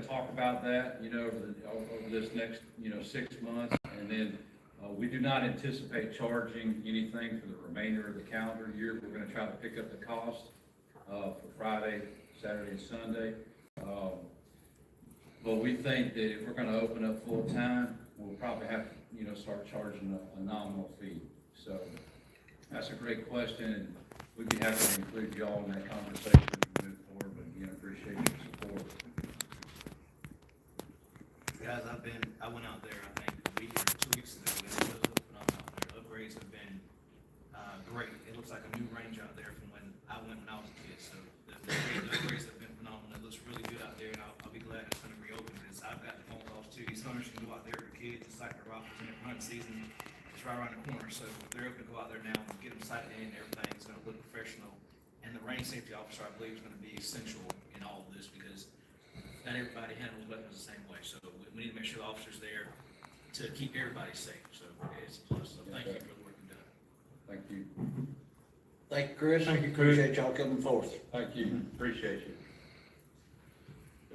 talk about that, over this next, 6 months, and then, we do not anticipate charging anything for the remainder of the calendar year. We're gonna try to pick up the cost, for Friday, Saturday, and Sunday. But we think that if we're gonna open up full-time, we'll probably have to, start charging a nominal fee. So, that's a great question, and we'd be happy to include y'all in that conversation as we move forward, but, appreciate your support. Guys, I went out there, I think, a week or 2 weeks ago, and it was phenomenal out there. The upgrades have been, great. It looks like a new range out there from when I went when I was a kid, so the upgrades have been phenomenal. It looks really good out there, and I'll be glad it's gonna reopen, because I've got phone calls too. These hunters can go out there with their kids, it's like the Rockers in their hunt season, it's right around the corner, so if they're able to go out there now and get them sighted in, everything's gonna look professional. And the range safety officer, I believe, is gonna be essential in all of this, because not everybody handles weapons the same way, so we need to make sure the officer's there to keep everybody safe, so it's a plus, so thank you for the work you've done. Thank you. Thank you, Chris. Thank you, Chris. Appreciate y'all coming forth. Thank you. Appreciate you.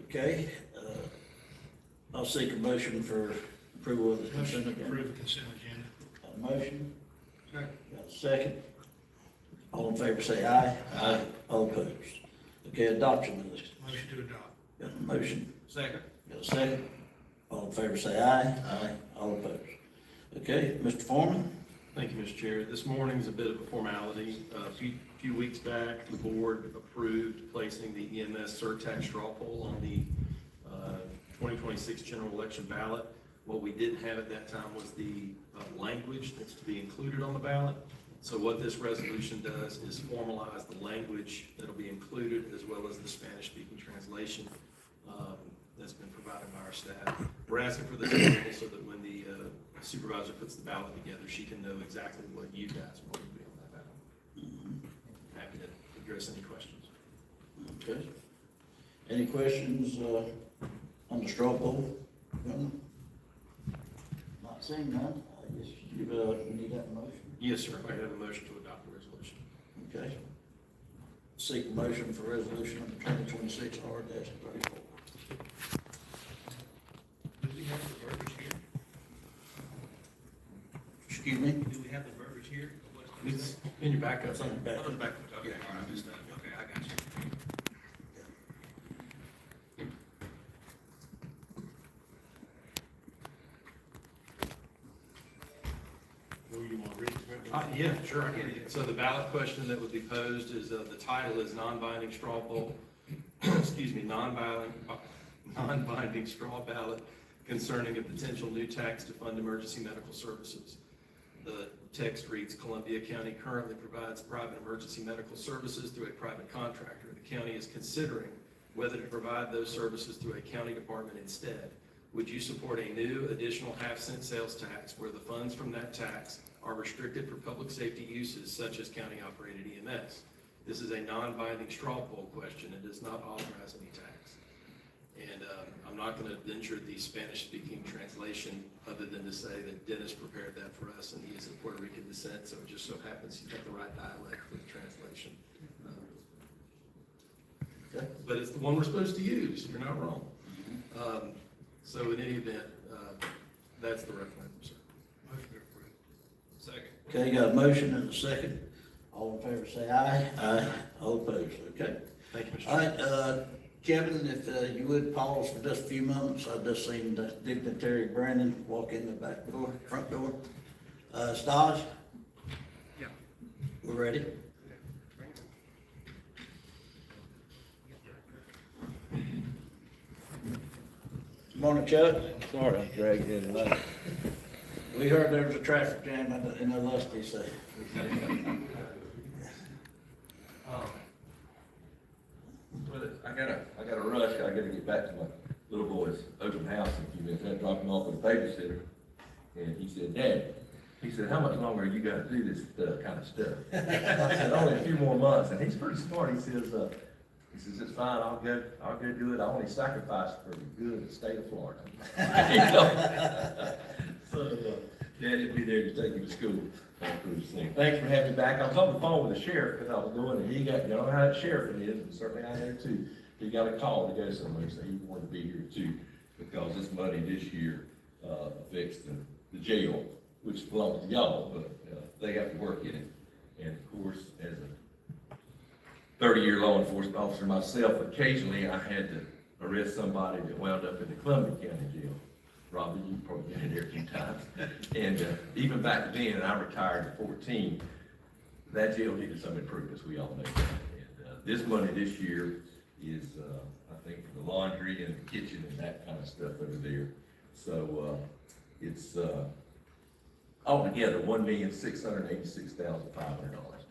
Okay, I'll seek a motion for approval of the consent agenda. Approve the consent agenda. Got a motion? Second. Got a second? All in favor say aye. Aye. All opposed. Okay, adoption of this. Motion to adopt. Got a motion? Second. Got a second? All in favor say aye. Aye. All opposed. Okay, Mr. Foreman? Thank you, Mr. Chair. This morning is a bit of a formality. A few weeks back, the board approved placing the EMS surtax straw poll on the 2026 general election ballot. What we didn't have at that time was the language that's to be included on the ballot. So what this resolution does is formalize the language that'll be included, as well as the Spanish-speaking translation that's been provided by our staff. We're asking for this approval so that when the supervisor puts the ballot together, she can know exactly what you guys want to be on that ballot. Happy to address any questions. Okay. Any questions, on the straw poll? None? Not seeing none. I guess you, need that motion? Yes, sir. I have a motion to adopt the resolution. Okay. Seek a motion for resolution number 2026 R-34. Do we have the verbiage here? Excuse me? Do we have the verbiage here? It's in your backup. It's on the back. Oh, the back, okay, all right, I missed that, okay, I got you. Who you want to read? Yeah, sure, I get it. So the ballot question that would be posed is, the title is non-binding straw poll, excuse me, non-binding straw ballot concerning a potential new tax to fund emergency medical services. The text reads, Columbia County currently provides private emergency medical services through a private contractor. The county is considering whether to provide those services through a county department instead. Would you support a new additional half-cent sales tax where the funds from that tax are restricted for public safety uses such as county-operated EMS? This is a non-binding straw poll question and does not authorize any tax. And I'm not going to venture the Spanish-speaking translation other than to say that Dennis prepared that for us, and he is of Puerto Rican descent, so it just so happens he's got the right dialect for the translation. Okay. But it's the one we're supposed to use. You're not wrong. So in any event, that's the referendum, sir. Motion to approve. Second. Okay, got a motion and a second. All in favor say aye. Aye. All opposed, okay? Thank you, Mr. All Chair. right, Kevin, if you would pause for just a few moments. I just seen Dignitary Brandon walk in the back door, front door. Staj? Yeah. We're ready? Morning, Chuck. Sorry, I'm dragging in tonight. We heard there was a traffic jam in the Lusty, so. I gotta rush, I gotta get back to my little boy's open house in a few minutes. I had to drop him off with a babysitter. And he said, Dad, he said, how much longer are you gonna do this kind of stuff? I said, only a few more months. And he's pretty smart. He says, it's fine, I'll go do it. I only sacrificed for the good of the state of Florida. So, Daddy'll be there to take you to school. Thanks for having me back. I was on the phone with the sheriff because I was going, and he got, you know how that sheriff is, and certainly out there too. He got a call to go somewhere, so he wanted to be here too, because this money this year, affects the jail, which belongs to y'all, but, they have to work in it. And of course, as a 30-year law enforcement officer myself, occasionally I had to arrest somebody that wound up in the Columbia County Jail. Robbie, you've probably been in there a few times. And even back then, and I retired at 14, that jail needed some improvements, we all know that. And this money this year is, I think, for the laundry and the kitchen and that kind of stuff over there. So it's altogether $1,686,500.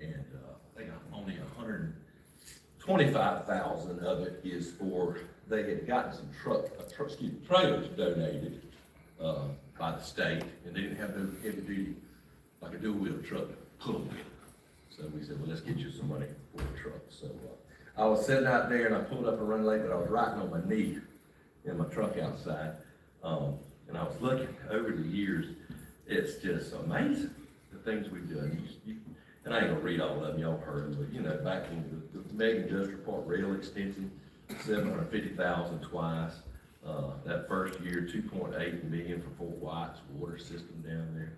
And I think only $125,000 of it is for, they had gotten some trailers donated by the state, and they didn't have no heavy duty, like a dual wheel truck to pull them with. So we said, well, let's get you some money for the truck. So I was sitting out there and I pulled up a run late, but I was writing on my knee in my truck outside. And I was looking over the years, it's just amazing, the things we've done. And I ain't gonna read all of them, y'all heard them, but you know, back when the Mega Industrial Park rail extension, $750,000 twice. That first year, $2.8 million for Fort White's water system down there.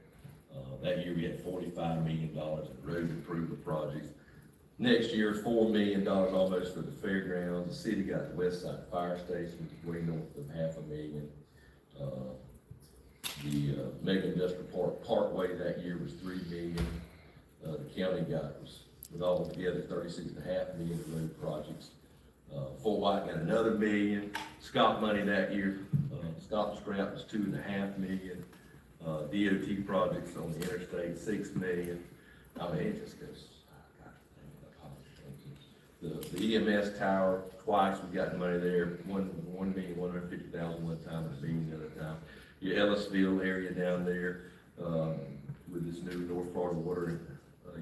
That year we had $45 million in road improvement projects. Next year, $4 million almost for the fairgrounds. The city got the West Side Fire Station, way north of $500,000. The Mega Industrial Park Parkway that year was $3 million. The county got, with all together, $36.5 million of road projects. Fort White got another $1 million. Scott money that year, Scott and Scrap was $2.5 million. DOT projects on the interstate, $6 million. I mean, it just goes, the EMS tower, twice we got money there, $1,150,000 one time, and $1 million the other time. Your Ellisville area down there, with this new North Florida Water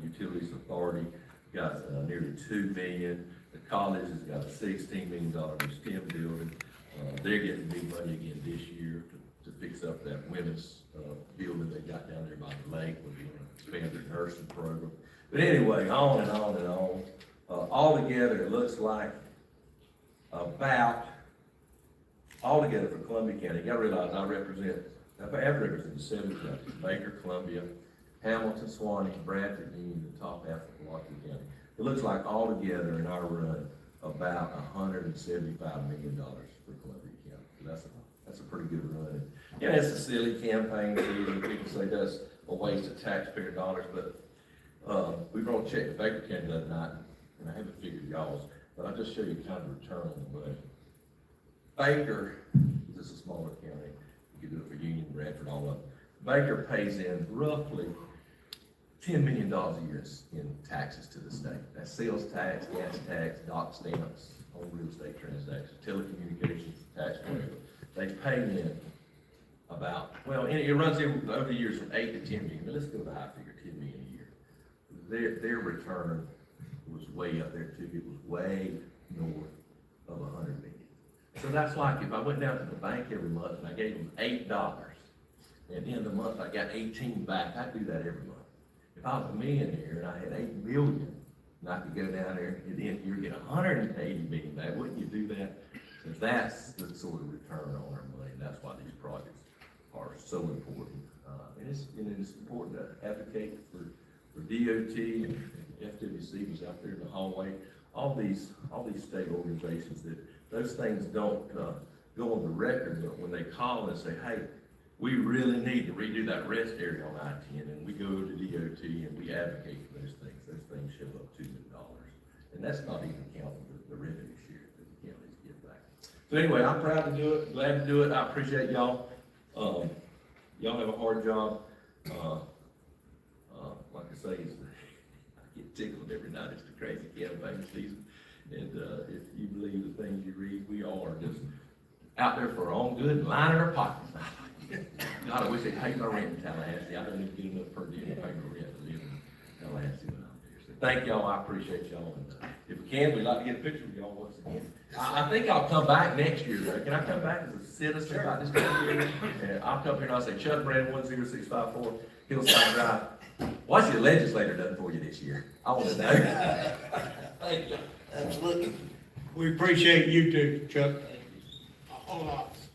Utilities Authority, got nearly $2 million. The college has got a $16 million STEM building. They're getting big money again this year to fix up that women's building they got down there by the lake. We're going to expand their nursing program. But anyway, on and on and on. Altogether, it looks like about, altogether for Columbia County, you gotta realize I represent the 7 counties: Baker, Columbia, Hamilton, Suwannee, Bradford, Union, the top half of Washington County. It looks like altogether in our run, about $175 million for Columbia County. So that's a pretty good run. And, yeah, it's a silly campaign season. People say that's a waste of taxpayer dollars, but we wrote a check to Baker County the other night, and I haven't figured y'all's, but I'll just show you kind of return on the money. Baker, this is a smaller county, you can do it for Union, Bradford, all of them. Baker pays in roughly $10 million a year in taxes to the state. That's sales tax, gas tax, dock stamps, on real estate transactions, telecommunications, tax, whatever. They pay in about, well, and it runs over the years from 8 to 10 million, but let's go with the high figure, 10 million a year. Their return was way up there too. It was way north of 100 million. So that's like if I went down to the bank every month and I gave them $8, and at the end of the month I got 18 back, I'd do that every month. If I was a millionaire and I had 8 million, and I could go down there and at the end of the year get 180 million back, wouldn't you do that? So that's the sort of return on our money. That's why these projects are so important. And it's important to advocate for DOT and FWC was out there in the hallway. All these state organizations, that those things don't go on the record, but when they call and say, hey, we really need to redo that rest area on I-10, and we go to DOT and we advocate for those things show up $2 million. And that's not even counting the revenue share that the counties give back. So anyway, I'm proud to do it, glad to do it. I appreciate y'all. Y'all have a hard job. Like I say, I get tickled every night. It's the crazy campaign season. And if you believe the things you read, we all are just out there for our own good and lining our pockets. God, I wish they'd pay my rent in Tallahassee. I don't even get enough per diem to pay my rent to live in Tallahassee when I'm there. So thank y'all. I appreciate y'all. And if we can, we'd like to get a picture of y'all once again. I think I'll come back next year, though. Can I come back as a citizen about this time of year? And I'll come here and I'll say, Chuck Brand, 10654, Hillside Drive. What's your legislator done for you this year? I want to know. Thank you. Absolutely. We appreciate you too, Chuck. All lots.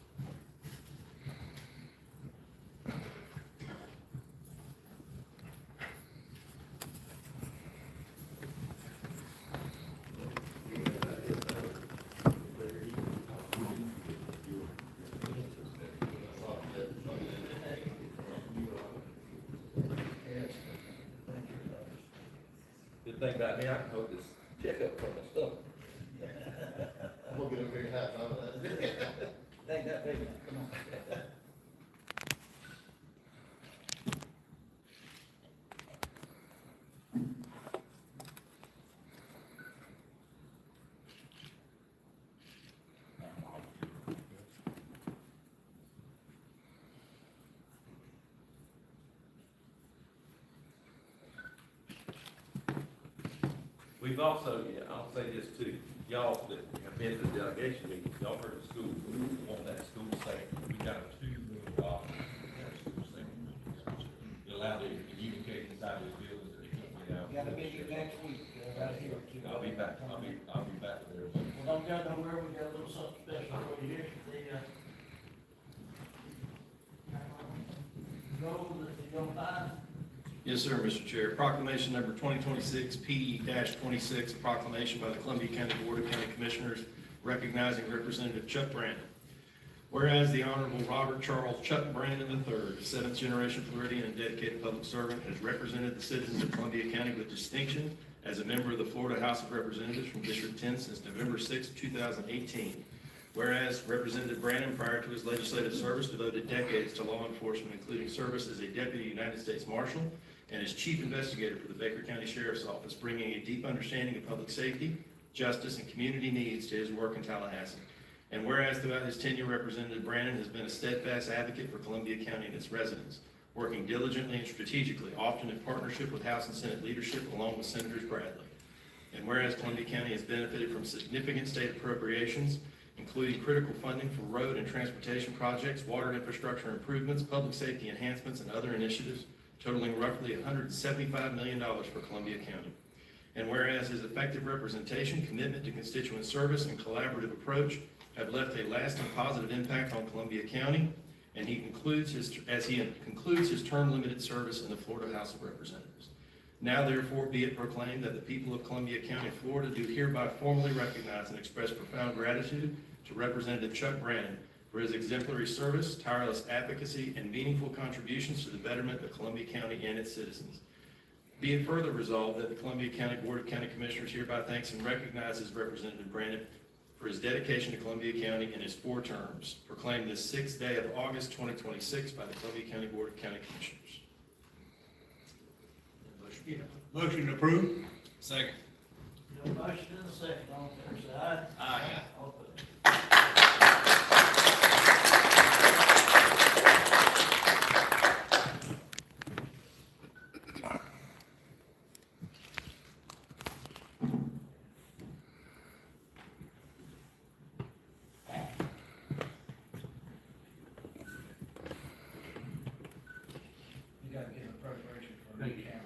Good thing about me, I can hold this check up for my stuff. I'm gonna get a big hat, huh? Take that big one, come on. We've also, I'll say this too, y'all that have been to the delegation meeting, y'all heard the school, we want that school safe. We got a $2 million, school safe. To allow them to communicate inside this building. So they can't get out. Got a meeting next week, right here. I'll be back, I'll be back there. Well, don't go nowhere, we got a little something special for you here, goal that you're gonna find. Yes, sir, Mr. Chair. Proclamation number 2026 P-26, a proclamation by the Columbia County Board of County Commissioners recognizing Representative Chuck Brandon. Whereas the Honorable Robert Charles Chuck Brandon III, seventh generation Floridian and dedicated public servant, has represented the citizens of Columbia County with distinction as a member of the Florida House of Representatives from District 10 since November 6, 2018. Whereas Representative Brandon, prior to his legislative service, devoted decades to law enforcement, including service as a Deputy United States Marshal and as Chief Investigator for the Baker County Sheriff's Office, bringing a deep understanding of public safety, justice, and community needs to his work in Tallahassee. And whereas throughout his tenure, Representative Brandon has been a steadfast advocate for Columbia County and its residents, working diligently and strategically, often in partnership with House and Senate leadership, along with Senators Bradley. And whereas Columbia County has benefited from significant state appropriations, including critical funding for road and transportation projects, water infrastructure improvements, public safety enhancements, and other initiatives, totaling roughly $175 million for Columbia County. And whereas his effective representation, commitment to constituent service, and collaborative approach have left a lasting positive impact on Columbia County, and he concludes his term-limited service in the Florida House of Representatives. Now therefore be it proclaimed that the people of Columbia County, Florida do hereby formally recognize and express profound gratitude to Representative Chuck Brandon for his exemplary service, tireless advocacy, and meaningful contributions to the betterment of Columbia County and its citizens. Be it further resolved that the Columbia County Board of County Commissioners hereby thanks and recognizes Representative Brandon for his dedication to Columbia County in his 4 terms, proclaimed this 6th day of August 2026 by the Columbia County Board of County Commissioners. Motion approved. Second. Your motion and a second, all in favor, say aye. Aye. All opposed. You gotta get an appropriation for a new camera.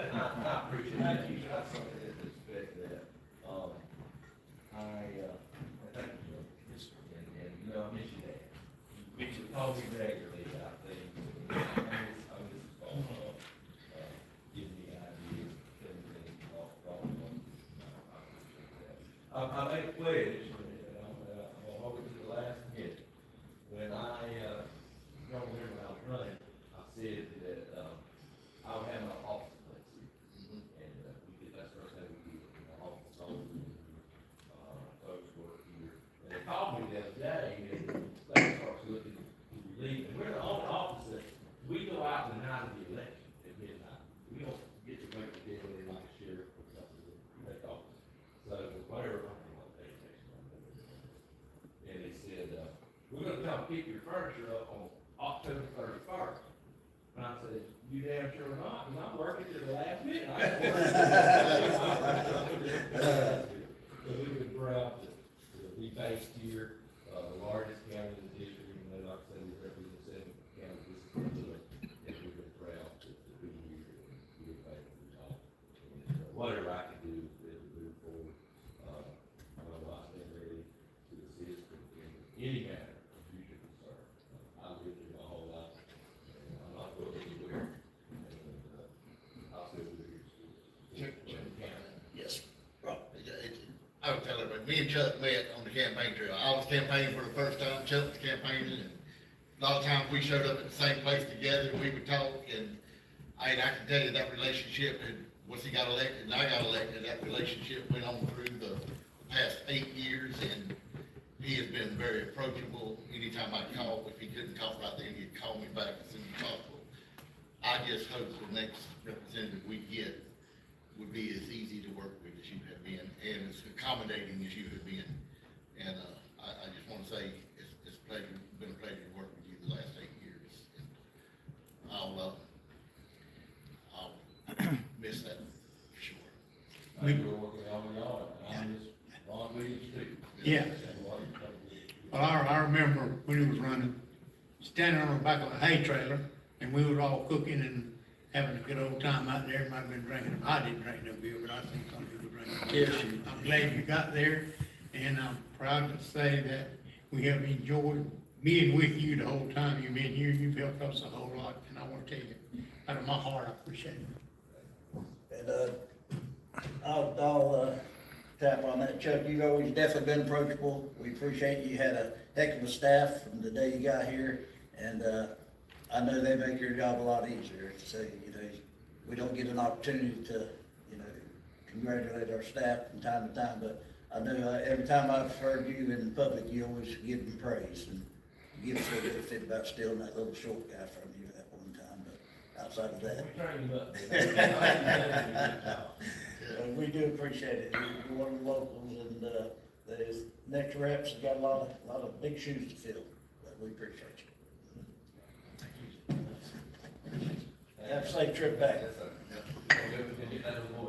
I appreciate that. I certainly respect that. Thank you, Joe. And, you know, I miss you, Dad. We should call me regularly, I think. I miss phone call, giving me ideas, everything, all. I appreciate that. I made a pledge, and I'm gonna hold it to the last minute. When I, y'all remember when I was running, I said that, I would have my office place here. And, we did, that's the first thing we did, in the office, folks work here. And they called me the other day, and they started looking to relieve, and we're the only office that, we go out the night of the election at midnight. We don't get to make the deal with like a sheriff or something, we take office. So, whatever, I don't know what they take. And they said, we're gonna come pick your furniture up on October 31st. And I said, you damn sure not, because I'm working to the last minute. So we've been proud to be based here, the largest county in the district, and then, like I said, we represent 7 counties. And we've been proud to be here and be able to talk. And whatever I can do to move forward, my wife's been ready to assist in me and Chuck met on the campaign trail. I was campaigning for the first time, Chuck was campaigning, and a lot of times we showed up at the same place together, we would talk, and I can tell you that relationship, and once he got elected and I got elected, that relationship went on through the past 8 years, and he has been very approachable. Anytime I called, if he couldn't talk right then, he'd call me back as soon as possible. I just hope the next representative we get would be as easy to work with as you have been, and as accommodating as you have been. And, I just wanna say, it's been a pleasure to work with you the last 8 years. I'll miss that for sure. We- Yeah. Well, I remember when he was running, standing on the back of a hay trailer, and we were all cooking and having a good old time out there. Might have been drinking. I didn't drink no beer, but I think some people drank. Yeah. I'm glad you got there, and I'm proud to say that we have enjoyed being with you the whole time you've been here. You've helped us a whole lot, and I want to tell you, out of my heart, I appreciate it. And, I'll tap on that, Chuck, you've always definitely been approachable, we appreciate you, had a heck of a staff from the day you got here, and, I know they make your job a lot easier, so, you know, we don't get an opportunity to, you know, congratulate our staff from time to time, but I know, every time I've heard you in public, you always give them praise, and you give us a good fit about stealing that little short guy from you at one time, but outside of that. We do appreciate it. You're one of the locals, and, the next reps have got a lot of big shoes to fill, but we appreciate you. Have a safe trip back.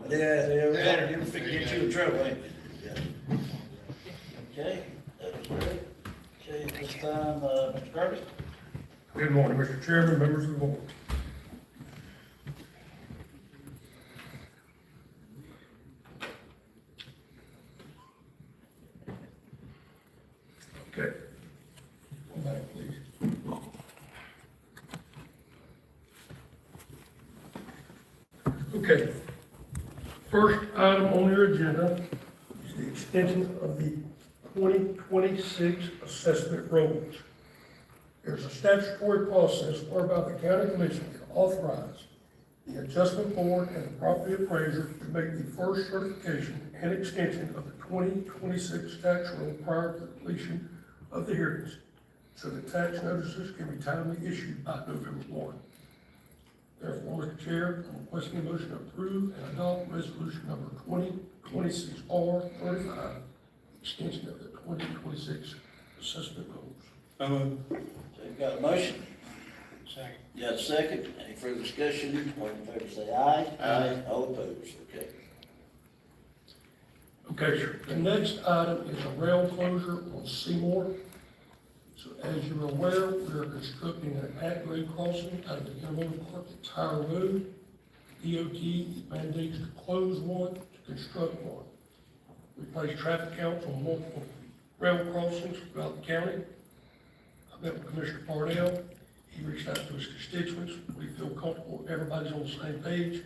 Yeah, we gotta get you in trouble, ain't we? Yeah. Okay, that was great. Okay, at this time, Mr. Kirby? Good morning, Mr. Chairman, members of the board. Okay. One back, please. Okay. First item on your agenda is the extension of the 2026 assessment rolls. There's a statutory process whereby the county commission can authorize the adjustment board and the property appraiser to make the first certification and extension of the 2026 tax roll prior to the completion of the hearings, so the tax notices can be timely issued by November 1. Therefore, Mr. Chair, I'm requesting a motion to approve and adopt resolution number 2026-R35, extension of the 2026 assessment rolls. So you've got a motion? Second. You got a second? Any further discussion? All in favor say aye. Aye. All opposed, okay. Okay, sir. The next item is a rail closure on Seymour. So as you're aware, we are constructing an at-grade crossing out of the intermodal park at Tire Road. DOT mandates to close one, to construct one. We place traffic counts on multiple rail crossings throughout the county. I met with Commissioner Parnell. He reached out to his constituents. We feel comfortable, everybody's on the same page.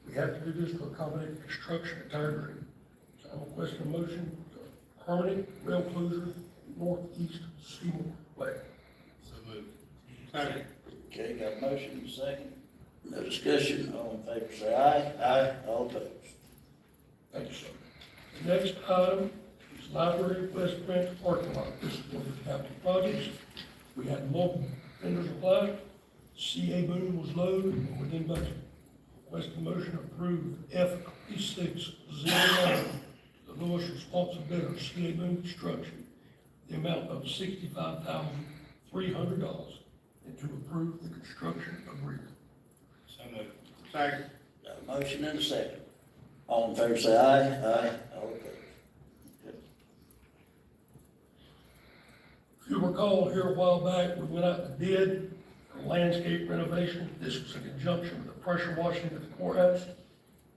We have to do this to accommodate the construction at Tire Road. So I'm requesting a motion, permanent rail closure northeast Seymour Way. So moved. Second. Okay, got a motion, second. No discussion, all in favor say aye. Aye. All opposed. Thank you, sir. The next item is library west branch parking lot. This is one of the capital projects. We had multiple vendors apply. CA Boone was low and within budget. Requesting motion to approve F3609, the lowest responsive bidder, CA Boone Construction, the amount of $65,300, and to approve the construction agreement. So moved. Second. Got a motion and a second. All in favor say aye. Aye. All opposed. Okay. If you recall, here a while back, we went out to bid for landscape renovation. This was in conjunction with the pressure washing at the courthouse.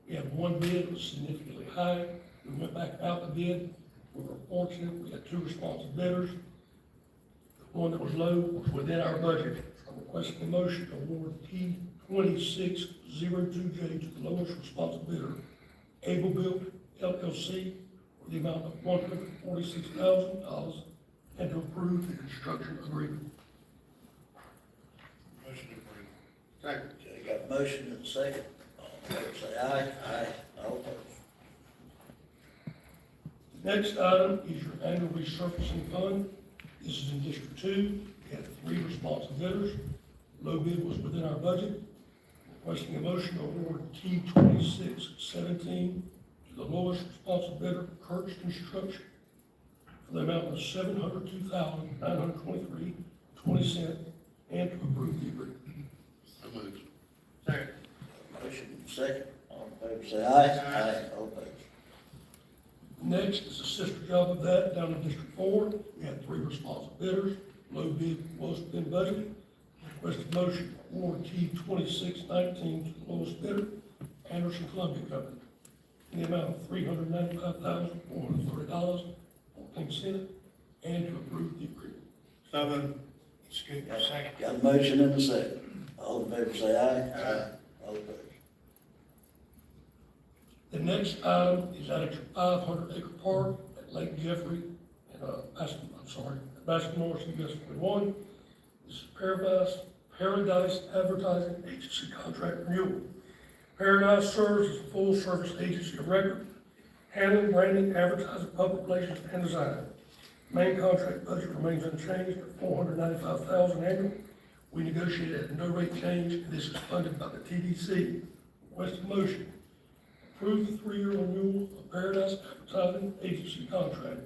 We had one bid, it was significantly high. We went back out to bid. We were fortunate, we had two responsive bidders. The one that was low was within our budget. So I'm requesting a motion to award P2602J to the lowest responsive bidder, Able Built LLC, for the amount of $146,000 and to approve the construction agreement. Motion approved. Second. Okay, got a motion and a second. All in favor, say aye. Aye. All opposed. Next item is your annual resurfacing fund. This is in District 2. We had 3 responsive bidders. Low bid was within our budget. Requesting a motion to award T2617 to the lowest responsive bidder, Kurtz Construction, for the amount of $702,923.20 and to approve the agreement. So moved. Second. Motion and a second. All in favor, say aye. Aye. All opposed. Next is a sister job of that down in District 4. We had 3 responsive bidders. Low bid was within budget. Requested motion to award T2619 to the lowest bidder, Anderson Columbia Company, in the amount of $395,430.14 and to approve the agreement. So moved. Scoot, second. Got a motion and a second. All in favor, say aye. Aye. All opposed. The next item is out at your 500-acre park at Lake Jeffrey and, Baskin-Morris US 21. This is Paradise Advertising Agency contract renewal. Paradise serves as a full-service agency of record, handling, branding, advertising, public relations, and design. Main contract budget remains unchanged at $495,000 annually. We negotiated at no rate change, and this is funded by the TDC. Requested motion. Approve the 3-year renewal of Paradise Advertising Agency contract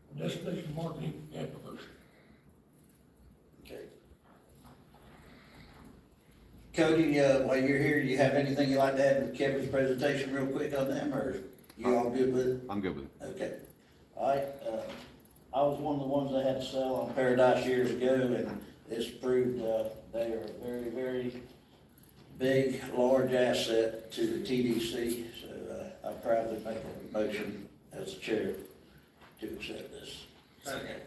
for destination marketing and promotion. Okay. Cody, while you're here, do you have anything you'd like to add with Kevin's presentation real quick on them, or you all good with it? I'm good with it. Okay. All right, I was one of the ones that had to sell on Paradise years ago, and this proved, they are a very, very big, large asset to the TDC, so, I proudly make a motion as the chair to accept this. Second.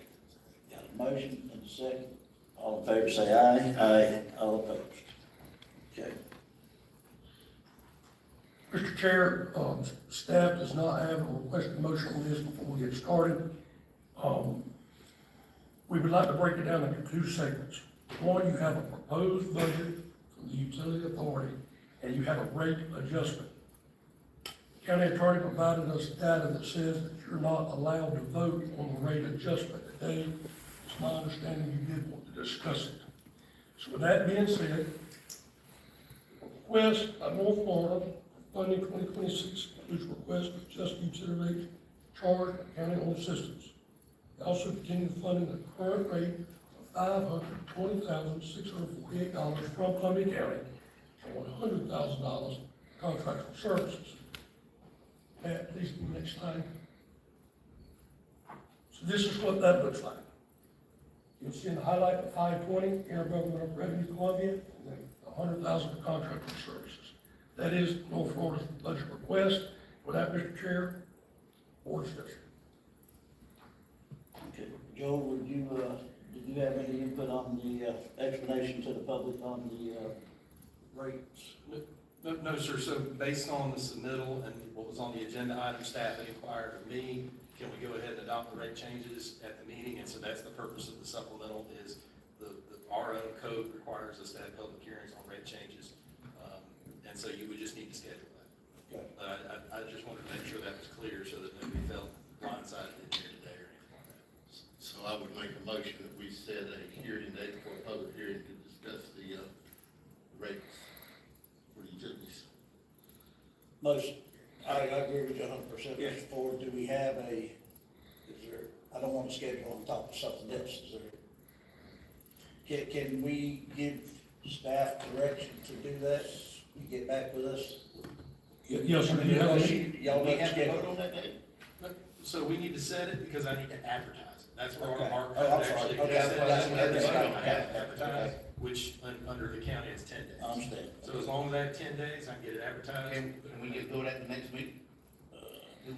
Got a motion and a second. All in favor, say aye. Aye. All opposed. Okay. Mr. Chair, staff does not have a requested motion on this before we get started. We would like to break it down into 2 segments. One, you have a proposed budget from the utility authority, and you have a rate adjustment. County attorney provided us data that says that you're not allowed to vote on the rate adjustment today. It's my understanding you did want to discuss it. So with that being said, request by North Florida funding 2026 includes request to adjust utility rates charged by county-owned systems. They also continue funding the current rate of $520,648 from Columbia County and $100,000 contractual services. At least the next time. So this is what that looks like. You'll see in the highlight the 520 intergovernmental revenue Columbia, and then 100,000 for contractual services. That is North Florida's budget request. With that, Mr. Chair, board discussion. Okay. Joel, would you, did you have any input on the, explanation to the public on the, rates? No, sir, so based on the submittal and what was on the agenda item, staff had inquired of me, can we go ahead and adopt the rate changes at the meeting? And so that's the purpose of the supplemental, is our own code requires us to have public hearings on rate changes. And so you would just need to schedule that. Okay. I just wanted to make sure that was clear so that nobody felt blindsided in here today or anything like that. So I would make a motion that we set a hearing date for a public hearing to discuss the, rates for utilities. I agree with you 100%, Mr. Ford. Do we have I don't want to schedule on top of something else, is there? Can we give staff direction to do that? You get back with us? Yes, sir. You have any- Y'all We need to have to vote schedule. on that day? So we need to set it because I need to advertise it. That's where Okay. our Oh, I'm sorry. actually. Okay, gets set. That's when I okay, vote. I have okay, to advertise, okay. which under the county is 10 days. I understand. So as long as I have 10 days, I can get it advertised. Can we get vote at the next meeting? You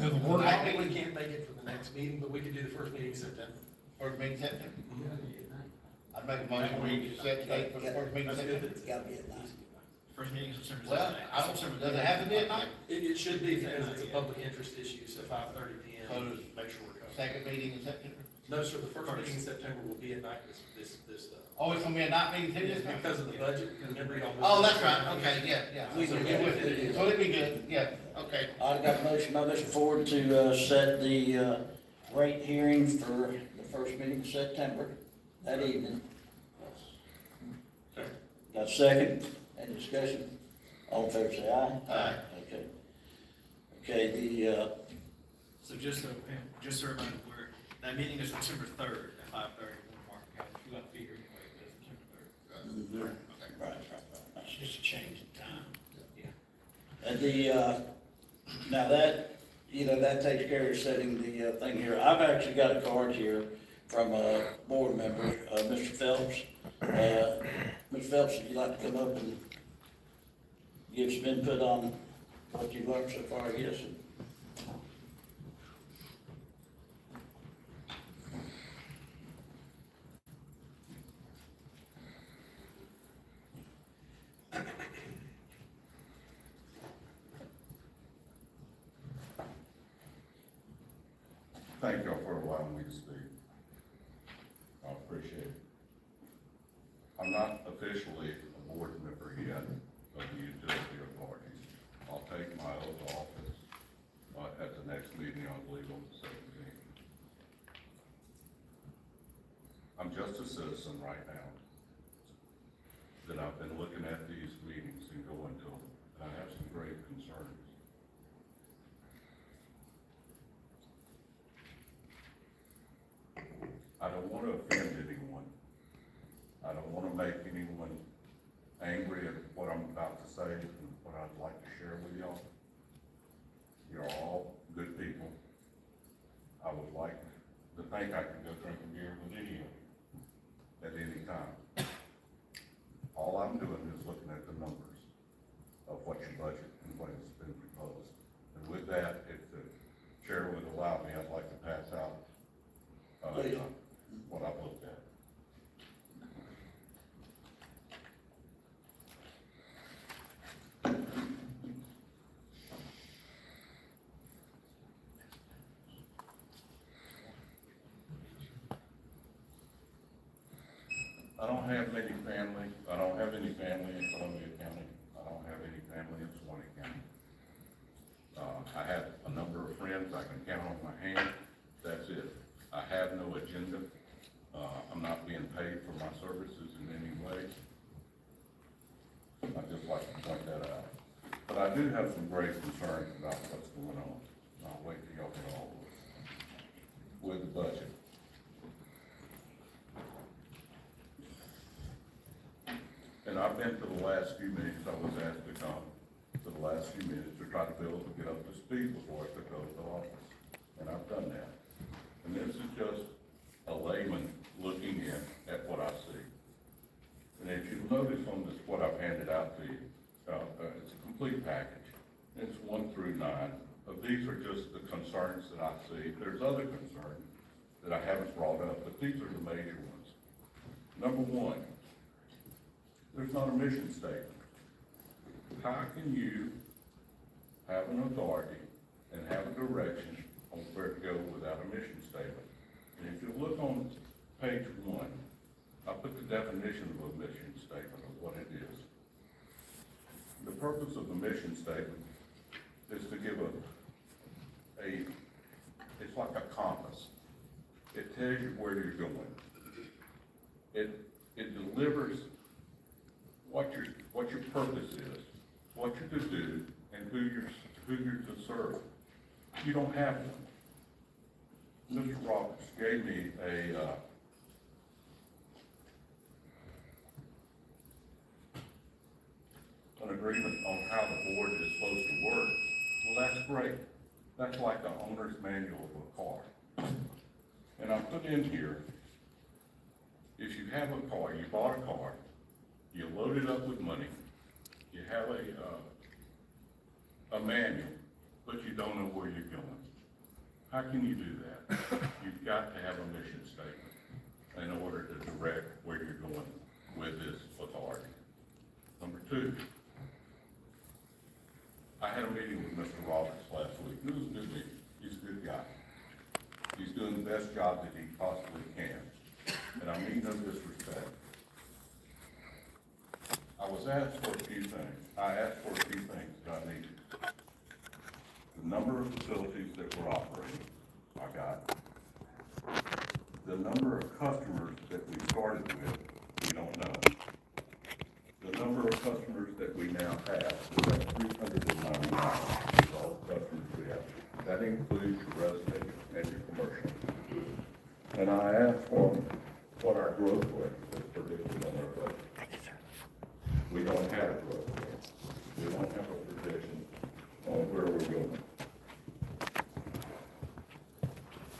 have a word. I probably can't make it for the next meeting, but we could do the first meeting in September. First meeting in September? I'd make a motion, we set the date for the first meeting in That's good. September. It's gotta be at night. First meeting is December Well, 7th. I don't, does it have to be at night? It should be, because it's a public interest issue, so 5:30 PM. So does Make sure we're covered. second meeting in September? No, sir, the first meeting in September will be at night this. Oh, it's gonna be a night meeting too? It's because of the budget, remember y'all. Oh, that's right, okay, yeah, we can get with it, so it'll be good, yeah, okay. I got a motion by Mr. Ford to, set the, rate hearing for the first meeting in September that evening. Okay. Got a second? Any discussion? All in favor, say aye. Aye. Okay. Okay, the, So just so everybody, that meeting is September 3rd at 5:30. If you got to be here anyway, but it's September 3rd. right. That's just a change in time. And the, now that, that takes care of setting the, thing here. I've actually got a card here from a board member, Mr. Phelps. Mr. Phelps, would you like to come up and give some input on what you've learned so far, I guess? Thank y'all for allowing me to speak. I appreciate it. I'm not officially a board member yet of the utility authority. I'll take my oath of office at the next meeting, I believe, on the 17th. I'm just a citizen right now, that I've been looking at these meetings and going to them. I have some grave concerns. I don't want to offend anyone. I don't want to make anyone angry at what I'm about to say and what I'd like to share with y'all. You're all good people. I would like to think I could go drink a beer with any of you at any time. All I'm doing is looking at the numbers of what your budget and what has been proposed. And with that, if the chair would allow me, I'd like to pass out Please. what I've looked at. I don't have many family. I don't have any family in Columbia County. I don't have any family in Swanee County. I have a number of friends I can count on my hand. That's it. I have no agenda. I'm not being paid for my services in any way. I'd just like to point that out. But I do have some grave concerns about what's going on. I'll wait till y'all get all with the budget. And I've been to the last few meetings. I was asked to come to the last few minutes to try to get up to speed before I took over the office. And I've done that. And this is just a layman looking in at what I see. And if you notice on this, what I've handed out to you, it's a complete package. It's 1 through 9. These are just the concerns that I see. There's other concerns that I haven't brought up, but these are the major ones. Number one, there's not a mission statement. How can you have an authority and have a direction on where to go without a mission statement? And if you look on page 1, I put the definition of a mission statement of what it is. The purpose of the mission statement is to give it's like a compass. It tells you where you're going. It delivers what your purpose is, what you're to do, and who you're to serve. You don't have one. Mr. Roberts gave me an agreement on how the board is supposed to work. Well, that's great. That's like the owner's manual of a car. And I put in here, if you have a car, you bought a car, you load it up with money, you have a manual, but you don't know where you're going. How can you do that? You've got to have a mission statement in order to direct where you're going with this authority. Number 2, the best job that he possibly can. And I mean no disrespect. I was asked for a few things. I asked for a few things that I needed. The number of facilities that we're operating, I got. The number of customers that we started with, we don't know. The number of customers that we now have, so that's 399 is all the customers we have. That includes your residential and your commercial. And I asked for what our growth rate is predicted on our budget. We don't have a growth rate. We don't have a prediction on where we're going.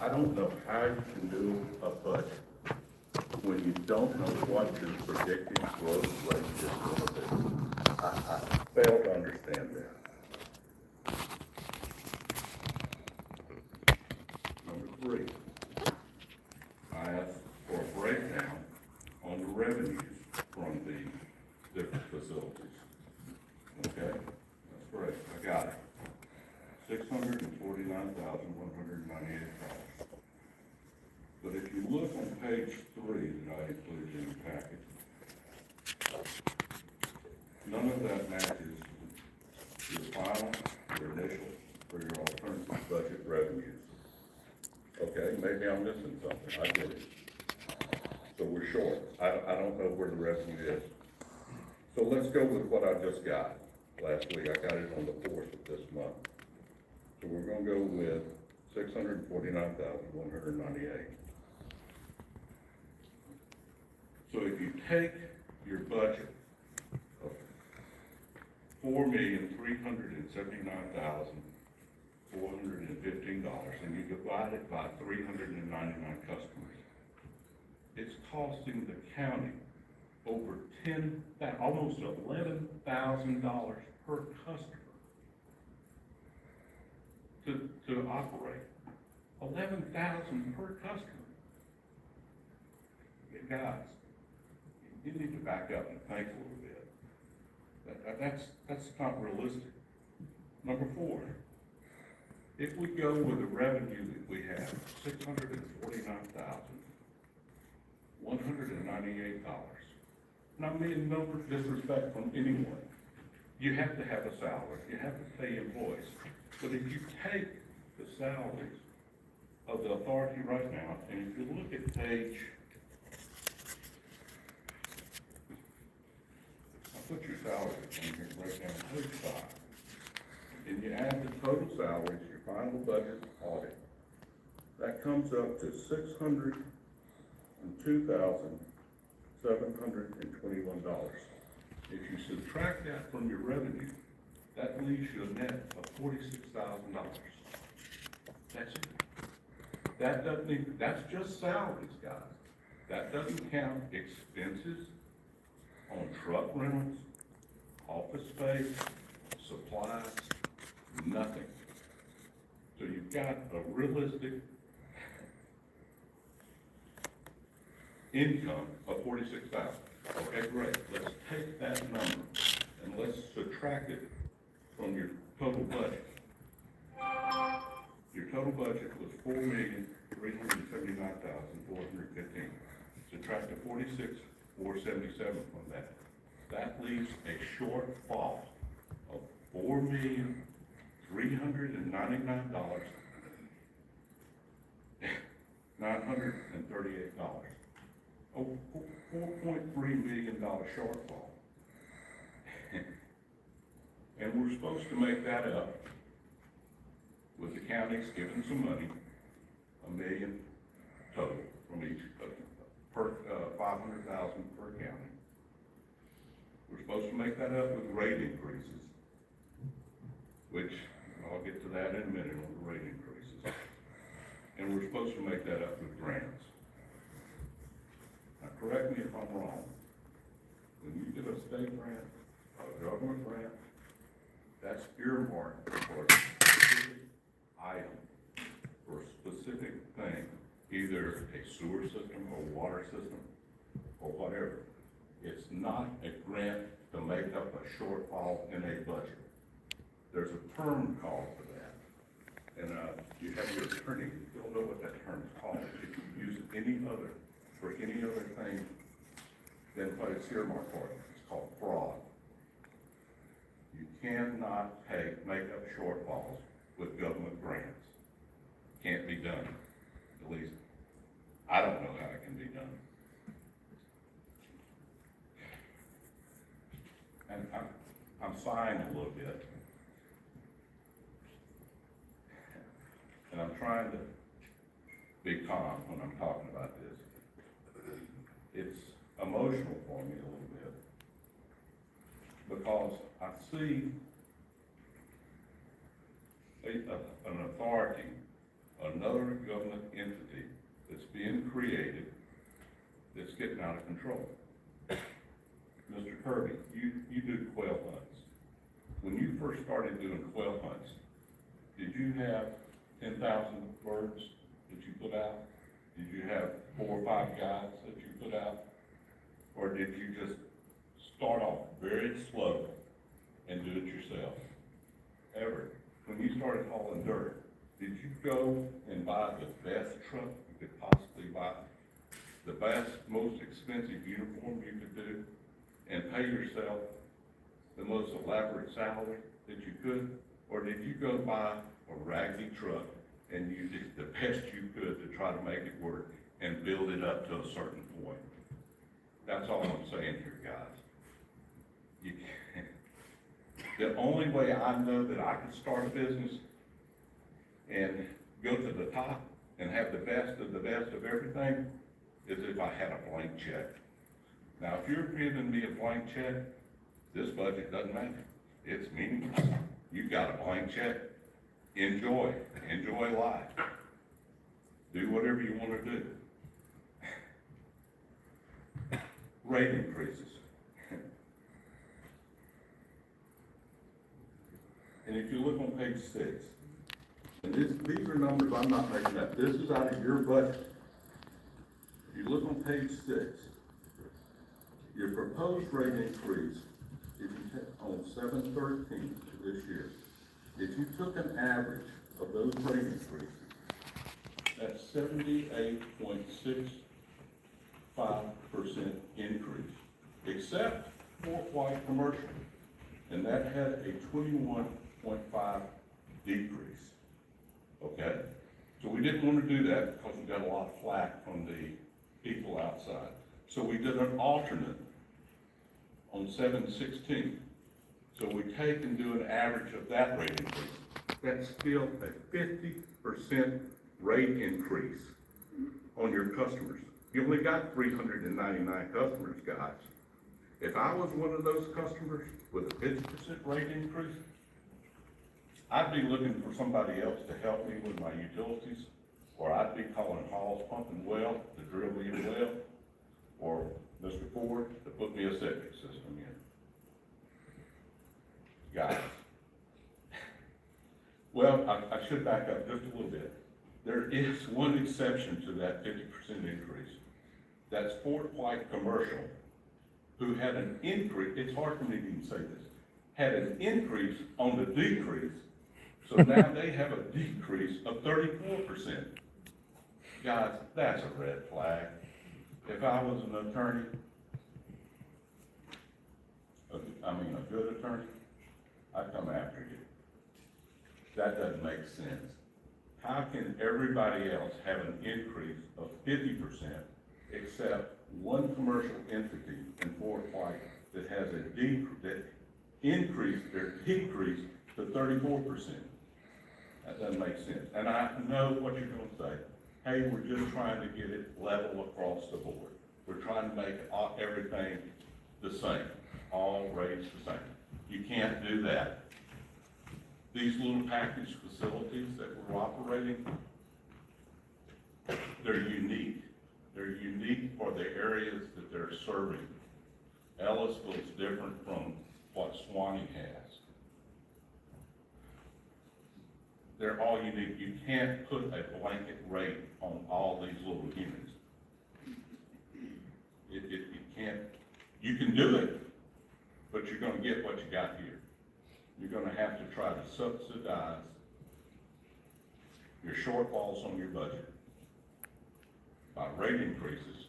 I don't know how you can do a budget when you don't know what your predicted growth rate is going to be. I fail to understand that. Number three, I asked for a breakdown on the revenues from the different facilities. Okay, that's great, I got it. $649,198. But if you look on page 3 that I included in the package, none of that matches your final, your initial, or your alternative budget revenues. Okay, maybe I'm missing something, I get it. So we're short, I don't know where the revenue is. So let's go with what I just got last week. I got it on the 4th of this month. So we're gonna go with 649,198. So if you take your budget of $4,379,415 and you divide it by 399 customers, it's costing the county over almost $11,000 per customer to operate. 11,000 per customer. Guys, you need to back up and think a little bit. That's not realistic. Number 4, if we go with the revenue that we have, $649,198, and I mean no disrespect from anyone. You have to have a salary, you have to pay employees. But if you take the salaries of the authority right now, and if you look at page, I'll put your salaries in here right now, page 5. And you add the total salaries, your final budget audit, that comes up to $602,721. If you subtract that from your revenue, that leaves you a net of $46,000. That's it. That doesn't even, that's just salaries, guys. That doesn't count expenses on truck rentals, office space, supplies, nothing. So you've got a realistic income of $46,000. Okay, great. Let's take that number and let's subtract it from your total budget. Your total budget was $4,379,415. Subtract the $46,477 from that. That leaves a shortfall of $4,399,938. Oh, $4.3 million shortfall. And we're supposed to make that up with the counties giving some money, $1 million total from each, per, $500,000 per county. We're supposed to make that up with rate increases, which I'll get to that in a minute on the rate increases. And we're supposed to make that up with grants. Now, correct me if I'm wrong. When you get a state grant, a government grant, that's earmarked for a specific item, or a specific thing, either a sewer system or water system, or whatever. It's not a grant to make up a shortfall in a budget. There's a term called for that. and, you have your attorney, you don't know what that term is called. If you use for any other thing than what it's earmarked for, it's called fraud. You cannot make up shortfalls with government grants. Can't be done. At least, I don't know how it can be done. And I'm sighing a little bit. And I'm trying to be calm when I'm talking about this. It's emotional for me a little bit, because I see an authority, another government entity that's being created that's getting out of control. Mr. Kirby, you do quail hunts. When you first started doing quail hunts, did you have 10,000 birds that you put out? Did you have 4 or 5 guides that you put out? Or did you just start off very slow and do it yourself? Ever? When you started hauling dirt, did you go and buy the best truck you could possibly buy? The best, most expensive uniform you could do? And pay yourself the most elaborate salary that you could? Or did you go buy a raggedy truck and you did the best you could to try to make it work and build it up to a certain point? That's all I'm saying here, guys. You can't. The only way I know that I could start a business and go to the top and have the best of everything is if I had a blank check. Now, if you're giving me a blank check, this budget doesn't matter. It's meaningless. You've got a blank check. Enjoy life. Do whatever you want to do. Rate increases. And if you look on page 6, and these are numbers I'm not making up. This is out of your budget. If you look on page 6, your proposed rate increase, if you take on 7/13 this year, if you took an average of those rate increases, that's 78.65% increase, except for white commercial, and that had a 21.5 decrease. Okay? So we didn't want to do that because we got a lot of flack from the people outside. So we did an alternate on 7/16. So we take and do an average of that rate increase. That's still a 50% rate increase on your customers. You only got 399 customers, guys. If I was one of those customers with a 50% rate increase, I'd be looking for somebody else to help me with my utilities, or I'd be calling Hall's Pump and Well to drill me a well, or Mr. Ford to put me a septic system in. Guys. Well, I should back up just a little bit. There is one exception to that 50% increase. That's Fort White Commercial, who had an increase, it's hard for me to even say this, had an increase on the decrease, so now they have a decrease of 34%. Guys, that's a red flag. If I was an attorney, a good attorney, I'd come after you. That doesn't make sense. How can everybody else have an increase of 50% except one commercial entity in Fort White that has a decrease to 34%? That doesn't make sense. And I know what you're gonna say. Hey, we're just trying to get it level across the board. We're trying to make everything the same, all rates the same. You can't do that. These little package facilities that we're operating, they're unique. They're unique for the areas that they're serving. Ellisville is different from what Swanee has. They're all unique. You can't put a blanket rate on all these little units. You can't. You can do it, but you're gonna get what you got here. You're gonna have to try to subsidize your shortfalls on your budget by rate increases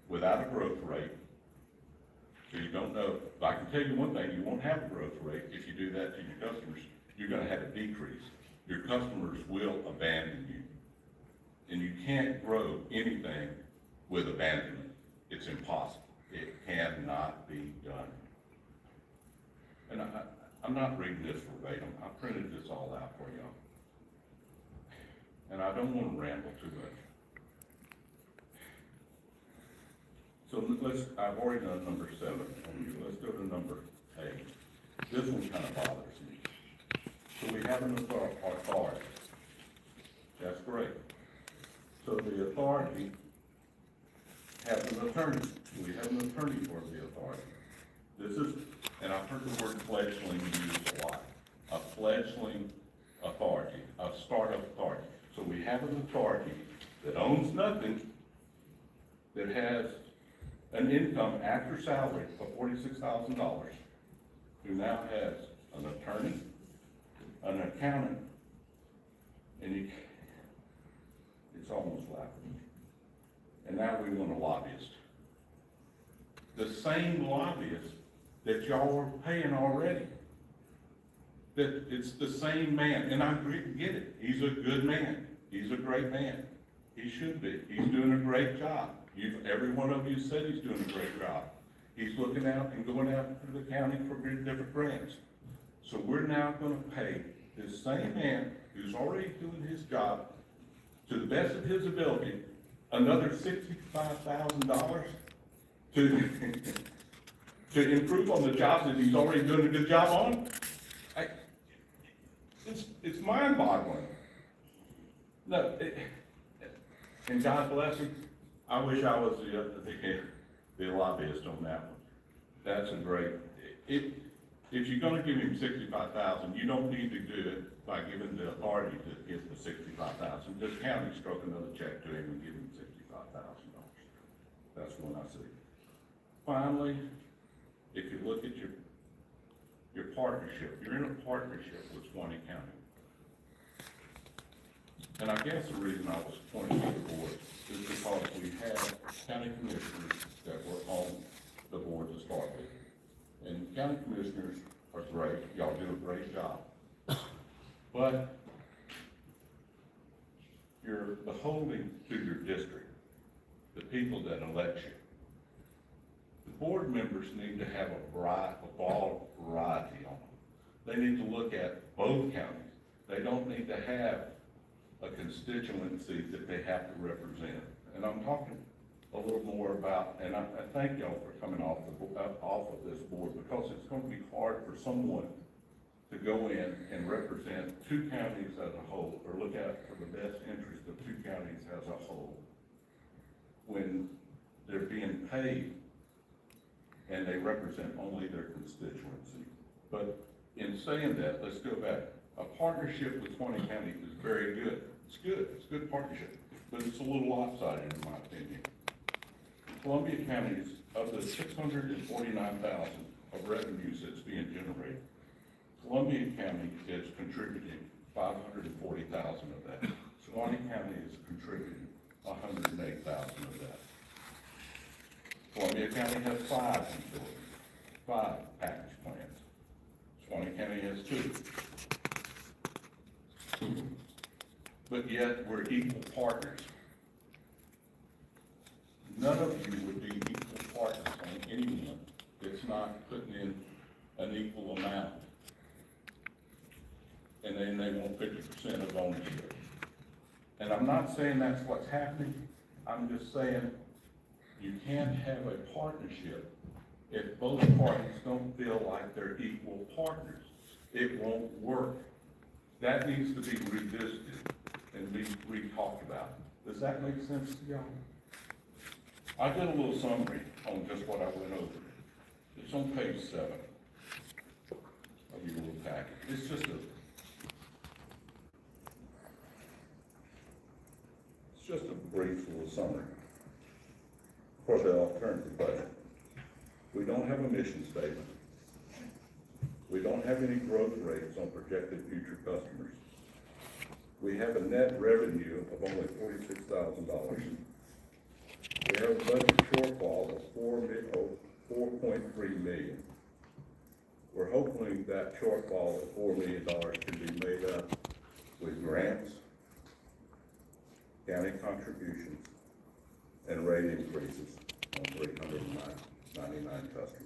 without a growth rate. So you don't know, but I can tell you one thing, you won't have a growth rate if you do that to your customers. You're gonna have a decrease. Your customers will abandon you. And you can't grow anything with abandonment. It's impossible. It cannot be done. And I'm not reading this verbatim. I printed this all out for y'all. And I don't want to ramble too much. So I've already done number 7 on you. Let's go to number 8. This one kind of bothers me. So we have an authority. That's great. So the authority has an attorney. We have an attorney for the authority. This is, and I've heard the word fledgling used a lot. A fledgling authority, a startup authority. So we have an authority that owns nothing, that has an income after salary of $46,000, who now has an attorney, an accountant, and it's almost laughable. And now we want a lobbyist. The same lobbyist that y'all are paying already. That it's the same man, and I get it. He's a good man. He's a great man. He should be. He's doing a great job. Every one of you said he's doing a great job. He's looking out and going out to the county for different grants. So we're now gonna pay this same man who's already doing his job to the best of his ability, another $65,000 to improve on the jobs that he's already doing a good job on? It's mind-boggling. No, and God bless him, I wish I was the lobbyist on that one. That's a great, if you're gonna give him $65,000, you don't need to do it by giving the authority to give the $65,000. Just county stroke another check to him and give him $65,000. That's the one I see. Finally, if you look at your partnership, you're in a partnership with Swanee County. And I guess the reason I was pointing to the board is because we have county commissioners that were on the board to start with. And county commissioners are great, y'all do a great job. But you're beholden to your district, the people that elect you. The board members need to have a broad variety on them. They need to look at both counties. They don't need to have a constituency that they have to represent. And I'm talking a little more about, and I thank y'all for coming off of this board, because it's going to be hard for someone to go in and represent two counties as a whole, or look out for the best interest of two counties as a whole, when they're being paid and they represent only their constituency. But in saying that, let's go back. A partnership with Swanee County is very good. It's good. It's a good partnership, but it's a little lopsided in my opinion. Columbia County's of the $649,000 of revenues that's being generated, Columbia County is contributing $540,000 of that. Swanee County is contributing $108,000 of that. Columbia County has 5 utilities, 5 package plants. Swanee County has 2. But yet, we're equal partners. None of you would be equal partners on anyone that's not putting in an equal amount. And then they want 50% of ownership. And I'm not saying that's what's happening. I'm just saying you can't have a partnership if both parties don't feel like they're equal partners. It won't work. That needs to be revisited and be re-talked about. Does that make sense to y'all? I did a little summary on just what I went over. It's on page 7 of your little packet. It's just a brief little summary for the alternative budget. We don't have a mission statement. We don't have any growth rates on projected future customers. We have a net revenue of only $46,000. We have a budget shortfall of 4.3 million. We're hoping that shortfall of $4 million can be made up with grants, county contributions, and rate increases on 399 customers.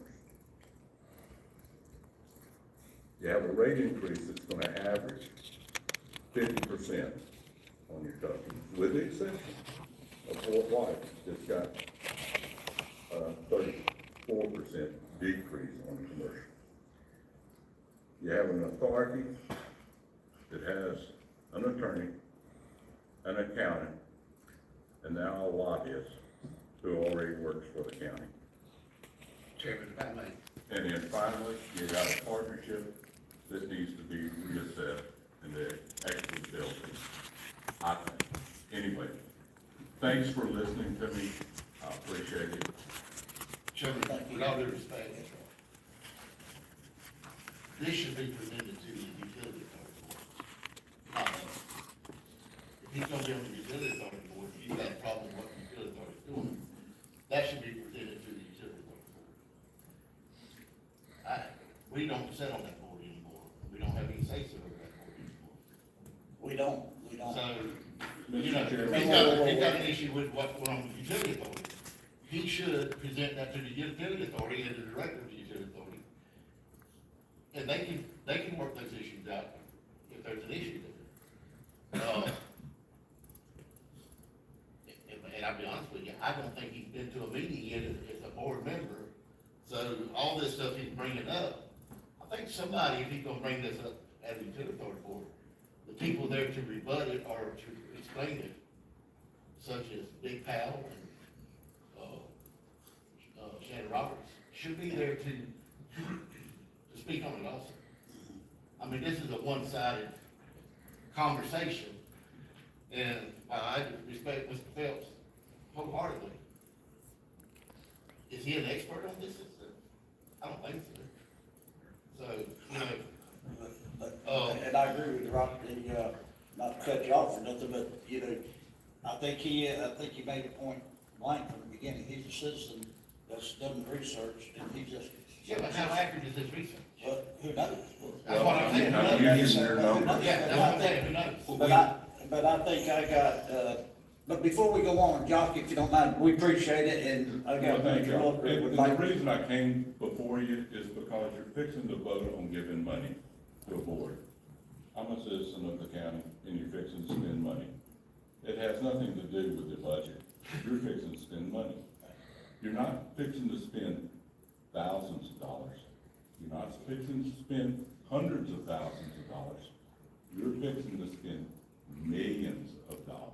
You have a rate increase that's gonna average 50% on your customers, with the exception of Fort White, that's got a 34% decrease on commercial. You have an authority that has an attorney, an accountant, and now a lobbyist who already works for the county. Chairman, if I may. And then finally, you got a partnership that needs to be reassessed and the equitability, I think. Anyway, thanks for listening to me. I appreciate it. Chairman, with all due respect, this should be presented to the utility authority board. If he's gonna be on the utility authority board, if you've got a problem with what the utility authority is doing, that should be presented to the utility authority board. We don't sit on that board anymore. We don't have any say so over that board anymore. We don't. So, you know, Mr. if Chairman. he's got an issue with what's going on with the utility authority, he should present that to the utility authority and the director of the utility authority. And they can work those issues out if there's an issue there. And I'll be honest with you, I don't think he's been to a meeting yet as a board member. So all this stuff he's bringing up, I think somebody, if he's gonna bring this up at the utility authority board, the people there to rebut it or to explain it, such as Big Pal and, Shannon Roberts, should be there to speak on it also. I mean, this is a one-sided conversation, and I respect Mr. Phelps wholeheartedly. Is he an expert on this? I don't think so. So, you know, And I agree with Rob, not to cut you off or nothing, but, you know, I think he made a point blank from the beginning. He's a citizen that's done research, and he just. yeah, but how accurate is this research? But who knows? That's what I'm saying. I'm using their numbers. Yeah, that's what I'm saying, who knows? But I think I got, but before we go on, Jock, if you don't mind, we appreciate it, and I got. Well, thank you. Mr. Looker And would the like- reason I came before you is because you're fixing to vote on giving money to a board. I'm a citizen of the county, and you're fixing to spend money. It has nothing to do with the budget. You're fixing to spend money. You're not fixing to spend thousands of dollars. You're not fixing to spend hundreds of thousands of dollars. You're fixing to spend millions of dollars.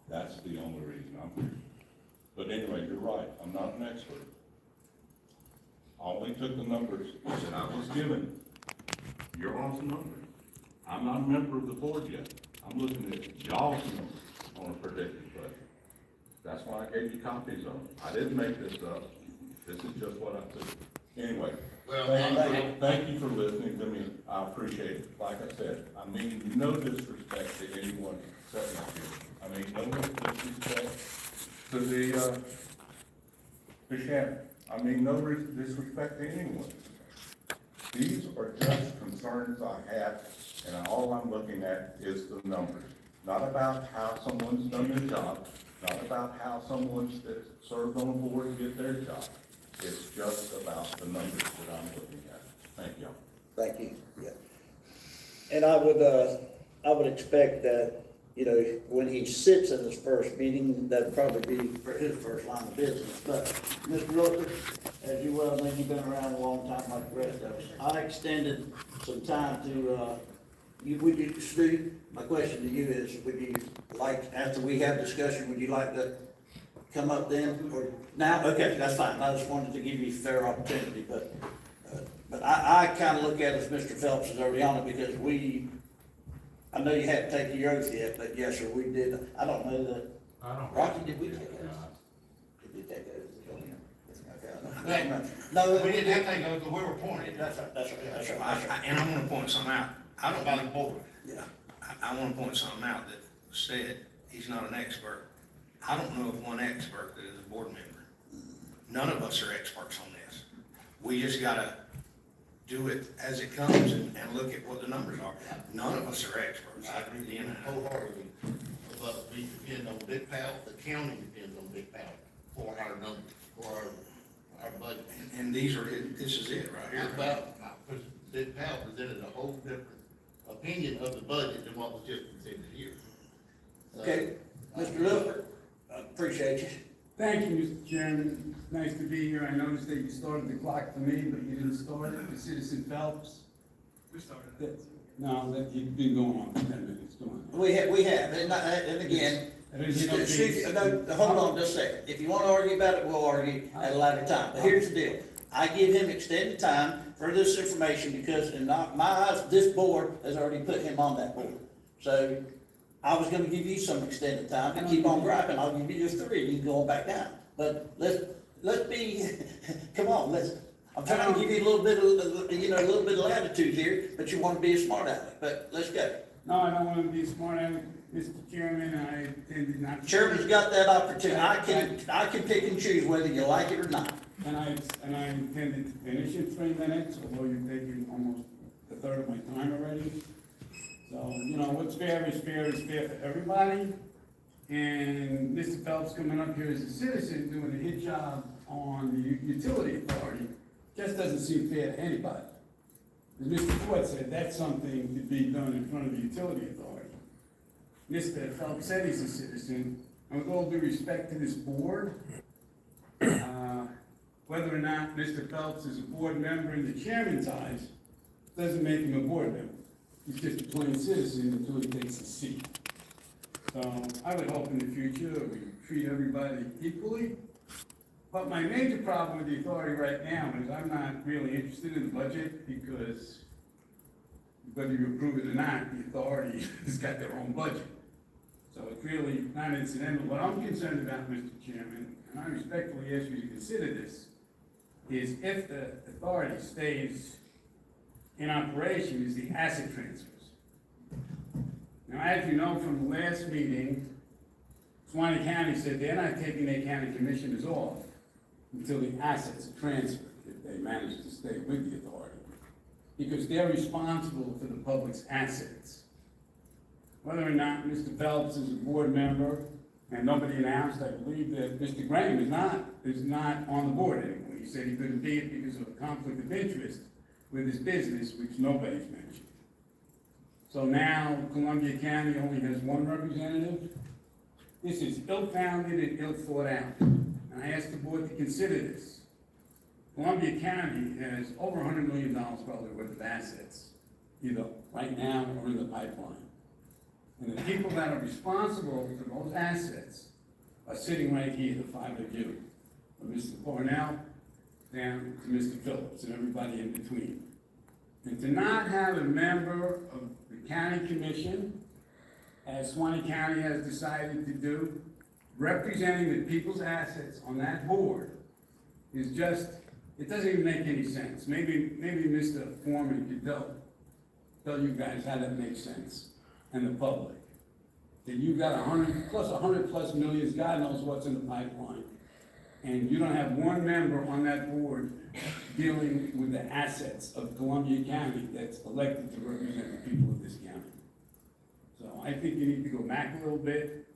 That's the only reason I'm here. But anyway, you're right, I'm not an expert. I only took the numbers that I was given. You're on some numbers. I'm not a member of the board yet. I'm looking at y'all's numbers on a predicted budget. That's why I gave you copies of them. I didn't make this up. This is just what I took. Anyway, thank you for listening to me. I appreciate it. Like I said, I mean no disrespect to anyone sitting up here. I mean no disrespect to to Shannon. I mean no disrespect to anyone. These are just concerns I have, and all I'm looking at is the numbers. Not about how someone's done their job, not about how someone's that served on a board did their job. It's just about the numbers that I'm looking at. Thank you. Thank you, yeah. And I would expect that, you know, when he sits in his first meeting, that'd probably be for his first line of business. But, Mr. Rooker, as you well know, you've been around a long time like the rest of us. I extended some time to, Stu, my question to you is, would you like, after we have discussion, would you like to come up then, or now? Okay, that's fine. I just wanted to give you a fair opportunity, but I kinda look at it as Mr. Phelps is already on it, because I know you haven't taken your oath yet, but yes, sir, we did. I don't know that. Rocky, did we take oath? Did we take oath? Okay. No, We didn't have to take oath, but we were appointed. That's right. And I'm gonna point something out. I don't buy the board. Yeah. I wanna point something out that said, he's not an expert. I don't know of one expert that is a board member. None of us are experts on this. We just gotta do it as it comes and look at what the numbers are. None of us are experts. I agree with you wholeheartedly, but we depend on Big Pal, the county depends on Big Pal for our numbers, for our budget. And this is it right here. Big Pal presented a whole different opinion of the budget than what was just presented here. So, Okay, Mr. Luther, I appreciate you. Thank you, Mr. Chairman. It's nice to be here. I noticed that you started the clock for me, but you didn't start it for Citizen Phelps. We started. No, that, you've been going on for 10 minutes, go on. We have, and again, I didn't get updates. no, hold on just a second. If you wanna argue about it, we'll argue at a later time. But here's the deal. I give him extended time for this information because in my eyes, this board has already put him on that board. So I was gonna give you some extended time and keep on griping. I'll give you just 3, you can go on back down. But let's be, come on, I'm trying to give you a little bit of, a little bit of latitude here, but you wanna be a smart aleck, but let's go. No, I don't want to be smart aleck, Mr. Chairman. I intended not to. Chairman's got that opportunity. I can pick and choose whether you like it or not. And I intended to finish in 3 minutes, although you've taken almost a third of my time already. So, what's fair is fair for everybody. And Mr. Phelps coming up here as a citizen, doing a hit job on the utility authority, just doesn't seem fair to anybody. As Mr. Ford said, that's something to be done in front of the utility authority. Mr. Phelps said he's a citizen, and with all due respect to this board, whether or not Mr. Phelps is a board member in the chairman's eyes, doesn't make him a board member. He's just a plain citizen until he takes a seat. So I would hope in the future we treat everybody equally. But my major problem with the authority right now is I'm not really interested in the budget because whether you approve it or not, the authority has got their own budget. So it's really not incidental. What I'm concerned about, Mr. Chairman, and I respectfully ask you to consider this, is if the authority stays in operation, is the asset transfers. Now, as you know from the last meeting, Suwannee County said they're not taking their county commissioners off until the assets are transferred, if they manage to stay with the authority. Because they're responsible for the public's assets. Whether or not Mr. Phelps is a board member, and nobody announced, I believe that Mr. Graham is not on the board anymore. He said he couldn't be it because of a conflict of interest with his business, which nobody's mentioned. So now Columbia County only has 1 representative. This is ill-founded and ill-thought out. And I ask the board to consider this. Columbia County has over $100 million probably worth of assets, either right now or in the pipeline. And the people that are responsible for those assets are sitting right here, the 5 of you, from Mr. Cornell down to Mr. Phillips and everybody in between. And to not have a member of the county commission, as Suwannee County has decided to do, representing the people's assets on that board is just, it doesn't even make any sense. Maybe Mr. Foreman could tell you guys how that makes sense, and the public. That you've got 100 plus millions, God knows what's in the pipeline, and you don't have 1 member on that board dealing with the assets of Columbia County that's elected to represent the people of this county. So I think you need to go back a little bit.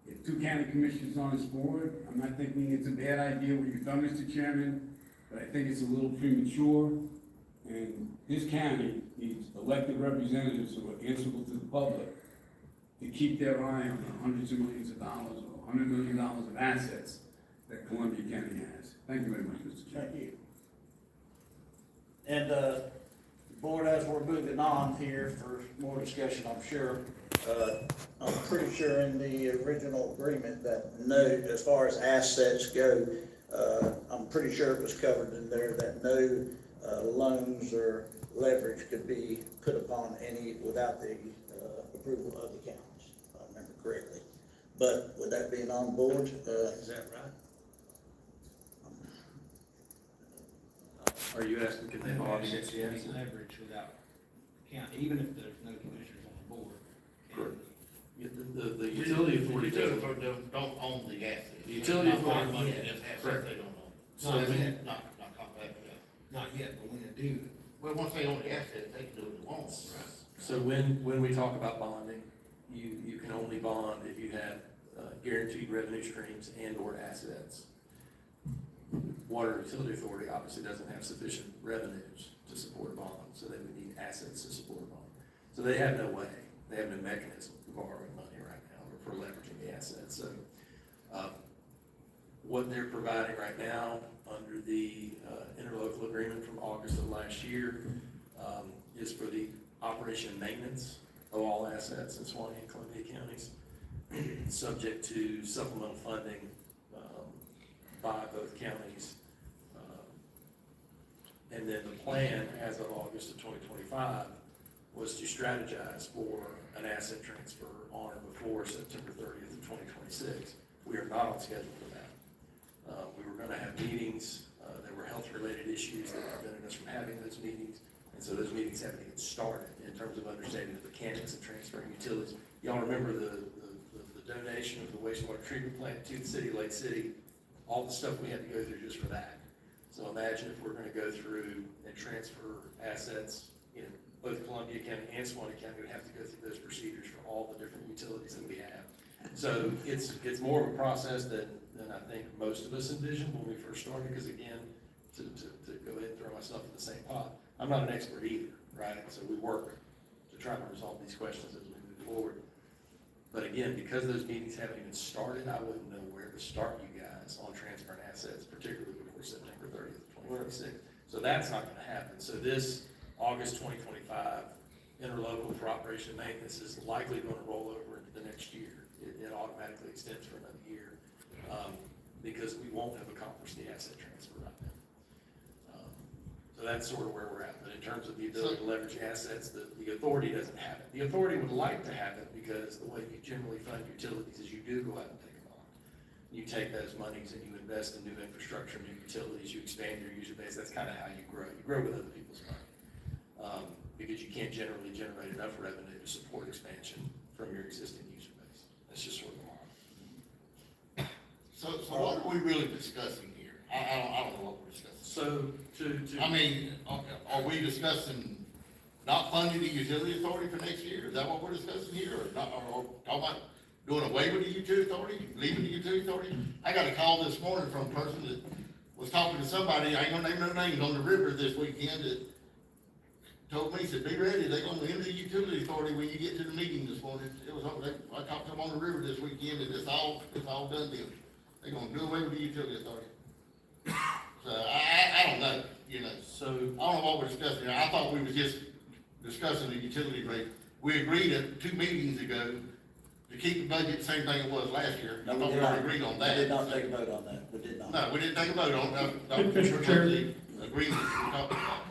Get 2 county commissioners on this board. I'm not thinking it's a bad idea what you've done, Mr. Chairman, but I think it's a little premature. And this county needs elected representatives who are answerable to the public to keep their eye on the hundreds of millions of dollars or $100 million of assets that Columbia County has. Thank you very much, Mr. Chairman. Thank you. And, board, as we're moving on here for more discussion, I'm sure, I'm pretty sure in the original agreement that note, as far as assets go, I'm pretty sure it was covered in there that no, loans or leverage could be put upon any without the, approval of the counties, if I remember correctly. But with that being on board, Is that right? Are you asking, can they borrow against the Any asset? leverage without count, even if there's no commissioners on the board, Yeah, the utility authority doesn't. Don't own the asset. The utility Not authority- bond money, just assets Correct. they don't own. So Not when- yet, not compact, Not yet, but when they do, well, once they own the asset, they can do what they want. So when we talk about bonding, you can only bond if you have guaranteed revenue streams and or assets. Water Utility Authority obviously doesn't have sufficient revenues to support a bond, so they would need assets to support a bond. So they have no way, they have no mechanism for borrowing money right now or for leveraging the assets. So what they're providing right now under the interlocal agreement from August of last year is for the operation and maintenance of all assets in Swanee and Columbia counties, subject to supplemental funding by both counties. And then the plan as of August of 2025 was to strategize for an asset transfer on or before September 30th of 2026. We are not on schedule for that. We were gonna have meetings, there were health-related issues that prevented us from having those meetings, and so those meetings haven't even started in terms of understanding the mechanics of transferring utilities. Y'all remember the donation of the wastewater treatment plant to the city, Lake City, all the stuff we had to go through just for that. So imagine if we're gonna go through and transfer assets in both Columbia County and Swanee County, we have to go through those procedures for all the different utilities that we have. So it's more of a process than I think most of us envisioned when we first started, because again, to go ahead and throw myself in the same pot, I'm not an expert either, right? So we work to try to resolve these questions as we move forward. But again, because those meetings haven't even started, I wouldn't know where to start you guys on transferring assets, particularly before September 30th, 2026. So that's not gonna happen. So this August 2025 interlocal for operation and maintenance is likely gonna roll over into the next year. It automatically extends for another year, because we won't have accomplished the asset transfer right now. So that's sort of where we're at. But in terms of the ability to leverage assets, the authority doesn't have it. The authority would like to have it, because the way you generally fund utilities is you do go out and take a bond. You take those monies and you invest in new infrastructure, new utilities, you expand your user base. That's kind of how you grow. You grow with other people's money. Because you can't generally generate enough revenue to support expansion from your existing user base. That's just sort of the model. So what are we really discussing here? I don't know what we're discussing. So I mean, are we discussing not funding the utility authority for next year? Is that what we're discussing here, or not, or talking about doing away with the utility authority, leaving the utility authority? I got a call this morning from a person that was talking to somebody, I ain't gonna name no names, on the river this weekend, that told me, he said, be ready, they're gonna end the utility authority when you get to the meeting this morning. I talked to them on the river this weekend, and it's all done deal. They're gonna do away with the utility authority. So I don't know, you know. So I don't know what we're discussing here. I thought we was just discussing the utility rate. We agreed at 2 meetings ago to keep the budget the same thing it was last year. I thought we already agreed on that. We did not take a vote on that, we did not. No, we didn't take a vote on that. Mr. Chair. The agreement we talked about.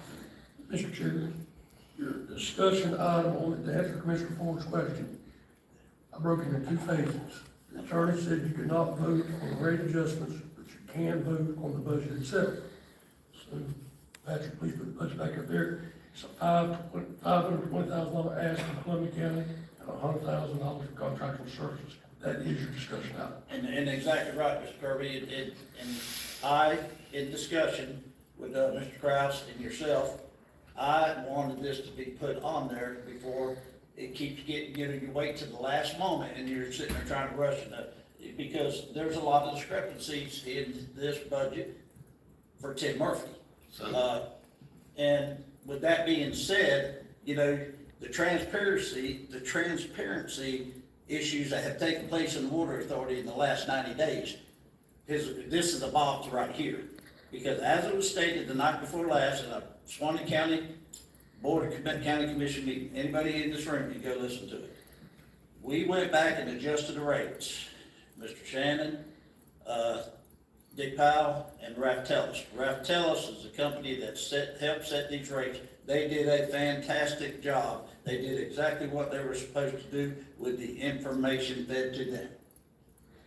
Mr. Chairman, your discussion item on the answer to Commissioner Ford's question, I broke it into 2 phases. The attorney said you could not vote on the rate adjustments, but you can vote on the budget itself. So, Patrick, please put the budget back up there. It's a $520,000 ask from Columbia County and $100,000 for contractual services. That is your discussion item. And exactly right, Mr. Kirby, and I, in discussion with, Mr. Kraus and yourself, I wanted this to be put on there before it keeps you wait to the last moment and you're sitting there trying to rush it, because there's a lot of discrepancies in this budget for Tim Murphy. So, And with that being said, you know, the transparency issues that have taken place in the Water Authority in the last 90 days, this is a box right here. Because as it was stated the night before last in a Swanee County Board of County Commission meeting, anybody in this room can go listen to it. We went back and adjusted the rates. Mr. Shannon, Dick Powell, and Ralph Tellis. Ralph Tellis is the company that helped set these rates. They did a fantastic job. They did exactly what they were supposed to do with the information fed to them.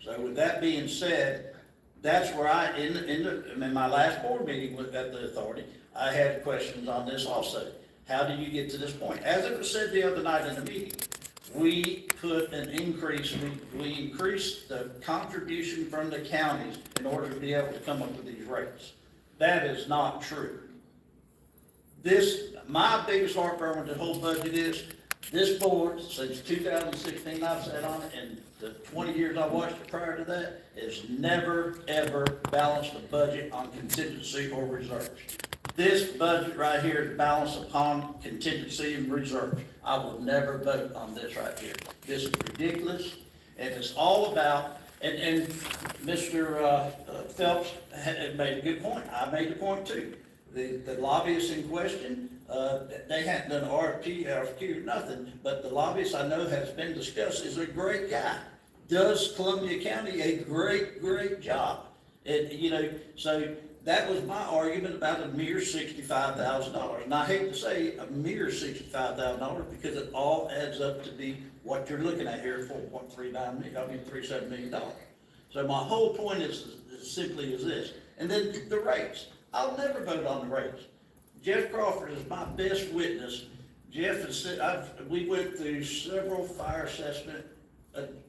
So with that being said, that's where in my last board meeting at the authority, I had questions on this also. How do you get to this point? As it was said the other night in the meeting, we put an increase, we increased the contribution from the counties in order to be able to come up with these rates. That is not true. This, my biggest heartburn with the whole budget is, this board, since 2016 I've sat on it, and the 20 years I watched it prior to that, has never, ever balanced a budget on contingency or reserves. This budget right here is balanced upon contingency and reserves. I will never vote on this right here. This is ridiculous, and it's all about, and Mr. Phelps had made a good point. I made the point too. The lobbyists in question, they hadn't done RFQ or nothing, but the lobbyist I know has been discussed, is a great guy. Does Columbia County a great, great job. And, you know, so that was my argument about a mere $65,000. And I hate to say a mere $65,000 because it all adds up to be what you're looking at here, $37 million. So my whole point is simply is this. And then the rates. I'll never vote on the rates. Jeff Crawford is my best witness. Jeff has said, we went through several fire assessment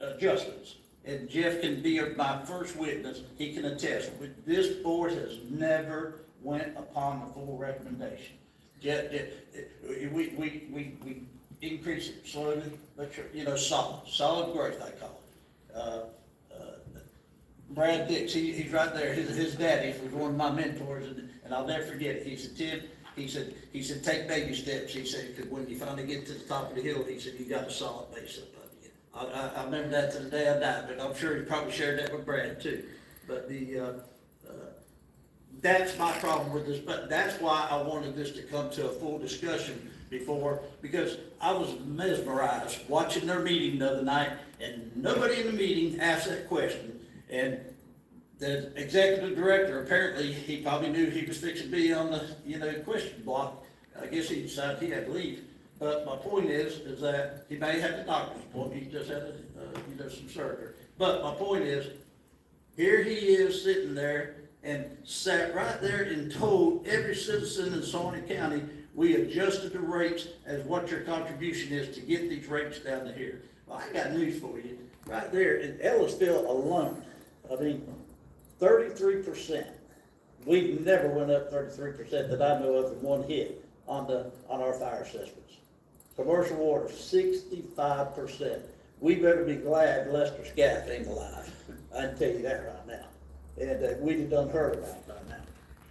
adjustments, and Jeff can be my first witness. He can attest. This board has never went upon the full recommendation. Jeff, we increase it slowly, but you know, solid growth, I call it. Brad Dix, he's right there. His daddy was one of my mentors, and I'll never forget it. He said, Tim, he said, take baby steps. He said, because when you finally get to the top of the hill, he said, you got a solid base up of you. I remember that to the day I died, but I'm sure he probably shared that with Brad too. But that's my problem with this, but that's why I wanted this to come to a full discussion before, because I was mesmerized watching their meeting the other night, and nobody in the meeting asked that question. And the executive director, apparently, he probably knew he was fixing to be on the, you know, question block. I guess he decided he had to leave. But my point is that he may have the doctor's appointment, he just had, some surgery. But my point is, here he is sitting there and sat right there and told every citizen in Suwannee County, we adjusted the rates as what your contribution is to get these rates down to here. Well, I got news for you. Right there in Ellisville alone, 33%. We've never went up 33% that I know of in one hit on our fire assessments. Commercial water, 65%. We better be glad Lester Scaff ain't alive. I can tell you that right now. And we'd have done her about by now.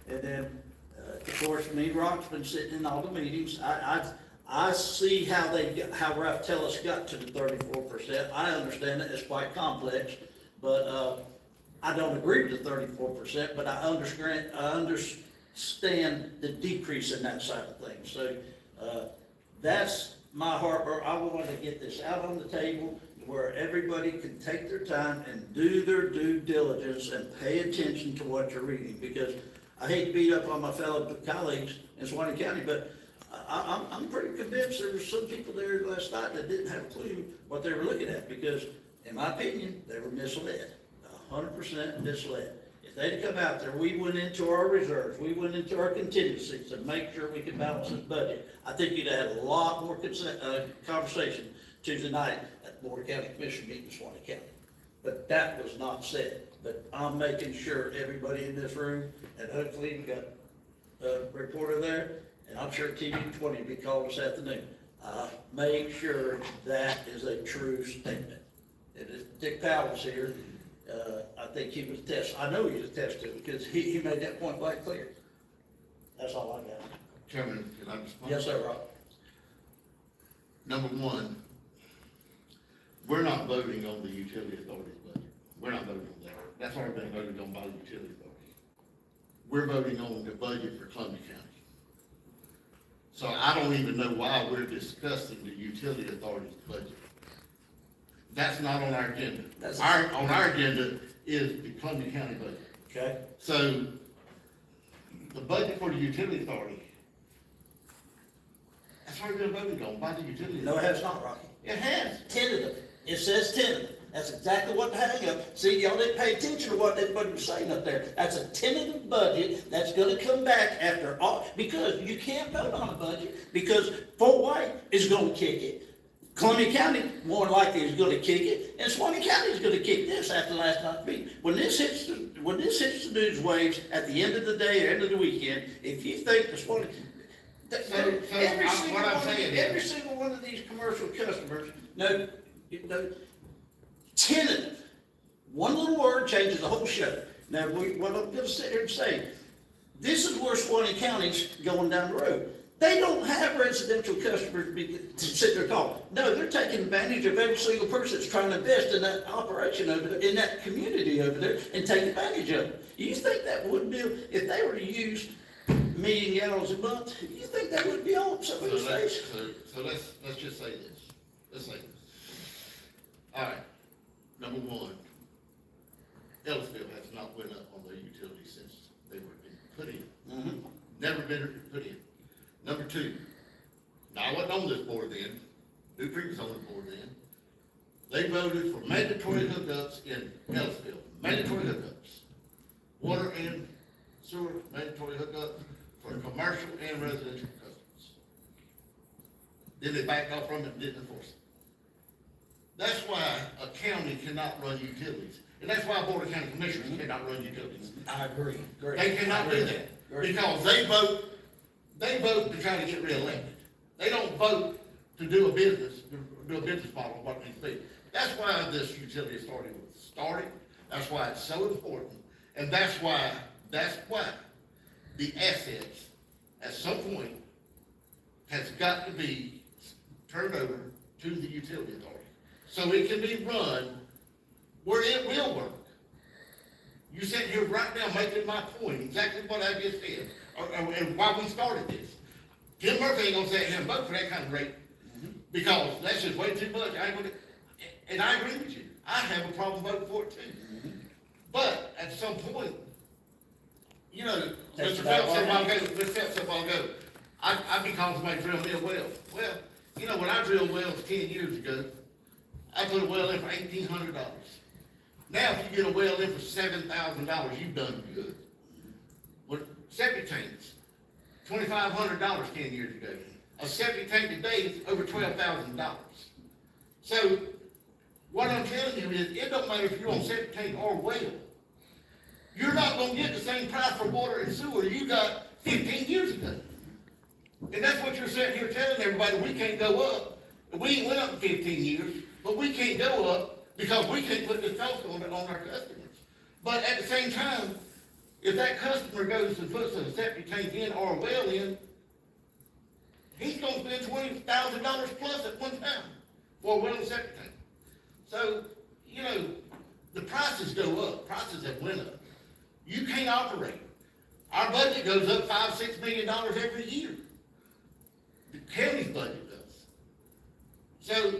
And then, of course, me and Rock's been sitting in all the meetings. I see how Ralph Tellis got to the 34%. I understand it, it's quite complex, but I don't agree with the 34%, but I understand the decrease in that side of things. So that's my heartburn. I want to get this out on the table where everybody can take their time and do their due diligence and pay attention to what you're reading, because I hate to beat up on my fellow colleagues in Suwannee County, but I'm pretty convinced there were some people there last night that didn't have a clue what they were looking at, because, in my opinion, they were misled, 100% misled. If they'd come out there, we went into our reserves, we went into our contingencies to make sure we could balance this budget, I think you'd have had a lot more conversation Tuesday night at the Board of County Commission meeting in Suwannee County. But that was not said. But I'm making sure everybody in this room, and hopefully you got a reporter there, and I'm sure TV 20 will be called this afternoon. Make sure that is a true statement. If Dick Powell's here, I think he was I know he was attested because he made that point quite clear. That's all I got. Chairman, can I respond? Yes, sir, Rob. Number one, we're not voting on the utility authority's budget. We're not voting on that. That's already been voted on by the utility authority. We're voting on the budget for Columbia County. So I don't even know why we're discussing the utility authority's budget. That's not on our agenda. On our agenda is the Columbia County budget. Okay. So the budget for the utility authority, that's already been voted on by the utility authority. No, it has not, Rocky. It has. Tentative. It says tentative. That's exactly what the hang up. See, y'all didn't pay attention to what everybody was saying up there. That's a tentative budget that's gonna come back after all, because you can't vote on a budget, because Fort White is gonna kick it. Columbia County more than likely is gonna kick it, and Swanee County is gonna kick this after last night's meeting. When this hits the news waves at the end of the day or end of the weekend, if you think the Swanee, every single one of these commercial customers, no, tentative, one little word changes the whole show. Now, what I'm gonna sit here and say, this is where Swanee County's going down the road. They don't have residential customers to sit there calling. No, they're taking advantage of every single person that's trying to invest in that operation over there, in that community over there, and take advantage of it. You think that would be, if they were to use $1 million gallons a month, you think that would be on somebody's face? So let's just say this, let's say this. All right, number one, Ellisville has not went up on their utilities since they were put in. Mhm. Never been put in. Number two, now I wasn't on this board then, New Creek was on the board then. They voted for mandatory hookups in Ellisville, mandatory hookups. Water and sewer, mandatory hookups for commercial and residential customers. Then they backed off from it and didn't enforce it. That's why a county cannot run utilities, and that's why a board of county commissioners cannot run utilities. I agree. They cannot do that, because they vote to try to get reelected. They don't vote to do a business model, what it needs to be. That's why this utility authority was started, that's why it's so important, and that's why the assets, at some point, has got to be turned over to the utility authority, so it can be run where it will work. You sitting here right now making my point, exactly what I just said, and why we started this. Tim Murphy ain't gonna sit here and vote for that kind of rate, because that's just way too much. And I agree with you, I have a problem voting for it too. But at some point, you know, Mr. Phelps said a while ago, I'd be calling somebody to drill me a well. Well, you know, when I drilled wells 10 years ago, I put a well in for $1,800. Now, if you get a well in for $7,000, you've done good. With septic tanks, $2,500 10 years ago. A septic tank today is over $12,000. So, what I'm telling you is, it don't matter if you're on septic tank or well. You're not gonna get the same price for water and sewer you got 15 years ago. And that's what you're sitting here telling everybody, we can't go up. We ain't went up in 15 years, but we can't go up because we can't put this cost on our customers. But at the same time, if that customer goes and puts a septic tank in or a well in, he's gonna spend $20,000 plus at one time for a well and septic tank. So, you know, the prices go up, prices have went up. You can't operate. Our budget goes up $5-6 million every year. The county's budget does. So,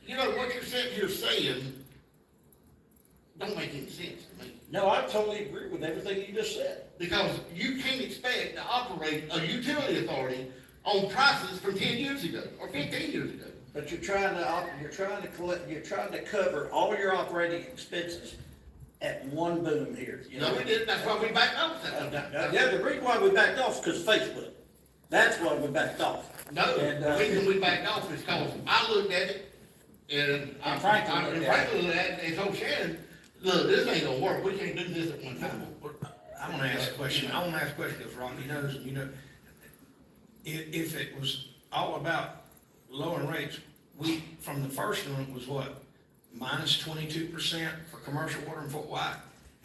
you know, what you're sitting here saying don't make any sense to me. No, I totally agree with everything you just said. Because you can't expect to operate a utility authority on prices from 10 years ago or 15 years ago. But you're trying to cover all your operating expenses at one boom here. You No, know? we didn't, that's why we backed off that. Yeah, the reason why we backed off is because of Facebook. That's why we backed off. No, And, the reason we backed off is because I looked at it, and Franklin looked at it, and told Shannon, look, this ain't gonna work, we can't do this at one time. I wanna ask a question, because Rocky knows, you know, if it was all about lowering rates, from the first one was what? Minus 22% for commercial water in Fort White,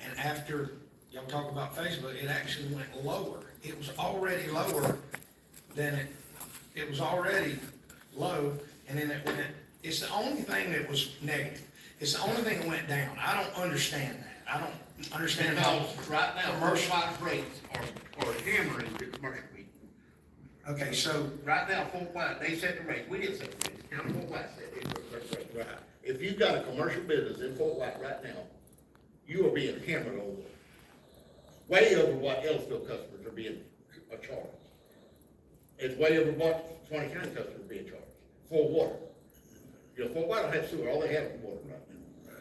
and after y'all talk about Facebook, it actually went lower. It was already lower than it was already low, and then it went, it's the only thing that was negative. It's the only thing that went down. I don't understand that. I don't understand how. Because right now, commercial rates are hammering the commercial people. Okay, so, Right now, Fort White, they set the rates, we didn't set the rates, County Fort White set the rates. Right. If you've got a commercial business in Fort White right now, you are being hammered on way over what Ellisville customers are being charged. It's way over what Swanee County customers are being charged for water. You know, Fort White don't have sewer, all they have is water right now.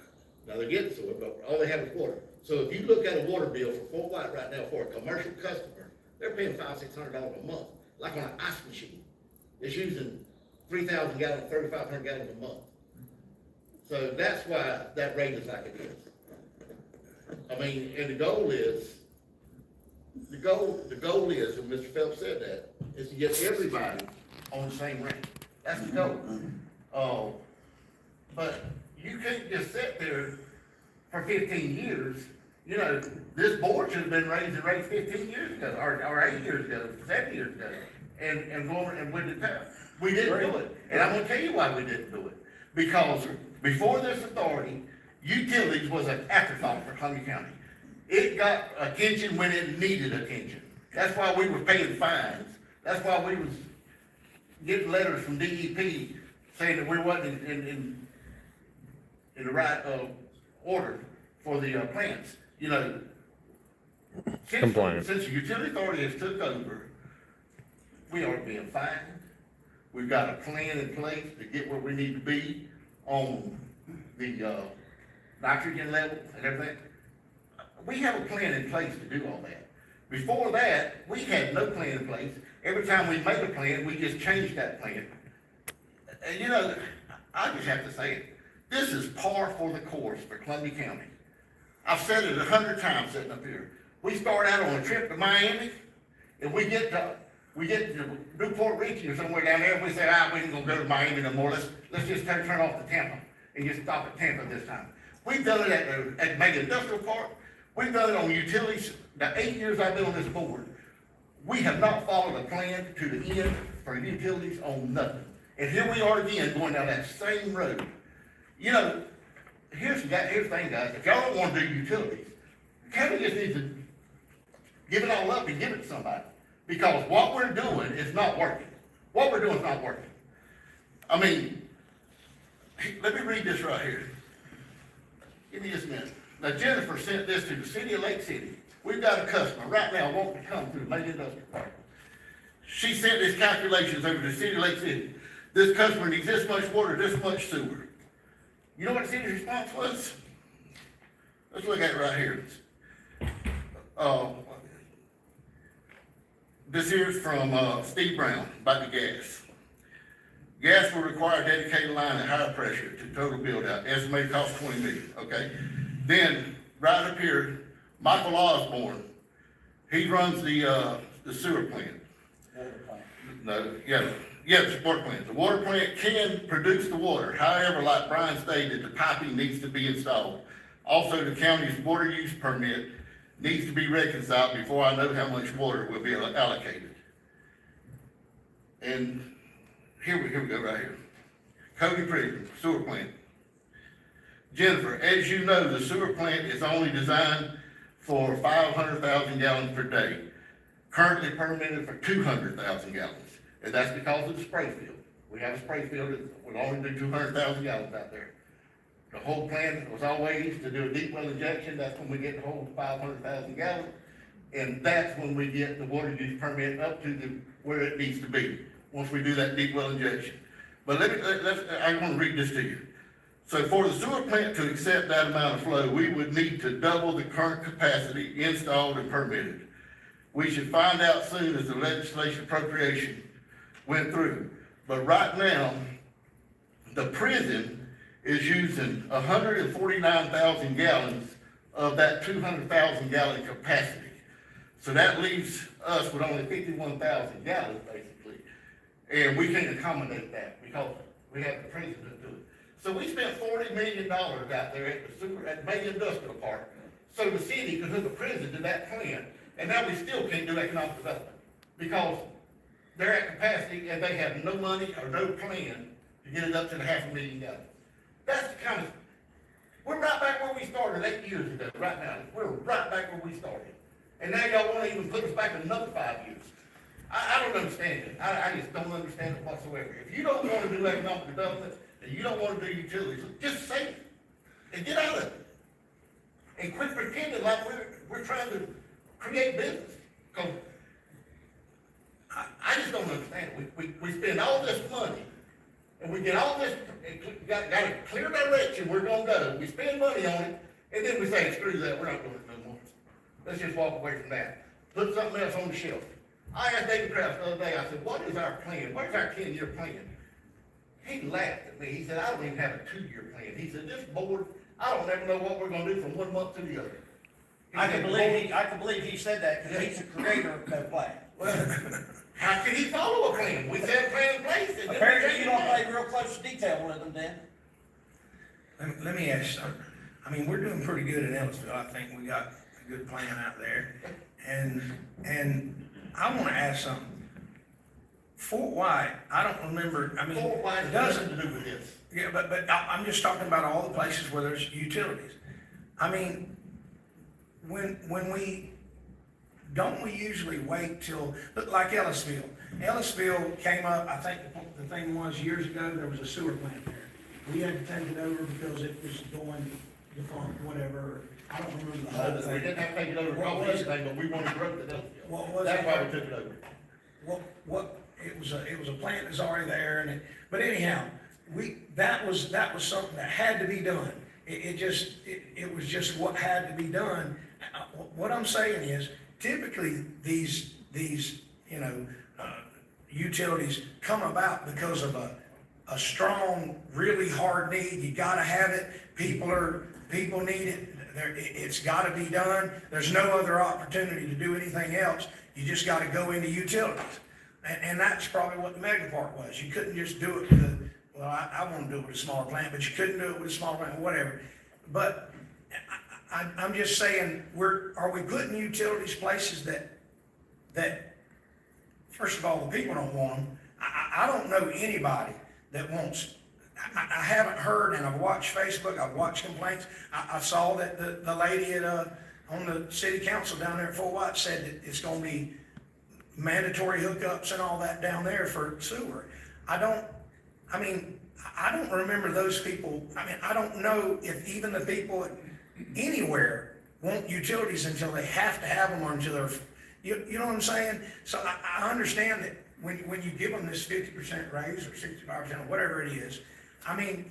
Now, they're getting sewer, but all they have is water. So if you look at a water bill for Fort White right now for a commercial customer, they're paying $500-600 a month, like on an ice machine. It's using 3,000 gallons, 3,500 gallons a month. So that's why that rate is like it is. I mean, and the goal is, and Mr. Phelps said that, is to get everybody on the same rate. That's the goal. But you can't just sit there for 15 years. You know, this board should have been raising rates 15 years ago, or 8 years ago, 7 years ago, and going, and we didn't do it. And I'm gonna tell you why we didn't do it. Because before this authority, utilities was an afterthought for Columbia County. It got attention when it needed attention. That's why we were paying fines. That's why we was getting letters from DEP saying that we wasn't in the right, order for the, plants. You know, since the utility authority has took over, we are being fined. We've got a plan in place to get where we need to be on the, nitrogen level and everything. We have a plan in place to do all that. Before that, we had no plan in place. Every time we made a plan, we just changed that plan. And you know, I just have to say it, this is par for the course for Columbia County. I've said it 100 times sitting up here. We start out on a trip to Miami, and we get to Newport Richie or somewhere down there, and we say, we ain't gonna go to Miami no more, let's just turn off to Tampa, and just stop at Tampa this time. We've done it at Mega Industrial Park, we've done it on utilities, the 8 years I've been on this board. We have not followed a plan to the end for utilities on nothing. And here we are again, going down that same road. You know, here's the thing, guys, if y'all don't wanna do utilities, the county just needs to give it all up and give it to somebody. Because what we're doing is not working. What we're doing is not working. I mean, let me read this right here. Give me just a minute. Now Jennifer sent this to the city of Lake City. We've got a customer right now wanting to come to the Mega Industrial Park. She sent these calculations over to the city of Lake City. This customer needs this much water, this much sewer. You know what the city's response was? Let's look at it right here. This here's from Steve Brown about the gas. Gas will require a dedicated line at higher pressure to total build out. Estimated cost $20 million, okay? Then, right up here, Michael Osborne, he runs the sewer plant. No, yeah, the water plant. The water plant can produce the water. However, like Brian stated, the piping needs to be installed. Also, the county's water use permit needs to be reconciled before I know how much water will be allocated. And here we go right here. Cody Prison, sewer plant. Jennifer, as you know, the sewer plant is only designed for 500,000 gallons per day. Currently permitted for 200,000 gallons. And that's because of the spray field. We have a spray field that will only do 200,000 gallons out there. The whole plan was always to do a deep well injection. That's when we get the whole 500,000 gallons. And that's when we get the water use permit up to where it needs to be, once we do that deep well injection. But I want to read this to you. So for the sewer plant to accept that amount of flow, we would need to double the current capacity installed and permitted. We should find out soon as the legislation appropriation went through. But right now, the prison is using 149,000 gallons of that 200,000 gallon capacity. So that leaves us with only 51,000 gallons basically. And we can't accommodate that because we have the prison to do it. So we spent $40 million out there at the sewer, at the Mega Industrial Park. So the city could hook a prison to that plant, and now we still can't do economic development because they're at capacity and they have no money or no plan to get it up to the 500,000 gallons. That's the kind of, we're right back where we started 8 years ago, right now. We're right back where we started. And now y'all want to even put us back another 5 years. I don't understand it. I just don't understand it whatsoever. If you don't want to do economic development and you don't want to do utilities, just say it and get out of it. And quit pretending like we're trying to create business. Because I just don't understand it. We spend all this money and we get all this, got a clear direction we're gonna go. We spend money on it, and then we say, screw that, we're not doing it no more. Let's just walk away from that. Put something else on the shelf. I asked David Krause the other day, I said, what is our plan? What is our 10-year plan? he laughed at me. He said, I don't even have a 2-year plan. He said, this board, I don't ever know what we're gonna do from one month to the other. He I said, can believe he said that, because he's the creator of that plan. Well, how can he follow a plan? We set a plan in place and then we Apparently, change you the don't plan. pay real close detail with him then. Let me ask you something. I mean, we're doing pretty good in Ellisville. I think we got a good plan out there. And I wanna ask something. Fort White, I don't remember, I mean, Fort White it has doesn't, nothing to do with this. yeah, but I'm just talking about all the places where there's utilities. I mean, when don't we usually wait till, look like Ellisville. Ellisville came up, I think the thing was years ago, there was a sewer plant there. We had to take it over because it was going defunct, whatever. I don't remember the whole We thing. didn't have to take it over, What probably was it? anything, but we wanted growth in What Ellisville. was That's it? why we took it over. What, it was a plant that's already there and but anyhow, that was something that had to be done. It was just what had to be done. What I'm saying is, typically, these, utilities come about because of a strong, really hard need. You gotta have it. People need it. It's gotta be done. There's no other opportunity to do anything else. You just gotta go into utilities. And that's probably what the mega park was. You couldn't just do it with I wanna do it with a smaller plant, but you couldn't do it with a smaller plant, whatever. But I'm just saying, are we putting utilities places that, first of all, the people don't want them. I don't know anybody that wants, I haven't heard, and I've watched Facebook, I've watched complaints. I saw that the lady on the city council down there at Fort White said that it's gonna be mandatory hookups and all that down there for sewer. I don't remember those people. I mean, I don't know if even the people anywhere want utilities until they have to have them or until they're, you know what I'm saying? So I understand that when you give them this 50% raise or 65% or whatever it is, I mean,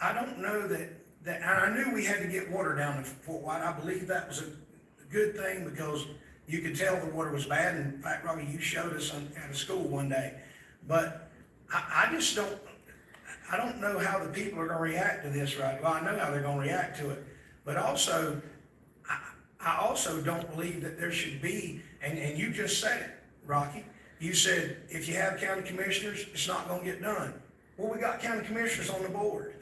I don't know that, and I knew we had to get water down to Fort White. I believe that was a good thing because you could tell the water was bad. In fact, Robbie, you showed us at a school one day. But I just don't know how the people are gonna react to this, right? Well, I know how they're gonna react to it, but also, I also don't believe that there should be, and you just said it, Rocky, you said, if you have county commissioners, it's not gonna get done. Well, we got county commissioners on the board,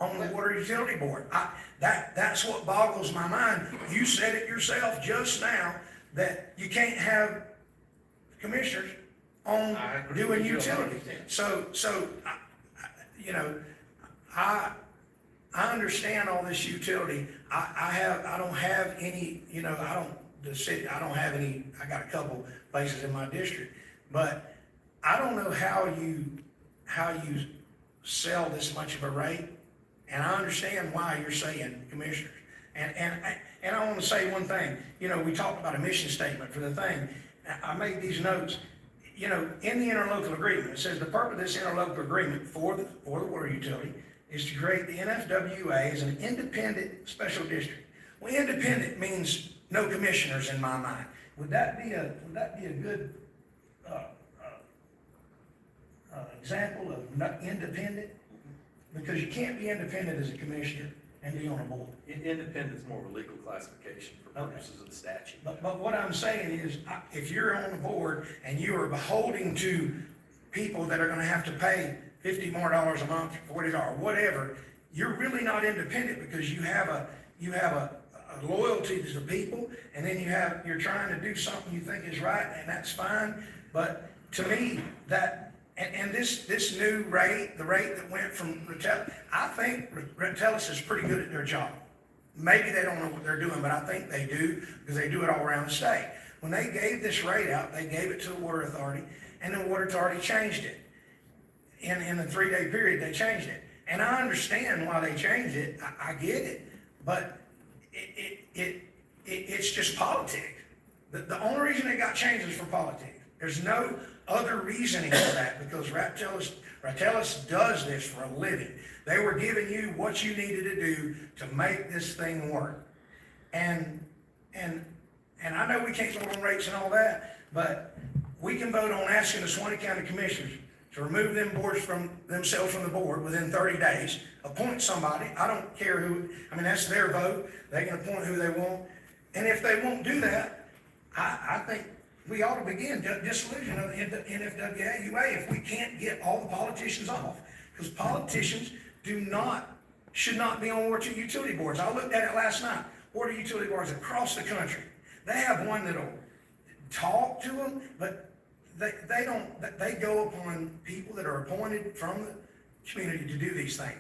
on the water utility board. That's what boggles my mind. You said it yourself just now, that you can't have commissioners on doing utilities. So, I understand all this utility. I don't have any, I don't have any, I got a couple places in my district, but I don't know how you sell this much of a rate, and I understand why you're saying commissioners. And I want to say one thing, we talked about a mission statement for the thing. I made these notes, in the interlocal agreement, it says the purpose of this interlocal agreement for the water utility is to create the NFWA as an independent special district. Well, independent means no commissioners in my mind. Would that be a good example of not independent? Because you can't be independent as a commissioner and be on a board. Independent's more of a legal classification for purposes of the statute. But what I'm saying is, if you're on the board and you are beholden to people that are gonna have to pay $50 more a month, $40, whatever, you're really not independent because you have a loyalty to the people, and then you're trying to do something you think is right, and that's fine. But to me, this new rate, the rate that went from Retellus, I think Retellus is pretty good at their job. Maybe they don't know what they're doing, but I think they do, because they do it all around the state. When they gave this rate out, they gave it to the Water Authority, and the Water Authority changed it. In the 3-day period, they changed it. And I understand why they changed it, I get it, but it's just politics. The only reason it got changed is for politics. There's no other reasoning for that, because Retellus does this for a living. They were giving you what you needed to do to make this thing work. And I know we can't vote on rates and all that, but we can vote on asking the Swanee County Commissioners to remove them boards from themselves from the board within 30 days, appoint somebody, I don't care who, I mean, that's their vote, they can appoint who they want. And if they won't do that, I think we ought to begin dissolution of the NFWA if we can't get all the politicians off. Because politicians should not be on water utility boards. I looked at it last night, water utility boards across the country. They have one that'll talk to them, but they go upon people that are appointed from the community to do these things.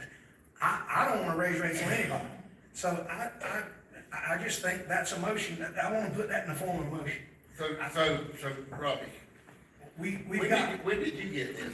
I don't wanna raise rates on anybody. So I just think that's a motion, I wanna put that in the form of a motion. So, Robbie, We've got, when did you get this,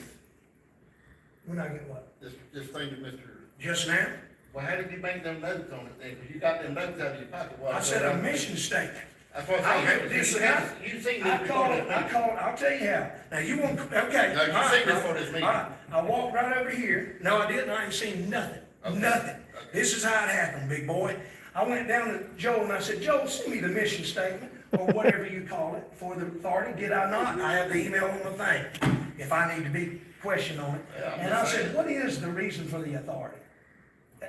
when I get what? this thing to Mr.? Just now? Well, how did you make them notes on it then? Because you got them notes out of your pocket. I said a mission statement. That's what I I'm read saying. this You seen I this called, before. I'll tell you how. Now, you won't, okay. No, you all right, seen this all for this meeting. all right. I walked right over here. No, I didn't. I ain't seen nothing. Okay. Nothing. This is how it happened, big boy. I went down to Joel and I said, Joel, send me the mission statement, or whatever you call it, for the authority. Did I not? I have the email on the thing, if I need to be questioned on it. Yeah, I'm And just I said, saying. what is the reason for the authority?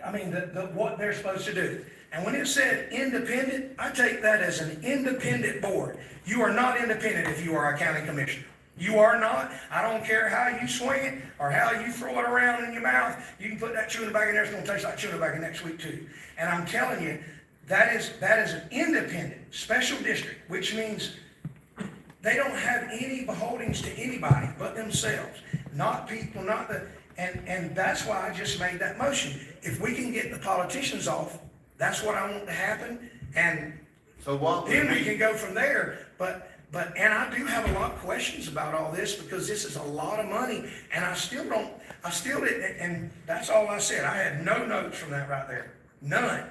I mean, what they're supposed to do. And when it said independent, I take that as an independent board. You are not independent if you are a county commissioner. You are not. I don't care how you swing it or how you throw it around in your mouth. You can put that chewing tobacco in there, it's gonna taste like chewing tobacco next week too. And I'm telling you, that is an independent, special district, which means they don't have any beholdings to anybody but themselves, not people, not the, and that's why I just made that motion. If we can get the politicians off, that's what I want to happen, and So what? then we can go from there. But, and I do have a lot of questions about all this, because this is a lot of money, and I still didn't, and that's all I said. I had no notes from that right there. None.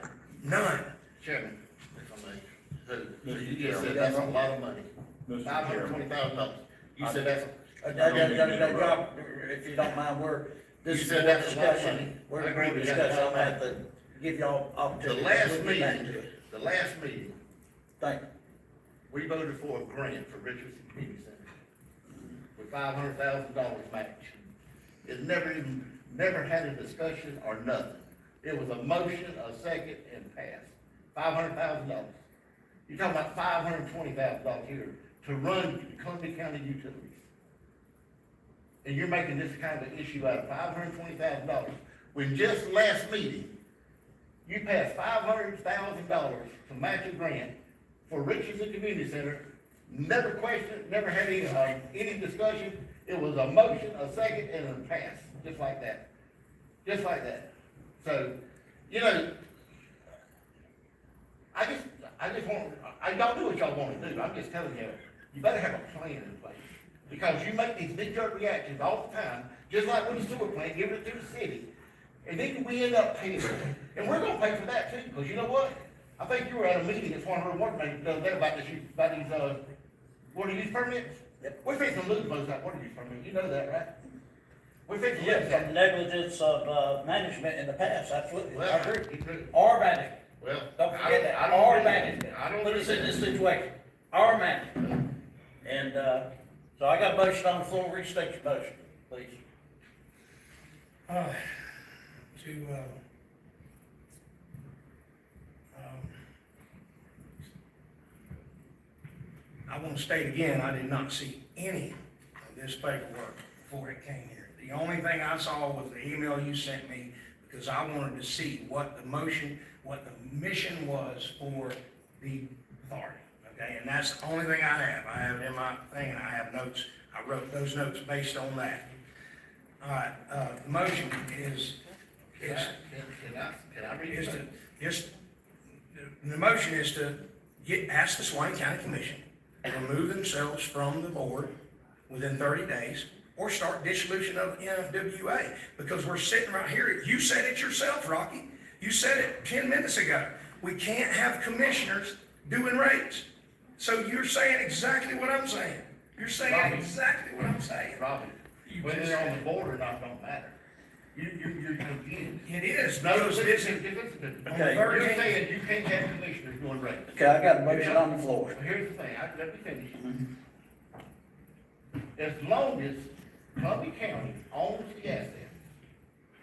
Chairman, if I may, so you just said that's a lot of money. Mr. $520,000. You said that's, If you don't mind, this You is said more that's a lot of discussion. money. We're I agree going to with that. discuss, I'm gonna have to give y'all the opportunity. last We'll get back to meeting, it. the last meeting, Thank you. we voted for a grant for Richardson Community Center with $500,000 match. It never had a discussion or nothing. It was a motion, a second, and passed. $500,000. You're talking about $520,000 here to run Columbia County utilities. And you're making this kind of an issue out of $520,000, when just last meeting, you passed $500,000 to match a grant for Richardson Community Center, never questioned, never had any discussion. It was a motion, a second, and a pass, just like that. Just like that. So, you know, y'all do what y'all wanna do, I'm just telling you, you better have a plan in place. Because you make these big jerk reactions all the time, just like with the sewer plant, giving it to the city. And then we end up paying for it. And we're gonna pay for that too, because you know what? I think you were at a meeting at one of our water main the other day about these water use permits. We're fixing to lose most of that water use permit, you know that, right? We're fixing to lose Yeah, that. from negligence of, management in the past, absolutely, I Well, agree. you could- Our management, Well, don't I forget that, I don't our agree. management, I don't put us agree. in this situation, our management. And, so I got a motion on the floor, restate your motion, please. I want to state again, I did not see any of this paperwork before it came here. The only thing I saw was the email you sent me, because I wanted to see what the mission was for the authority, okay? And that's the only thing I have. I have it in my thing, and I have notes. I wrote those notes based on that. All right, the motion is Can I read is it? to, the motion is to ask the Swain County Commission to remove themselves from the board within 30 days, or start dissolution of NFWA, because we're sitting right here. You said it yourself, Rocky. You said it 10 minutes ago. We can't have commissioners doing rates. So you're saying exactly what I'm saying. You're saying Robbie. exactly what I'm saying. Robin, whether they're on the board or not, don't matter. You're confused. It is, No, because listen, this is, listen. Okay. You're saying you can't have commissioners doing rates. Okay, I got a motion on the floor. Well, here's the thing, let me finish. As long as Columbia County owns the asset.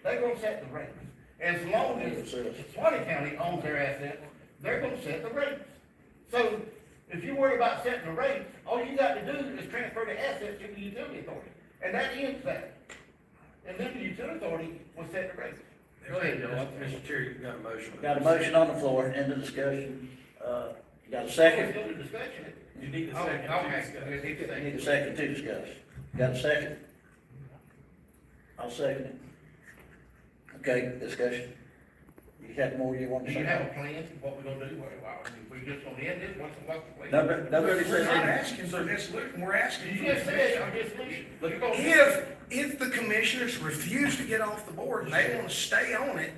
They're gonna set the rates. As long as Swanee County owns their asset, they're gonna set the rates. So if you worry about setting the rates, all you got to do is transfer the assets to the utility authority. And that ends that. And then the utility authority will set the rates. Go ahead, Joe. Mr. Chair, you've got a motion. Got a motion on the floor, end of discussion. You got a second? Still in discussion. You need a Oh, second okay. to discuss. We need to Need a second. second to discuss. Got a second? I'll second it. Okay, discussion. You have more you want Do to you say? have a plan, what we're gonna do? We just gonna end it, what's the plan? Nobody We're not said, asking for this solution, we're asking You for just this. said, I'm just listening. You're gonna- If the commissioners refuse to get off the board and they want to stay on it,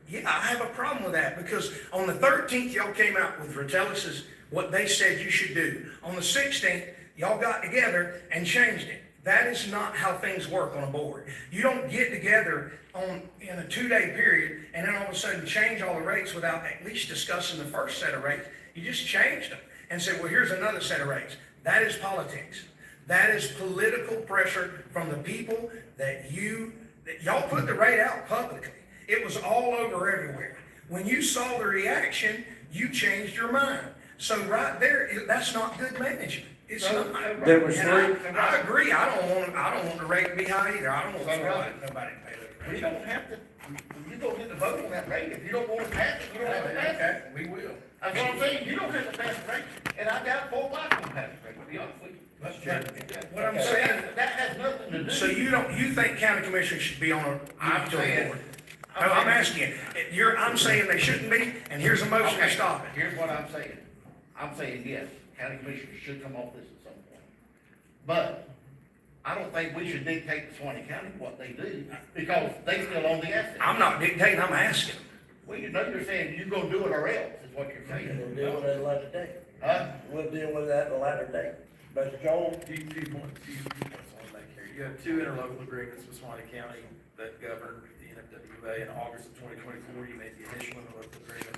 yeah, I have a problem with that, because on the 13th, y'all came out with Retellis's, what they said you should do. On the 16th, y'all got together and changed it. That is not how things work on a board. You don't get together in a 2-day period and then all of a sudden change all the rates without at least discussing the first set of rates. You just changed them and said, well, here's another set of rates. That is politics. That is political pressure from the people that y'all put the rate out publicly. It was all over everywhere. When you saw the reaction, you changed your mind. So right there, that's not good management. It's not. There was And three- I agree, I don't want the rate to be high either. I don't want nobody to pay those We rates. don't have to, you don't get to vote on that rate, if you don't want to pass it, you don't have to pass it. Okay, we will. That's what I'm saying, you don't have to pass the rate, and I doubt 4 or 5 gonna pass the rate, to be honest with you. What I'm So saying, that has nothing to do. so you think county commissioners should be on a I'm utility saying- board? No, I'm asking you, I'm saying they shouldn't be, and here's a motion to Okay, stop it. here's what I'm saying. I'm saying, yes, county commissioners should come off this at some point. But I don't think we should dictate to Swanee County what they do, because they still own the asset. I'm not dictating, I'm asking. Well, you know, you're saying you're gonna do it or else, is what you're saying. we'll deal with it at a later date. Huh? We'll deal with that at a later date. But Joel, Few points I want to make here. You have 2 interlocal agreements with Swanee County that govern the NFWA. In August of 2024, you made the initial interlocal agreement.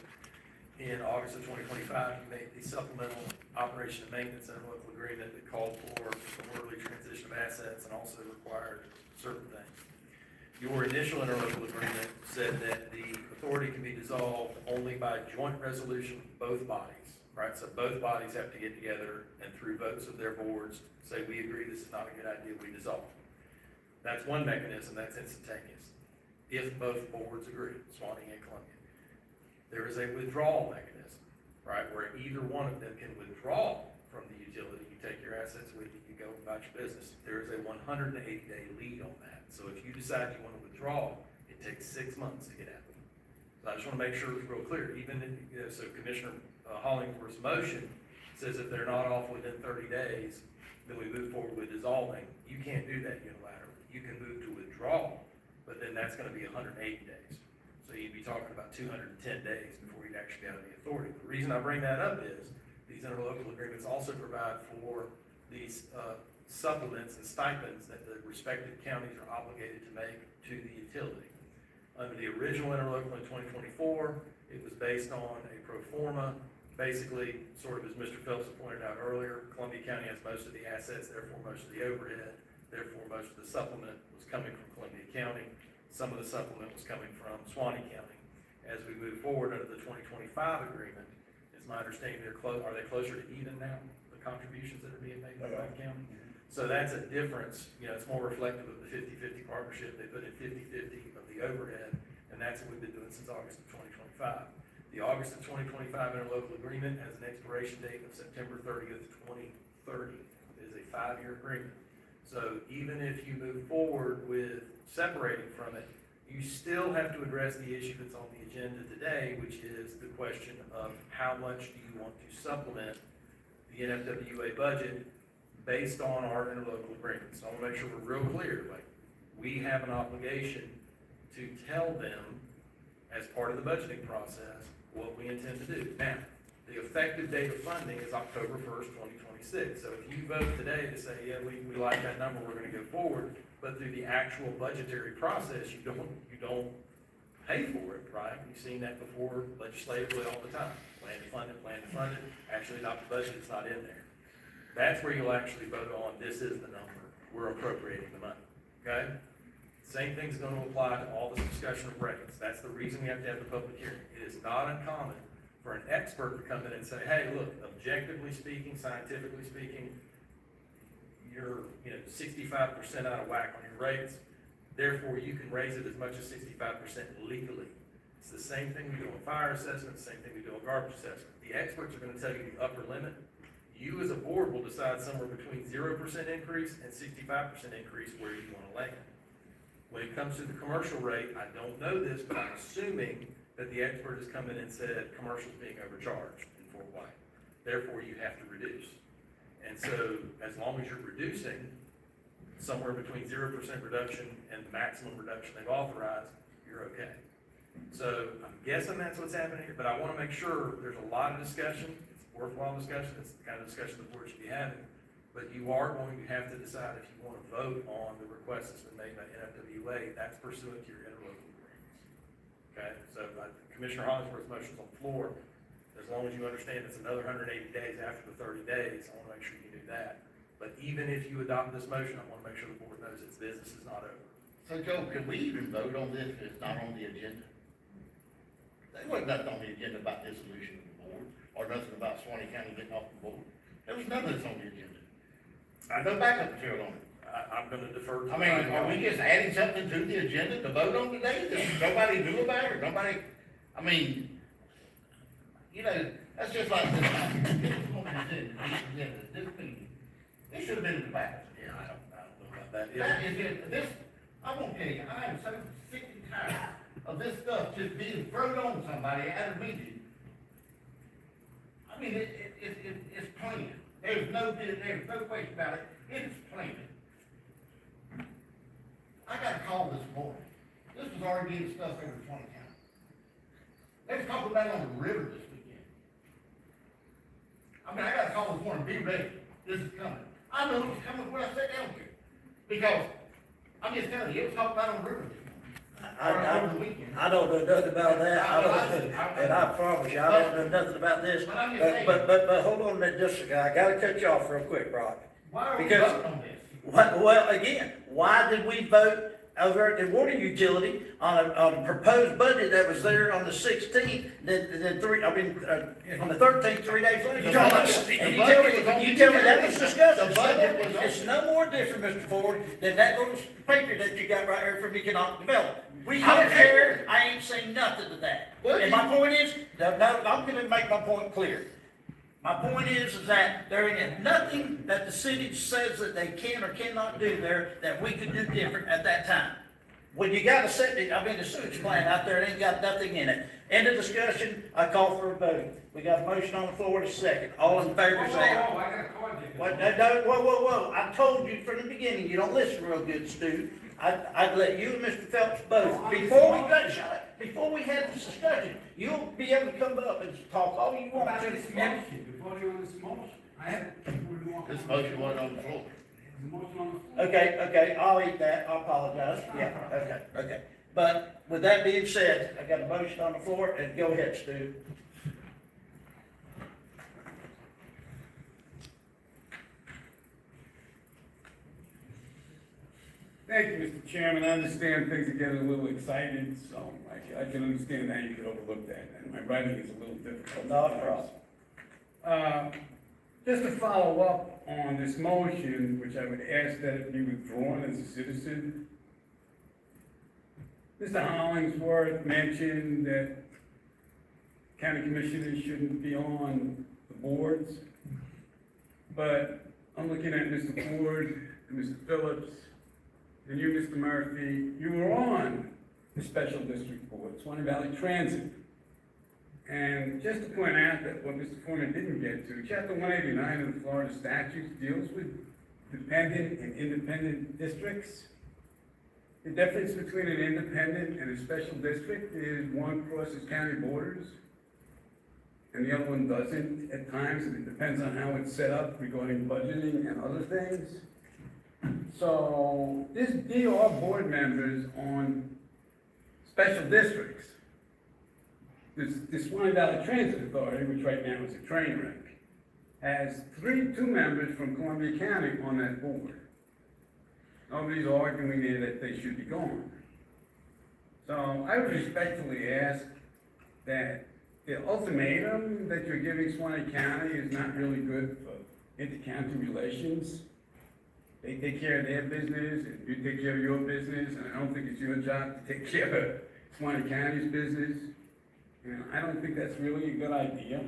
In August of 2025, you made the supplemental operation and maintenance interlocal agreement that called for the orderly transition of assets and also required certain things. Your initial interlocal agreement said that the authority can be dissolved only by joint resolution of both bodies, right? So both bodies have to get together and through votes of their boards, say, we agree this is not a good idea, we dissolve. That's one mechanism, that's instantaneous. If both boards agree, Swanee and Columbia. There is a withdrawal mechanism, right, where either one of them can withdraw from the utility. You take your assets with you, you go about your business. There is a 180-day lead on that. So if you decide you want to withdraw, it takes 6 months to get out. So I just want to make sure it's real clear. Even if, so Commissioner Hollingworth's motion says if they're not off within 30 days, then we move forward with dissolving. You can't do that unilaterally. You can move to withdraw, but then that's going to be 180 days. So you'd be talking about 210 days before you'd actually be out of the authority. The reason I bring that up is these interlocal agreements also provide for these supplements and stipends that the respective counties are obligated to make to the utility. Under the original interlocal in 2024, it was based on a pro forma. Basically, sort of as Mr. Phelps pointed out earlier, Columbia County has most of the assets, therefore most of the overhead, therefore most of the supplement was coming from Columbia County. Some of the supplement was coming from Swanee County. As we move forward under the 2025 agreement, it's my understanding are they closer to even now, the contributions that are being made by the county? So that's a difference, it's more reflective of the 50-50 partnership. They put in 50-50 of the overhead, and that's what we've been doing since August of 2025. The August of 2025 interlocal agreement has an expiration date of September 30th, 2030. It is a 5-year agreement. So even if you move forward with separating from it, you still have to address the issue that's on the agenda today, which is the question of how much do you want to supplement the NFWA budget based on our interlocal agreement. So I want to make sure we're real clear, we have an obligation to tell them as part of the budgeting process what we intend to do. Now, the effective date of funding is October 1st, 2026. So if you vote today to say, yeah, we like that number, we're going to go forward, but through the actual budgetary process, you don't pay for it, right? You've seen that before legislatively all the time. Plan to fund it, actually adopt the budget, it's not in there. That's where you'll actually vote on, this is the number, we're appropriating the money. okay? Same thing's gonna apply to all this discussion of rates. That's the reason we have to have the public hearing. It is not uncommon for an expert to come in and say, hey, look, objectively speaking, scientifically speaking, you're, 65% out of whack on your rates, therefore you can raise it as much as 65% legally. It's the same thing we do on fire assessment, same thing we do on garbage assessment. The experts are gonna tell you the upper limit. You as a board will decide somewhere between 0% increase and 65% increase where you wanna land. When it comes to the commercial rate, I don't know this, but I'm assuming that the expert has come in and said commercial's being overcharged in Fort White. Therefore, you have to reduce. And so, as long as you're reducing somewhere between 0% reduction and the maximum reduction they've authorized, you're okay. So, I'm guessing that's what's happening here, but I wanna make sure there's a lot of discussion. It's worthwhile discussion. It's the kind of discussion the board should be having. But you are going to have to decide if you want to vote on the request that's been made by NFWA. That's pursuant to your interlocal agreements. Okay, so Commissioner Hollingsworth's motion's on the floor. As long as you understand it's another 180 days after the 30 days, I want to make sure you do that. But even if you adopt this motion, I want to make sure the board knows its business is not over. So Joe, can we even vote on this if it's not on the agenda? There wasn't nothing on the agenda about dissolution of the board, or nothing about Swanee County getting off the board. There was none of this on the agenda. No backup material on it. I'm going to defer to. I mean, are we just adding something to the agenda to vote on today that nobody knew about, or nobody, I mean, that's just like this. This meeting, this should have been in the back. Yeah, I don't know about that. That is it, this, I won't tell you, I am so sick and tired of this stuff just being thrown on somebody at a meeting. I mean, it's plain. There's no question about it. It's plain. I got a call this morning. This was already being discussed over in 20 county. They was talking about it on the river this weekend. I mean, I got a call this morning, be ready. This is coming. I know it was coming when I sat down here. Because, I'm just telling you, it was talked about on the river this morning. Over the weekend. I don't know nothing about that, and I promise you, I don't know nothing about this. But I'm just saying. But hold on a minute, just a second, I gotta cut you off real quick, Brock. Why are we Because- voting on this? Well, again, why did we vote over at the water utility on a proposed budget that was there on the 16th, on the 13th, 3 days later? You tell me that was discussed. It's no more different, Mr. Ford, than that little paper that you got right here from economic development. I don't care, I ain't saying nothing to that. And my point is, I'm gonna make my point clear. My point is that there ain't nothing that the city says that they can or cannot do there that we could do different at that time. When you got a the sewage plant out there, it ain't got nothing in it. End of discussion, I call for a vote. We got a motion on the floor in a second. All in favor, say aye. I got a card there. Whoa. I told you from the beginning, you don't listen real good, Stu. I'd let you and Mr. Phelps both, before we had this discussion, you'll be able to come up and talk all you want to. This motion. I have. This motion wasn't on the floor. Okay, I'll eat that, I apologize, yeah, okay. But with that being said, I got a motion on the floor, and go ahead, Stu. Thank you, Mr. Chairman. I understand things are getting a little excited, so I can understand how you could overlook that, and my writing is a little difficult. Not a problem. Just to follow up on this motion, which I would ask that it be withdrawn as a citizen. Mr. Hollingsworth mentioned that county commissioners shouldn't be on the boards, but I'm looking at Mr. Ford and Mr. Phillips, and you, Mr. Murphy, you were on the special district board, Swanee Valley Transit. And just to point out that what Mr. Foreman didn't get to, Chapter 189 of the Florida statutes deals with dependent and independent districts. The difference between an independent and a special district is one crosses county borders and the other one doesn't at times, and it depends on how it's set up regarding budgeting and other things. So these are board members on special districts. This Swanee Valley Transit Authority, which right now is a train wreck, has two members from Columbia County on that board. Nobody's arguing there that they should be gone. So I would respectfully ask that the ultimatum that you're giving Swanee County is not really good for inter-county relations. They take care of their business, and you take care of your business, and I don't think it's your job to take care of Swanee County's business. And I don't think that's really a good idea.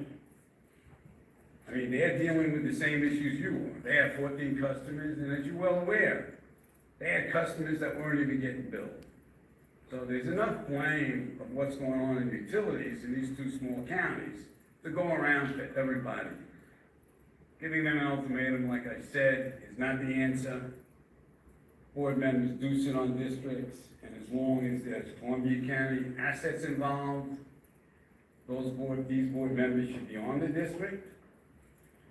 I mean, they're dealing with the same issues you are. They have 14 customers, and as you're well aware, they had customers that weren't even getting billed. So there's enough blame of what's going on in utilities in these two small counties to go around to everybody. Giving them an ultimatum, like I said, is not the answer. Board members do sit on districts, and as long as there's Columbia County assets involved, these board members should be on the district.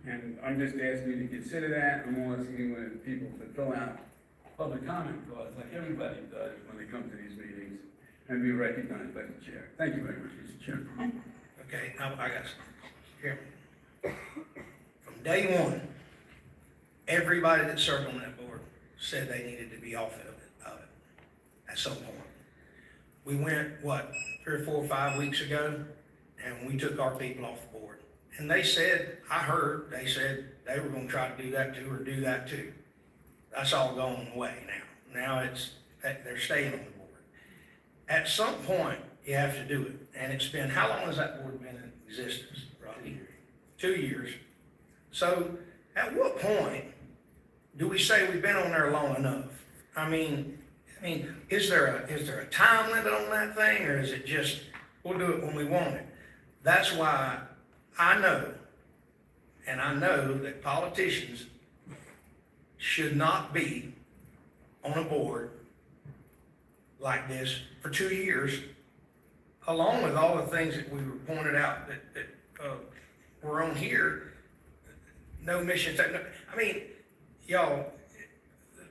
And I'm just asking you to consider that. I'm asking people to fill out public comment cards like everybody does when they come to these meetings and be recognized by the chair. Thank you very much, Mr. Chairman. Okay, I got some. Here. From day one, everybody that served on that board said they needed to be off of it at some point. We went, 3 or 4 or 5 weeks ago, and we took our people off the board. And they said, they said they were gonna try to do that too, or do that too. That's all going away now. Now they're staying on the board. At some point, you have to do it. And it's been, how long has that board been in existence, Rocky? 2 years. So at what point do we say we've been on there long enough? I mean, is there a time limit on that thing, or is it just, we'll do it when we want it? That's why I know that politicians should not be on a board like this for 2 years, along with all the things that we were pointed out that were on here. No missions. Y'all,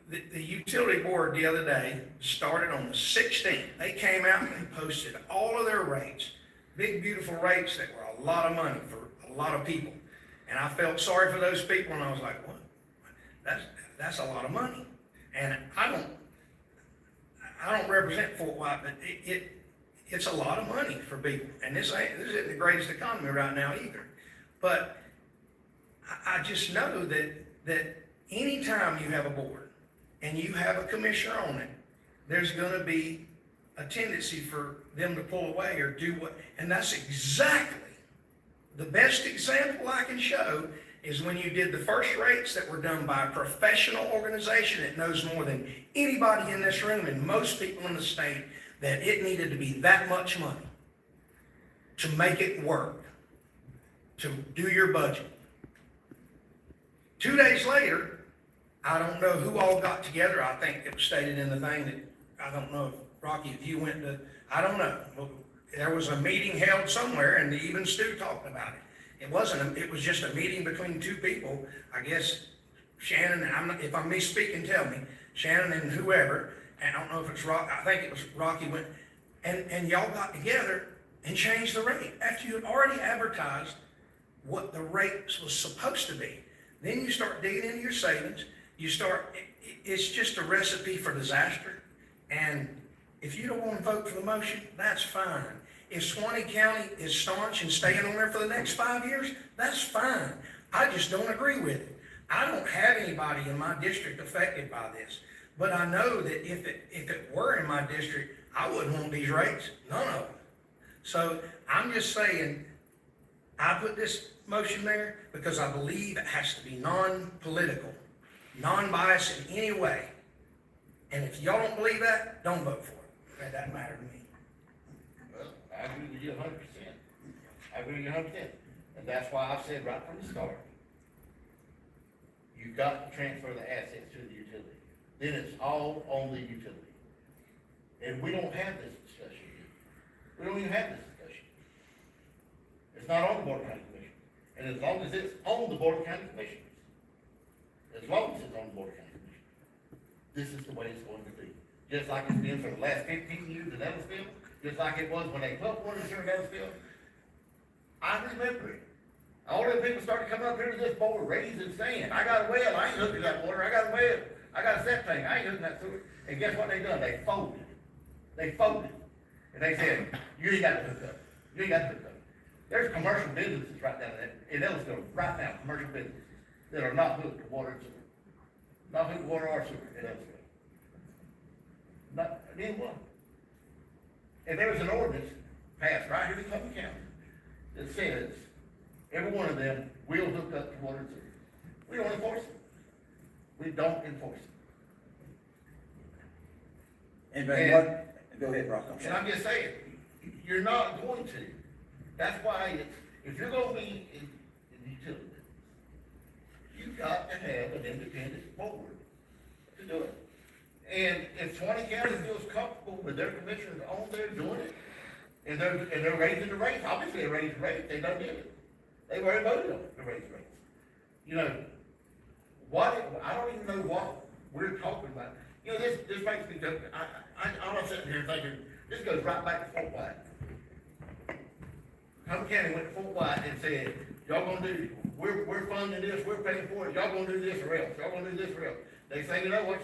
the utility board the other day started on the 16th. They came out and they posted all of their rates, big, beautiful rates that were a lot of money for a lot of people. And I felt sorry for those people, and I was like, what? That's a lot of money. And I don't represent Fort White, but it's a lot of money for people. And this isn't the greatest economy right now either. But I just know that anytime you have a board and you have a commissioner on it, there's gonna be a tendency for them to pull away or do what, and that's exactly the best example I can show is when you did the first rates that were done by a professional organization that knows more than anybody in this room and most people in the state that it needed to be that much money to make it work, to do your budget. 2 days later, I don't know who all got together. I think it was stated in the thing that, I don't know if, Rocky, if you went to, I don't know. There was a meeting held somewhere, and even Stu talked about it. It was just a meeting between two people. I guess Shannon, if I'm misspeaking, tell me. Shannon and whoever, and I don't know if it's Rocky, I think it was Rocky went, and y'all got together and changed the rate after you had already advertised what the rate was supposed to be. Then you start digging into your savings. It's just a recipe for disaster. And if you don't want to vote for the motion, that's fine. If Swanee County is staunch and staying on there for the next 5 years, that's fine. I just don't agree with it. I don't have anybody in my district affected by this. But I know that if it were in my district, I wouldn't want these rates, none of them. So I'm just saying, I put this motion there because I believe it has to be non-political, non-biased in any way. And if y'all don't believe that, don't vote for it. That doesn't matter to me. Well, I agree with you 100%. I agree with you 100%. And that's why I said right from the start, you've got to transfer the assets to the utility. Then it's all on the utility. And we don't have this discussion. We don't even have this discussion. It's not on the Board of County Commissioners. And as long as it's on the Board of County Commissioners, as long as it's on the Board of County Commissioners, this is the way it's going to be. Just like it's been for the last 15 years in Ellisville, just like it was when they put one in Ellisville. I remember it. All them people started coming up here to this board, raising sand. I got a well, I ain't looking at that water, I got a well. I got a septic tank, I ain't using that sewer. And guess what they done? They folded. They folded. And they said, you ain't got to hook up. You ain't got to hook up. There's commercial businesses right down there, in Ellisville, right now, commercial businesses that are not hooked to water and sewer. Not hooked to water or sewer in Ellisville. Not, neither one. And there was an ordinance passed right here in Cumberland County that says, every one of them will hook up to water and sewer. We don't enforce it. We don't enforce it. Anybody want, go ahead, Rock, I'm And sorry. I'm just saying, you're not going to. That's why if you're gonna be in utility, you've got to have an independent board to do it. And if 20 counties feels comfortable with their commissioners on there doing it, and they're raising the rates, obviously they raised the rates, they done did it. They already voted on it, to raise the rates. You know, I don't even know what we're talking about. You know, this makes me go, I'm sitting here thinking, this goes right back to Fort White. Humboldt County went to Fort White and said, y'all gonna do, we're funding this, we're paying for it, y'all gonna do this or else, y'all gonna do this or else. They say, you know what,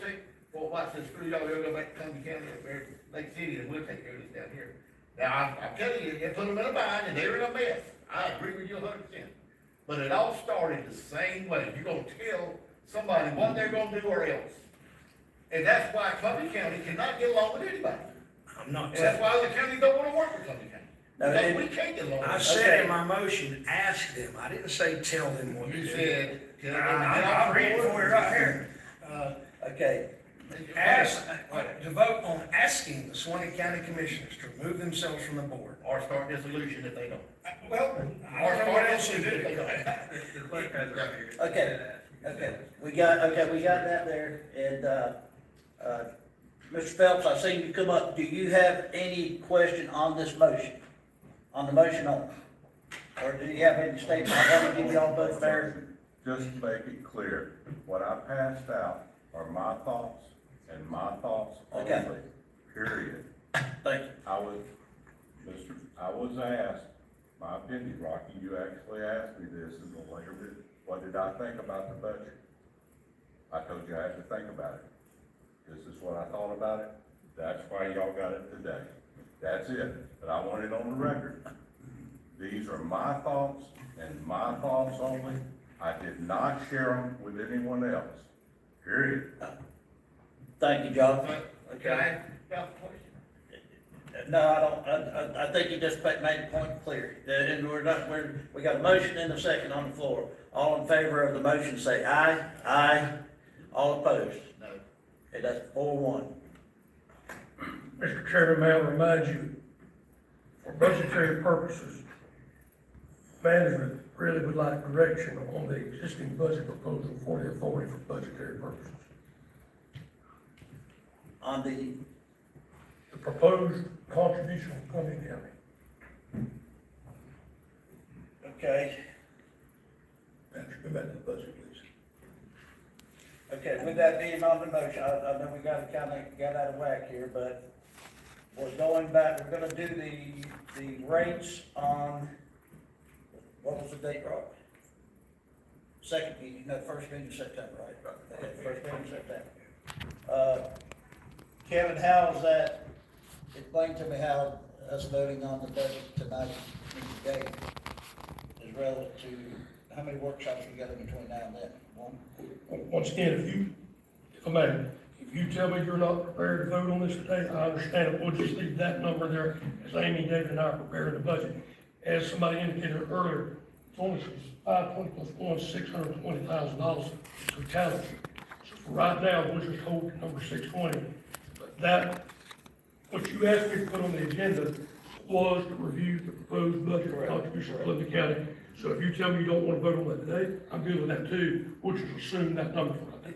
Fort White says, screw y'all, we'll go back to Humboldt County up there, Lake City, and we'll take care of this down here. Now, I'm telling you, it put them in a bind, and they were in a mess. I agree with you 100%. But it all started the same way. You're gonna tell somebody what they're gonna do or else. And that's why Columbia County cannot get along with anybody. I'm not And that's telling, why the counties don't wanna work with Columbia County. No, Because it- we can't get along with I them. said in my motion, ask them, I didn't say tell them what to You do. said, I'm reading for you right here. Okay, Ask, to vote on asking the Swanee County Commissioners to remove themselves from the board. or start dissolution if they don't. Well, I don't know what else to do. The clerk has it right here. okay, we got that there, and, Mr. Phelps, I seen you come up, do you have any question on this motion? On the motion only? Or do you have any statement? I want to give y'all both fair. Just to make it clear, what I passed out are my thoughts and my thoughts only, Okay. period. Thank you. I was asked, my opinion, Rocky, you actually asked me this in the later bit, what did I think about the budget? I told you I had to think about it. This is what I thought about it, that's why y'all got it today. That's it, but I want it on the record. These are my thoughts and my thoughts only. I did not share them with anyone else, period. Thank you, Jonathan. Okay, I got a question. No, I don't, I think you just made the point clear. And we got a motion and a second on the floor. All in favor of the motion, say aye. Aye. All opposed? No. Okay, that's 4-1. Mr. Chairman, may I remind you, for budgetary purposes, management really would like direction on the existing budget proposal for the authority for budgetary purposes. On the, Proposed contribution from Columbia County. okay, Patrick, go back to the budget, please. okay, with that being on the motion, I know we got out of whack here, but we're going back, we're gonna do the rates on, what was the date, Rob? Second meeting, no, first meeting in September, right? Okay, first meeting in September. Kevin, how's that, explain to me how us voting on the budget tonight, today, is relative to, how many workshops we got in between now and then? One? Once again, if you tell me you're not prepared to vote on this today, I understand it. We'll just leave that number there as Amy, David, and I are preparing the budget. As somebody indicated earlier, it's only 520 plus 1, $620,000 totality. So for right now, we'll just hold the number 620. But that, what you asked me to put on the agenda was to review the proposed budget contribution to Columbia County. So if you tell me you don't want to vote on that today, I'm good with that too. We'll just assume that number for right now.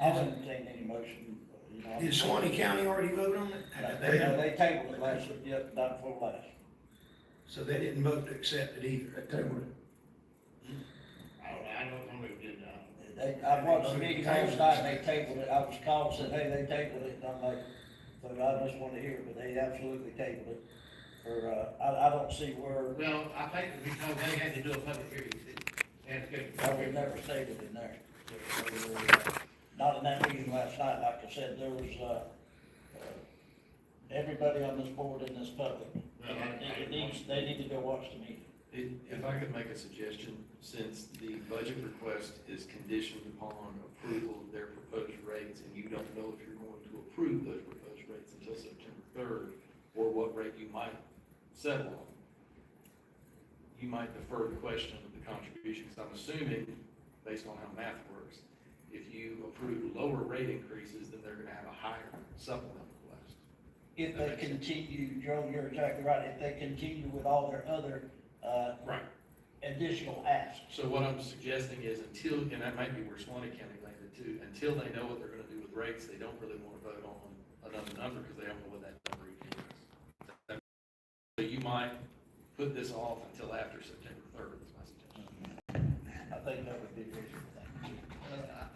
I haven't seen any motion, you know. Did Swanee County already vote on it? They tabled it last, yep, not before last. So they didn't vote to accept it either. That table it. I don't know who did that. I watched the meeting last night, and they tabled it, I was called, said, hey, they tabled it, and I'm like, so I just wanted to hear, but they absolutely tabled it. For, I don't see where, Well, I think it's because they had to do a public hearing, and it's good. I would never stated in there. not in that meeting last night, like I said, there was, everybody on this board and this public. They need to go watch the meeting. If I could make a suggestion, since the budget request is conditioned upon approval of their proposed rates, and you don't know if you're going to approve those proposed rates until September 3rd, or what rate you might settle on, you might defer the question of the contributions. I'm assuming, based on how math works, if you approve lower rate increases, then they're gonna have a higher supplemental request. If they continue, Joe, you're exactly right, if they continue with all their other, Right. additional asks. So what I'm suggesting is until, and that might be where Swanee County landed too, until they know what they're gonna do with rates, they don't really wanna vote on another number, because they don't know what that number is. So you might put this off until after September 3rd, is my suggestion. I think that would be a reasonable thing.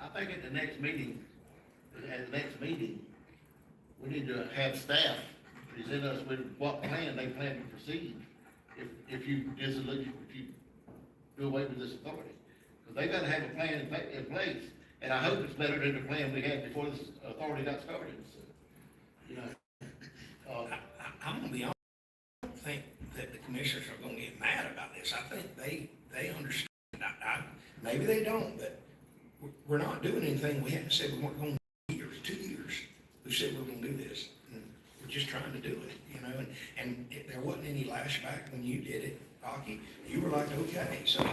I think at the next meeting, we need to have staff present us with what plan they plan to proceed if you do away with this authority. Because they gotta have a plan in place, and I hope it's better than the plan we had before this authority got started, so, you know. I'm gonna be honest, I don't think that the commissioners are gonna get mad about this. I think they understand. Maybe they don't, but we're not doing anything. We haven't said we weren't gonna do years, 2 years. We said we were gonna do this. And we're just trying to do it, you know, and if there wasn't any lashback when you did it, Rocky. You were like, okay, so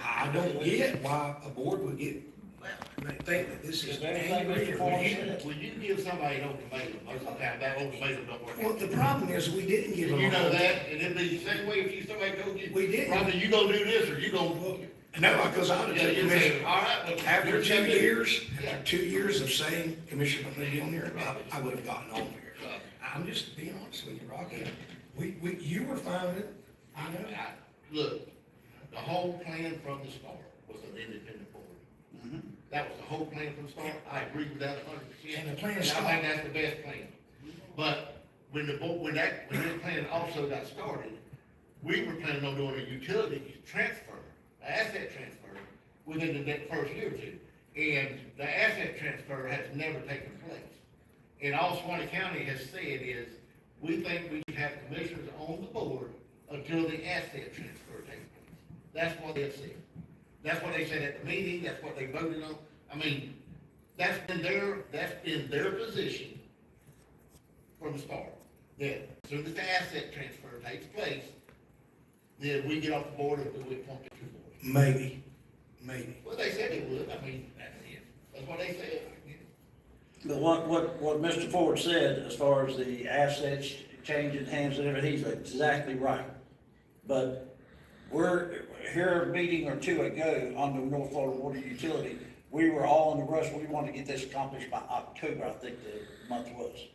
I don't get why a board would get, well, they think that this is angry or whatever. When you give somebody an ultimatum, most of the time, that ultimatum don't work. Well, the problem is, we didn't give them. You know that, and it'd be the same way if somebody told you. We didn't. Probably you gonna do this, or you gonna. No, because I would Yeah, tell you Commissioner, say, all right, well, after you're 2 checking. years, Yeah. after 2 years of saying, Commissioner, I'm gonna be on there, I would have gotten on there. I'm just being honest with you, Rocky. You were fine with it, I know. Look, the whole plan from the start was an independent board. That was the whole plan from the start. I agree with that 100%. And the plan I stopped. think that's the best plan. But when that plan also got started, we were planning on doing a utility transfer, an asset transfer, within the first year or two. And the asset transfer has never taken place. And all Swanee County has said is, we think we should have commissioners on the board until the asset transfer takes place. That's what they said. That's what they said at the meeting, that's what they voted on. I mean, that's been their position from the start. That as soon as the asset transfer takes place, then we get off the board and we appoint the two boards. Maybe. Well, they said they would, I mean, that's what they said. But what Mr. Ford said, as far as the assets changing hands and everything, he's exactly right. But we're here a meeting or two ago on the North Florida Water Utility. We were all in the rush. We wanted to get this accomplished by October, I think the month was.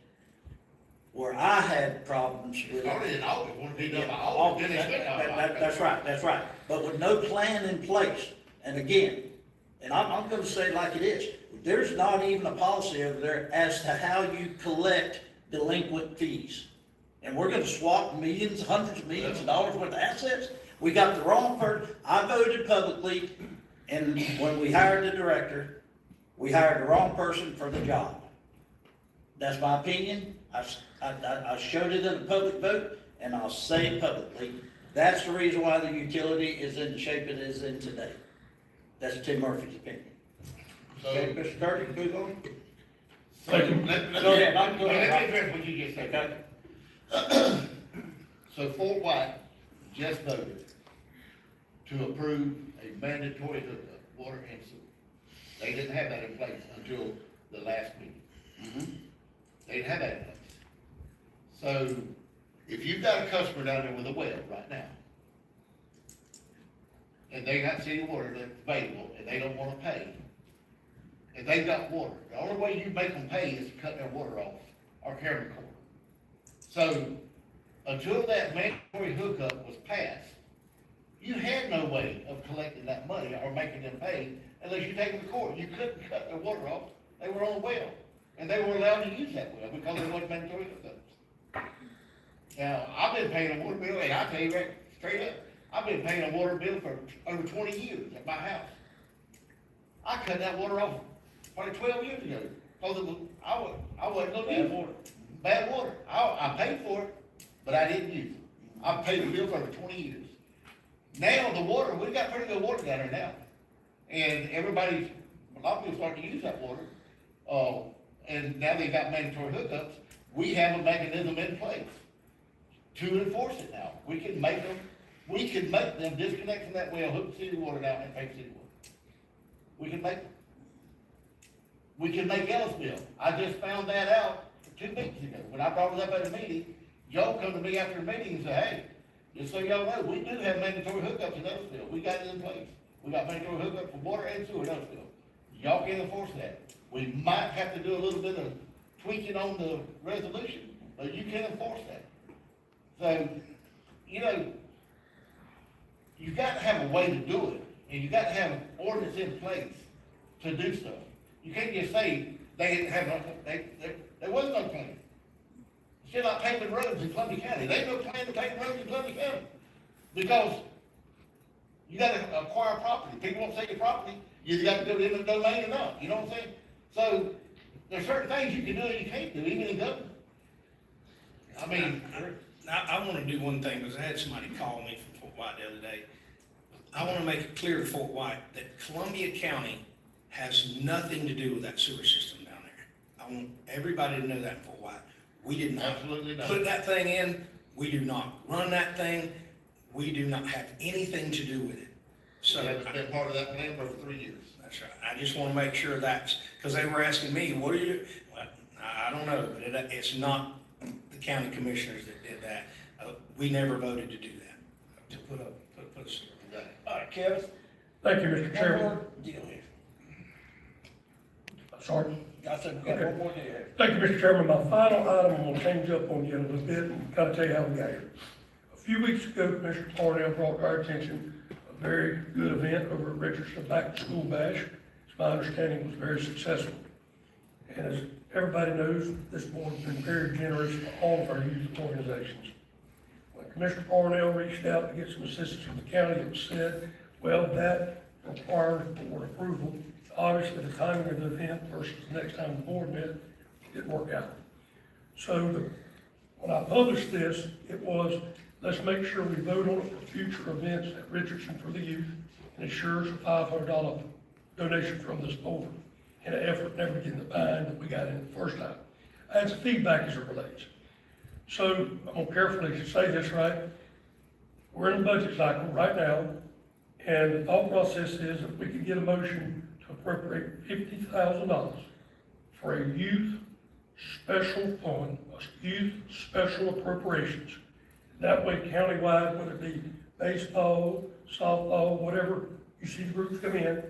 Where I had problems with. Started in August, wanted to be done by August, then they spent all October. That's right. But with no plan in place, and again, and I'm gonna say it like it is, there's not even a policy over there as to how you collect delinquent fees. And we're gonna swap millions, hundreds of millions of dollars worth of assets? We got the wrong person. I voted publicly, and when we hired the director, we hired the wrong person for the job. That's my opinion. I showed it in a public vote, and I'll say it publicly. That's the reason why the utility is in the shape it is in today. That's Tim Murphy's opinion. Okay, Mr. Sturdy, move on. Let me address what you just said. Okay. So Fort White just voted to approve a mandatory hookup, water and sewer. They didn't have that in place until the last meeting. They didn't have that in place. So if you've got a customer down there with a well right now, and they got city water that's available, and they don't wanna pay, and they've got water, the only way you make them pay is to cut their water off or carry the cord. So, until that mandatory hookup was passed, you had no way of collecting that money or making them pay unless you take them to court. You couldn't cut their water off, they were on a well, and they were allowed to use that well because there wasn't mandatory hookups. Now, I've been paying a water bill, and I'll tell you right straight up, I've been paying a water bill for over 20 years at my house. I cut that water off probably 12 years ago. Cause it was, I wasn't gonna use water. Bad water. I paid for it, but I didn't use it. I've paid the bill for over 20 years. Now, the water, we got pretty good water down there now. And everybody's, a lot of people starting to use that water. And now they got mandatory hookups. We have a mechanism in place to enforce it now. We can make them disconnect from that well, hook city water down and pay city water. We can make them. We can make Ellisville. I just found that out 2 weeks ago. When I brought it up at a meeting, Joe come to me after a meeting and said, hey, just so y'all know, we do have mandatory hookups in Ellisville. We got it in place. We got mandatory hookup for water and sewer in Ellisville. Y'all can enforce that. We might have to do a little bit of tweaking on the resolution, but you can enforce that. So, you know, you got to have a way to do it, and you got to have an ordinance in place to do stuff. You can't just say they didn't have no, there was no plan. It's just like paving roads in Columbia County. They no plan to pave roads in Columbia County. Because you gotta acquire property. People won't sell your property, you either got to go to eminent domain or not, you know what I'm saying? So, there's certain things you can do and you can't do, even in government. I mean, I wanna do one thing, because I had somebody call me from Fort White the other day. I wanna make it clear to Fort White that Columbia County has nothing to do with that sewer system down there. I want everybody to know that in Fort White. We did not Absolutely not. put that thing in, we do not run that thing, we do not have anything to do with it. So, it's been part of that plan for over 3 years. that's right, I just wanna make sure that's, because they were asking me, what are you, well, I don't know, but it's not the county commissioners that did that. We never voted to do that, to put a sewer. All right, Kevin? Thank you, Mr. Chairman. One more deal here. Sorry. I said, we got one more deal here. Thank you, Mr. Chairman. My final item, I'm gonna change up on you a little bit and kind of tell you how we got here. A few weeks ago, Commissioner Parnell brought to our attention a very good event over at Richardson Back to School Bash. It's my understanding it was very successful. And as everybody knows, this board's been very generous to all of our youth organizations. When Commissioner Parnell reached out to get some assistance from the county, it was said, well, that requires board approval. Obviously, the timing of the event versus the next time the board met didn't work out. So when I published this, it was, let's make sure we vote on it for future events at Richardson for the youth and ensures a $500 donation from this board in an effort never to get in the bind that we got in the first time. I had some feedback as it relates. So I'm gonna carefully say this right. We're in the budget cycle right now, and the thought process is if we could get a motion to appropriate $50,000 for a youth special fund, a youth special appropriations. That way countywide, whether it be baseball, softball, whatever you see the groups come in,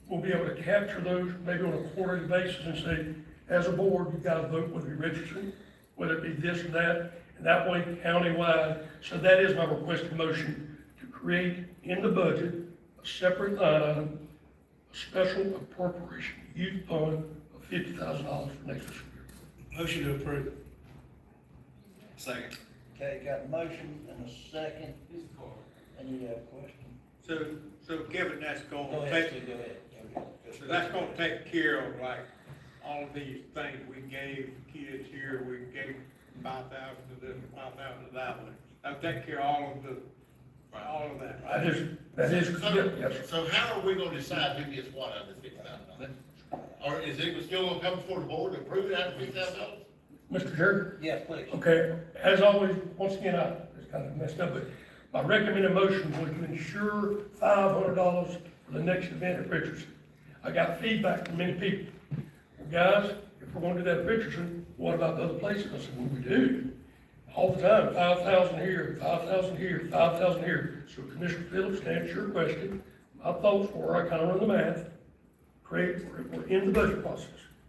we'll be able to capture those maybe on a quarterly basis and say, as a board, you've got to vote whether it be Richardson, whether it be this or that, and that way countywide. So that is my requested motion, to create in the budget a separate line item, a special appropriation youth fund of $50,000 for next fiscal year. Motion to approve. Second. Okay, got a motion and a second. And you have a question? So Kevin, that's Go gonna ahead, take, Stu, go ahead. so that's gonna take care of like all of these things we gave kids here, we gave 5,000 to this, 5,000 to that one. That'll take care of all of that, right? That is, yes, sir. So how are we gonna decide who gets what out of this $50,000? Or is it still gonna come before the board to approve it out of $50,000? Mr. Jared? Yes, please. Okay, as always, once again, it's kind of messed up, but my recommended motion was to ensure $500 for the next event at Richardson. I got feedback from many people. Well, guys, if we're gonna do that at Richardson, what about the other places? I said, well, we do. All the time, 5,000 here, 5,000 here, 5,000 here. So Commissioner Phillips, to answer your question, my thoughts were, I kind of run the math, we're in the budget process,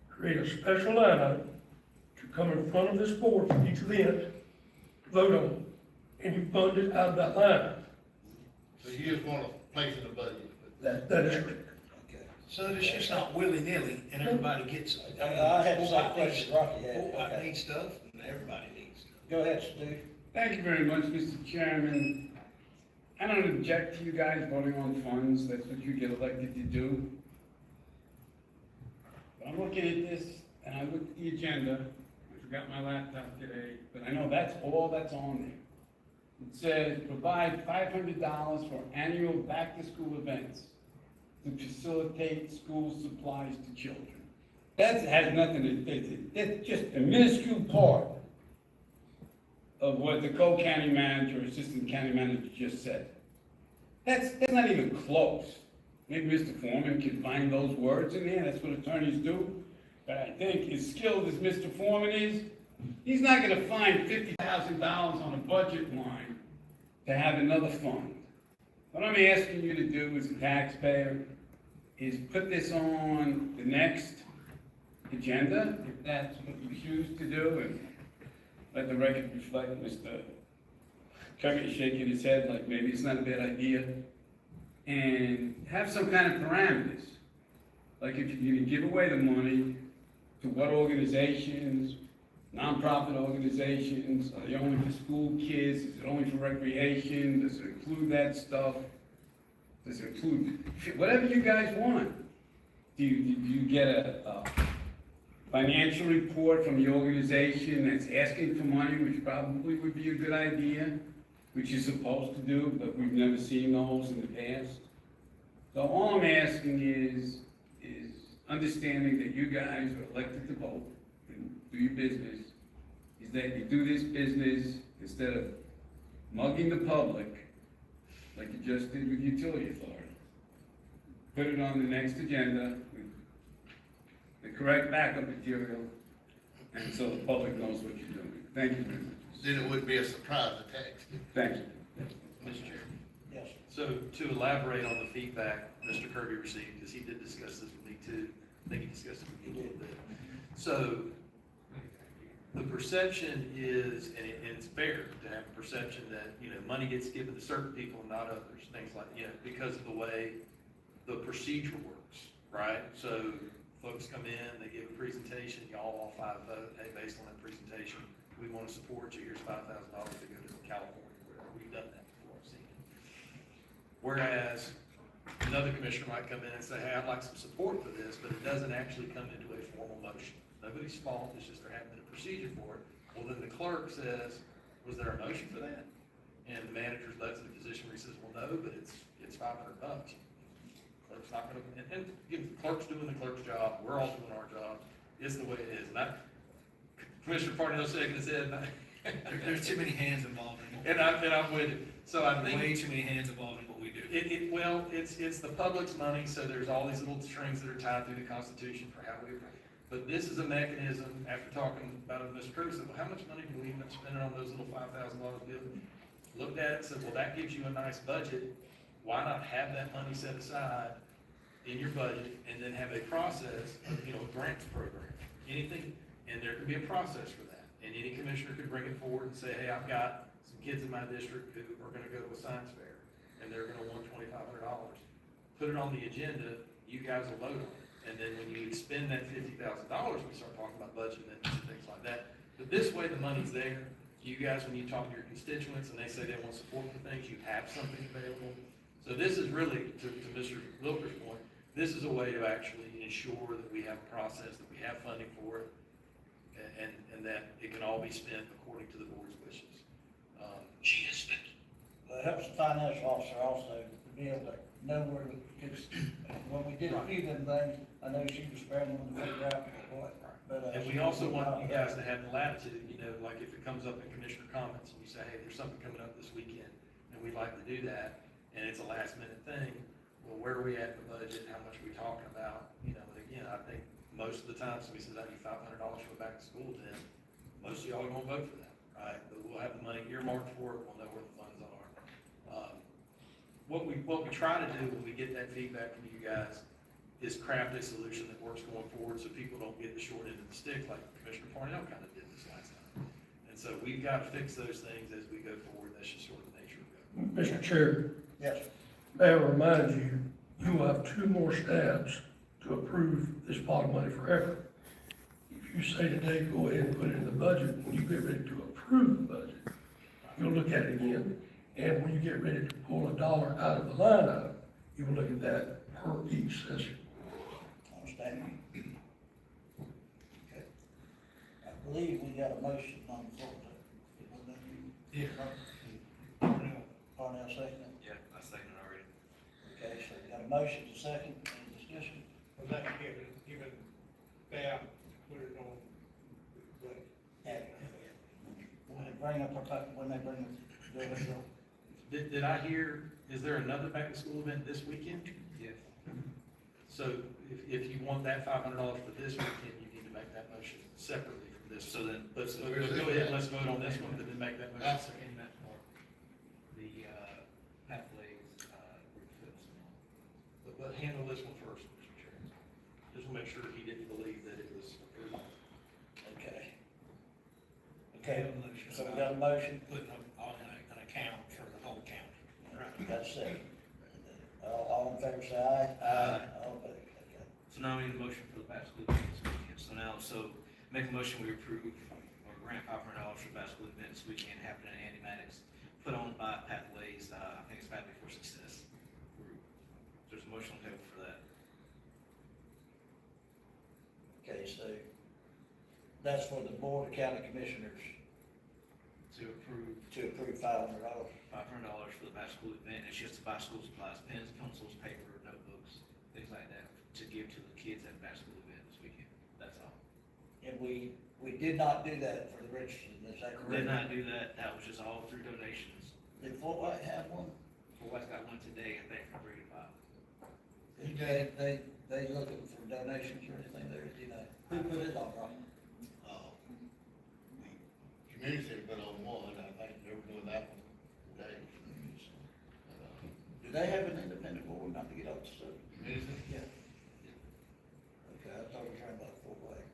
create a special line item to come in front of this board for each event, vote on it, and you fund it out of that line. So you just wanna place in the budget? That is correct. Okay. So it's just not willy-nilly and everybody gets it. I had the same question Rocky had. Fort White Okay. needs stuff and everybody needs stuff. Go ahead, Stu. Thank you very much, Mr. Chairman. I don't object to you guys voting on funds, that's what you get elected to do. looking at this, and I looked at the agenda, I forgot my laptop today, but I know that's all that's on there. It says, provide $500 for annual back-to-school events to facilitate school supplies to children. That has nothing to, that's just a minuscule part of what the co-county manager, assistant county manager just said. That's not even close. Maybe Mr. Foreman can find those words in there, that's what attorneys do. But I think as skilled as Mr. Foreman is, he's not gonna find $50,000 on a budget line to have another fund. What I'm asking you to do as a taxpayer is put this on the next agenda, if that's what you choose to do, and let the record reflect Mr. Kirby shaking his head like maybe it's not a bad idea. And have some kind of parameters. Like if you're gonna give away the money, to what organizations, nonprofit organizations, are they only for school kids, is it only for recreation, does it include that stuff? Does it include, whatever you guys want. Do you get a financial report from the organization that's asking for money, which probably would be a good idea, which you're supposed to do, but we've never seen those in the past. So all I'm asking is understanding that you guys are elected to vote and do your business, is that you do this business instead of mugging the public like you just did with utility authority. Put it on the next agenda with the correct backup material, and so the public knows what you're doing. Thank you very much. Then it wouldn't be a surprise attack. Thank you. Mr. Chair. Yes. So to elaborate on the feedback Mr. Kirby received, because he did discuss this with me too, I think he discussed it with me a little bit. So the perception is, and it's fair to have a perception that, you know, money gets given to certain people and not others, things like, you know, because of the way the procedure works, right? So folks come in, they give a presentation, y'all all five vote, hey, based on that presentation, we want to support you, here's $5,000 to go to California, whatever. We've done that before, I've seen it. Whereas another commissioner might come in and say, hey, I'd like some support for this, but it doesn't actually come into a formal motion. Nobody's fault, it's just there hasn't been a procedure for it. Well, then the clerk says, was there a motion for that? And the manager's left in a position where he says, well, no, but it's $500. Clerk's not gonna, and again, the clerk's doing the clerk's job, we're all doing our job, it's the way it is. And Commissioner Parnell shaking his head, There's too many hands involved in what and I'm with it. So I think. way too many hands involved in what we do. Well, it's the public's money, so there's all these little strings that are tied through the Constitution for how we, but this is a mechanism, after talking about it with Mr. Cruz, said, well, how much money do we end up spending on those little $5,000 bills? Looked at it, said, well, that gives you a nice budget, why not have that money set aside in your budget, and then have a process of, you know, a grants program, anything, and there could be a process for that, and any commissioner could bring it forward and say, hey, I've got some kids in my district who are gonna go to a science fair, and they're gonna want $2,500. Put it on the agenda, you guys will vote on it. And then when you expend that $50,000, we start talking about budgeting and things like that. But this way, the money's there. You guys, when you talk to your constituents and they say they want support for things, you have something available. So this is really, to Mr. Wilker's point, this is a way to actually ensure that we have a process, that we have funding for it, and that it can all be spent according to the board's wishes. Well, it helps the financial officer also to be able to know where, because when we did a few of them things, I know she was scrambling to figure out what, but. And we also want you guys to have the latitude, you know, like if it comes up in commissioner comments and you say, hey, there's something coming up this weekend and we'd like to do that, and it's a last minute thing, well, where are we at in the budget, how much are we talking about? You know, and again, I think most of the time somebody says, I need $500 for a back to school then, most of y'all are gonna vote for that, right? But we'll have the money earmarked for it, we'll know where the funds are. What we try to do when we get that feedback from you guys is craft a solution that works going forward so people don't get the short end of the stick like Commissioner Parnell kind of did this last time. And so we've got to fix those things as we go forward. That's just sort of the nature of it. Mr. Chair, Yes, may I remind you, you will have 2 more stabs to approve this pot of money forever. If you say today, go ahead and put it in the budget, when you get ready to approve the budget, you'll look at it again. And when you get ready to pull a dollar out of the line item, you will look at that per each session. understand. got a motion on the floor. Wasn't that you? Yeah. Parnell second. Yeah, I seconded already. Okay, so we got a motion to second, any discussion? Was that given staff, put it on, When they bring it, go. Did I hear, is there another back to school event this weekend? Yes. So if you want that $500 for this weekend, you need to make that motion separately from this. So then, let's go ahead, let's vote on this one, but then make that motion. So in that part, the, pathways, But handle this one first, Mr. Chairman. Just to make sure he didn't believe that it was approved. Okay. Okay, so we got a motion, Putting on an account for the whole county. Right. got a second. All in favor, say aye. Aye. All opposed, okay. So now we need a motion for the basketball event this weekend. So make a motion, we approve or grant $500 for basketball event this weekend happening at Andy Maddox, put on by Pathways, I think it's Pathway for Success group. There's a motion on the table for that. Okay, so that's for the Board of County Commissioners To approve to approve $500. $500 for the basketball event. It's just to buy school supplies, pens, pencils, paper, notebooks, things like that, to give to the kids at the basketball event this weekend. That's all. And we did not do that for the Richardson, is that correct? Did not do that. That was just all through donations. Did Fort White have one? Fort White's got one today, I think, from 3 to 5. They looking for donations or anything there, do you know? Who put it on, Ron? Community center put on one, I think they were doing that one today. Do they have an independent board, not to get off the subject? Community center? Yeah. Okay, I thought we were talking about Fort White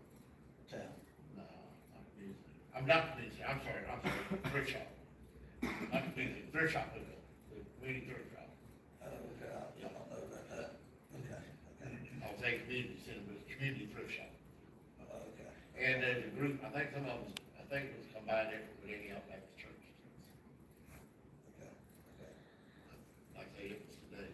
town. No, not community center. I'm not community center, I'm sorry, thrift shop. Not community, thrift shop, the community thrift shop. Okay, I don't know about that. Okay, okay, I'll say community center, but it's community thrift shop. okay. And there's a group, I think some of them, I think it was combined effort with any out back to church. Okay, okay. Like they it was today.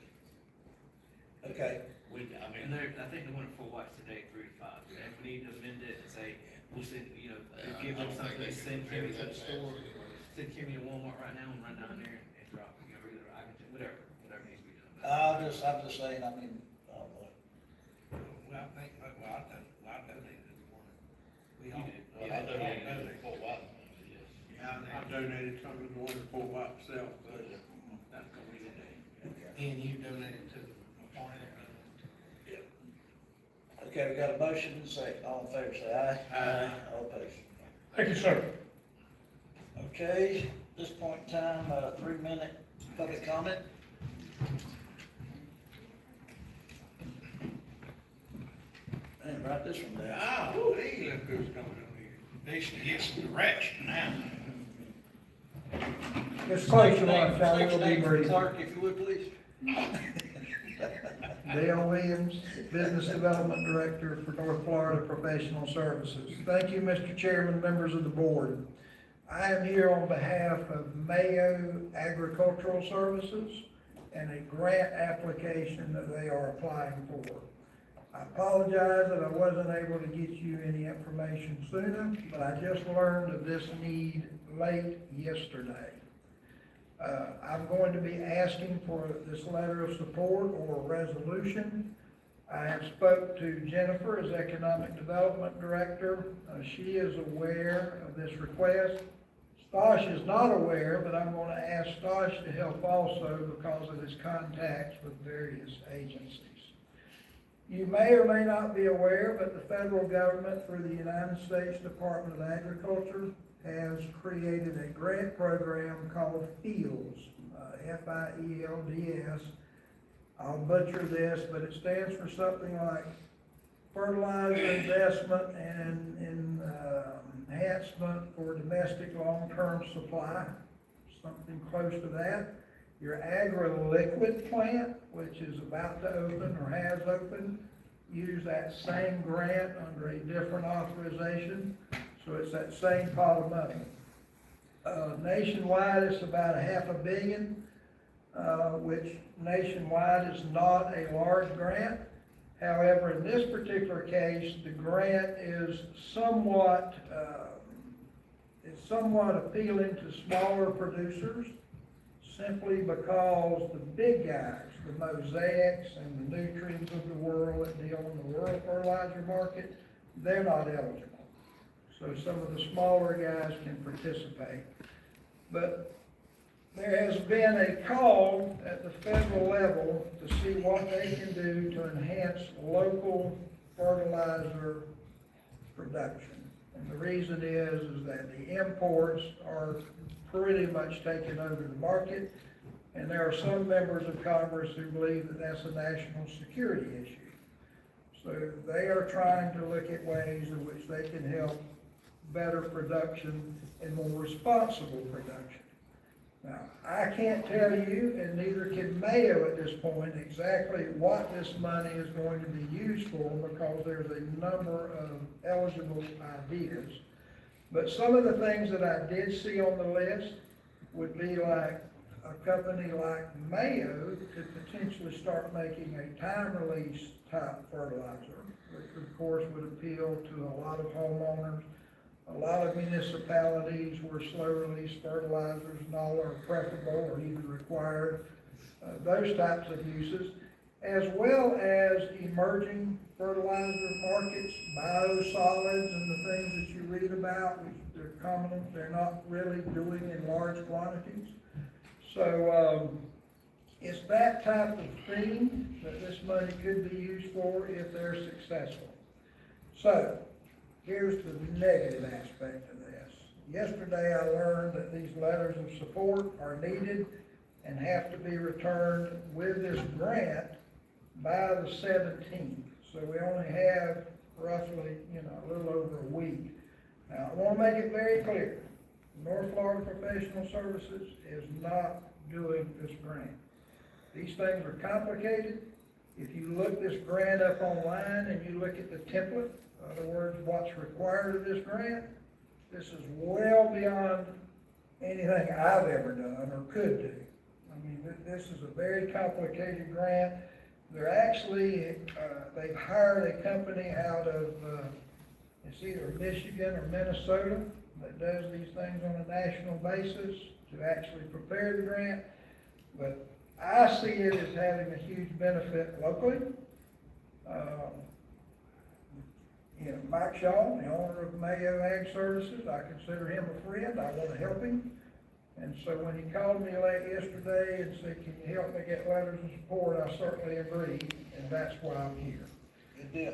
Okay, And I think the one at Fort White's today, 3 to 5. If we need to amend it and say, we'll send, give them something, send Kimmy to the store, send Kimmy to Walmart right now and run down there and drop, either I can, whatever needs to be done. I'm just saying, I mean, Well, I think, I donated one. We all did. Well, I donated for a while, yes. Yeah, I donated some of the one to Fort White myself, but that's what we did. And you donated to the farm. okay, we got a motion and a second. All in favor, say aye. Aye. All opposed. Thank you, sir. Okay, at this point in time, 3-minute public comment. And write this one down. Oh, hey, look who's coming over here. They should get some direction now. Ms. Clayton, State I will your be name for the brief. clerk, if you would, please. Dale Williams, Business Development Director for North Florida Professional Services. Thank you, Mr. Chairman, members of the board. I am here on behalf of Mayo Agricultural Services and a grant application that they are applying for. I apologize that I wasn't able to get you any information sooner, but I just learned of this need late yesterday. I'm going to be asking for this letter of support or resolution. I have spoke to Jennifer as Economic Development Director. She is aware of this request. Stosh is not aware, but I'm going to ask Stosh to help also because of his contacts with various agencies. You may or may not be aware, but the federal government through the United States Department of Agriculture has created a grant program called FIELDS, F-I-E-L-D-S. I'll butcher this, but it stands for something like Fertilizer Investment and Enhancement for Domestic Long-Term Supply, something close to that. Your agri-liquid plant, which is about to open or has opened, use that same grant under a different authorization. So it's that same pot of money. Nationwide, it's about $500 million, which nationwide is not a large grant. However, in this particular case, the grant is somewhat it's somewhat appealing to smaller producers simply because the big guys, the Mosaics and the Nutrients of the world that deal in the world fertilizer market, they're not eligible. So some of the smaller guys can participate. But there has been a call at the federal level to see what they can do to enhance local fertilizer production. And the reason is that the imports are pretty much taking over the market, and there are some members of Congress who believe that that's a national security issue. So they are trying to look at ways in which they can help better production and more responsible production. Now, I can't tell you, and neither can Mayo at this point, exactly what this money is going to be used for, because there's a number of eligible ideas. But some of the things that I did see on the list would be like a company like Mayo could potentially start making a time release type fertilizer, which of course would appeal to a lot of homeowners. A lot of municipalities where slow release fertilizers and all are preferable or even required, those types of uses, as well as emerging fertilizer markets, biosolids and the things that you read about, which they're common, they're not really doing in large quantities. So it's that type of thing that this money could be used for if they're successful. So here's the negative aspect of this. Yesterday I learned that these letters of support are needed and have to be returned with this grant by the 17th. So we only have roughly, a little over a week. Now I want to make it very clear, North Florida Professional Services is not doing this grant. These things are complicated. If you look this grant up online and you look at the template, in other words, what's required of this grant, this is well beyond anything I've ever done or could do. I mean, this is a very complicated grant. They're actually, they've hired a company out of, it's either Michigan or Minnesota that does these things on a national basis to actually prepare the grant. But I see it as having a huge benefit locally. Mike Shaw, the owner of Mayo Ag Services, I consider him a friend. I want to help him. And so when he called me late yesterday and said, can you help me get letters of support, I certainly agreed, and that's why I'm here. Good deal.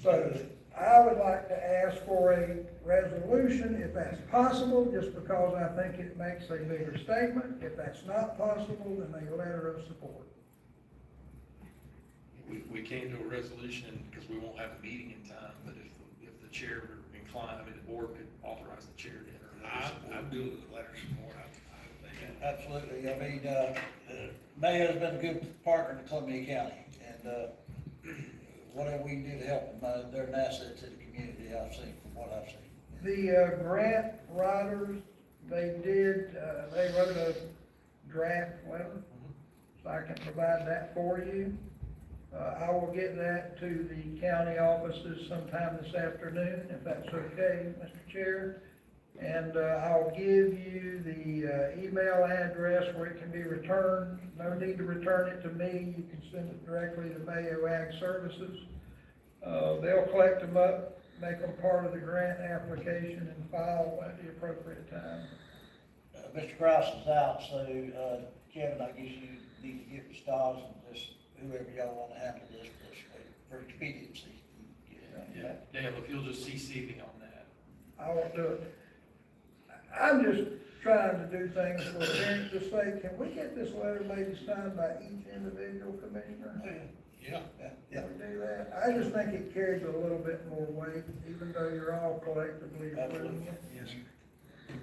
So I would like to ask for a resolution, if that's possible, just because I think it makes a bigger statement. If that's not possible, then a letter of support. We can't do a resolution because we won't have a meeting in time, but if the chair were inclined, the board could authorize the chair to enter. I'm doing the letter support. Absolutely. I mean, Mayo's been a good partner to Columbia County, and whatever we can do to help them, they're an asset to the community, I've seen, from what I've seen. The grant writers, they wrote a draft letter, so I can provide that for you. I will get that to the county offices sometime this afternoon, if that's okay, Mr. Chair. And I'll give you the email address where it can be returned. No need to return it to me. You can send it directly to Mayo Ag Services. They'll collect them up, make them part of the grant application, and file at the appropriate time. Mr. Krause is out, so Kevin, I guess you need to get the stars and just whoever y'all want to handle this for expediency. Yeah, Dale, if you'll just CC me on that. I won't do it. I'm just trying to do things for parents to say, can we get this letter maybe signed by each individual commissioner? Yeah. Yeah. Can we do that? I just think it carries a little bit more weight, even though you're all collectively approving it. Yes, sir.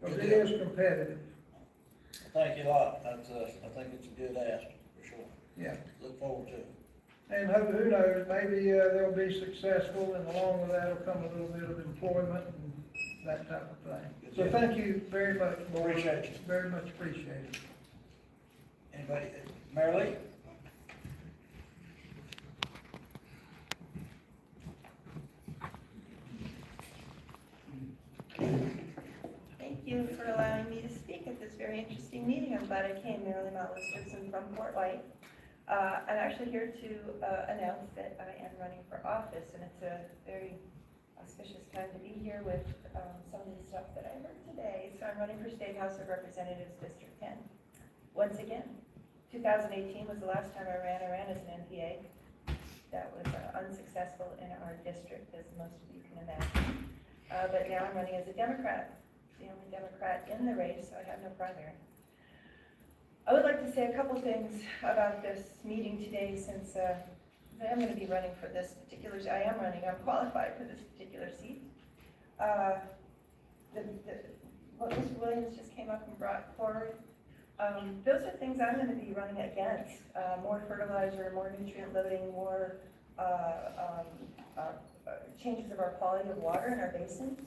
Because it is competitive. Thank you a lot. That's, I think it's a good ask, for sure. Yeah. Look forward to it. And who knows, maybe they'll be successful, and along with that will come a little bit of employment and that type of thing. So thank you very much, Board. Appreciate you. Very much appreciated. Anybody, Mary Lee? you for allowing me to speak at this very interesting meeting. I'm glad I came. Marilyn Motlis Gibson from Fort White. I'm actually here to announce that I am running for office, and it's a very auspicious time to be here with some of the stuff that I heard today. So I'm running for State House of Representatives, District 10. Once again, 2018 was the last time I ran as an NPA. That was unsuccessful in our district, as most of you can imagine. But now I'm running as a Democrat, the only Democrat in the race, so I have no primary. I would like to say a couple things about this meeting today, since I am going to be running for this particular, I'm qualified for this particular seat. What Mr. Williams just came up and brought forward, those are things I'm going to be running against. More fertilizer, more nutrient loading, more changes of our quality of water in our basin.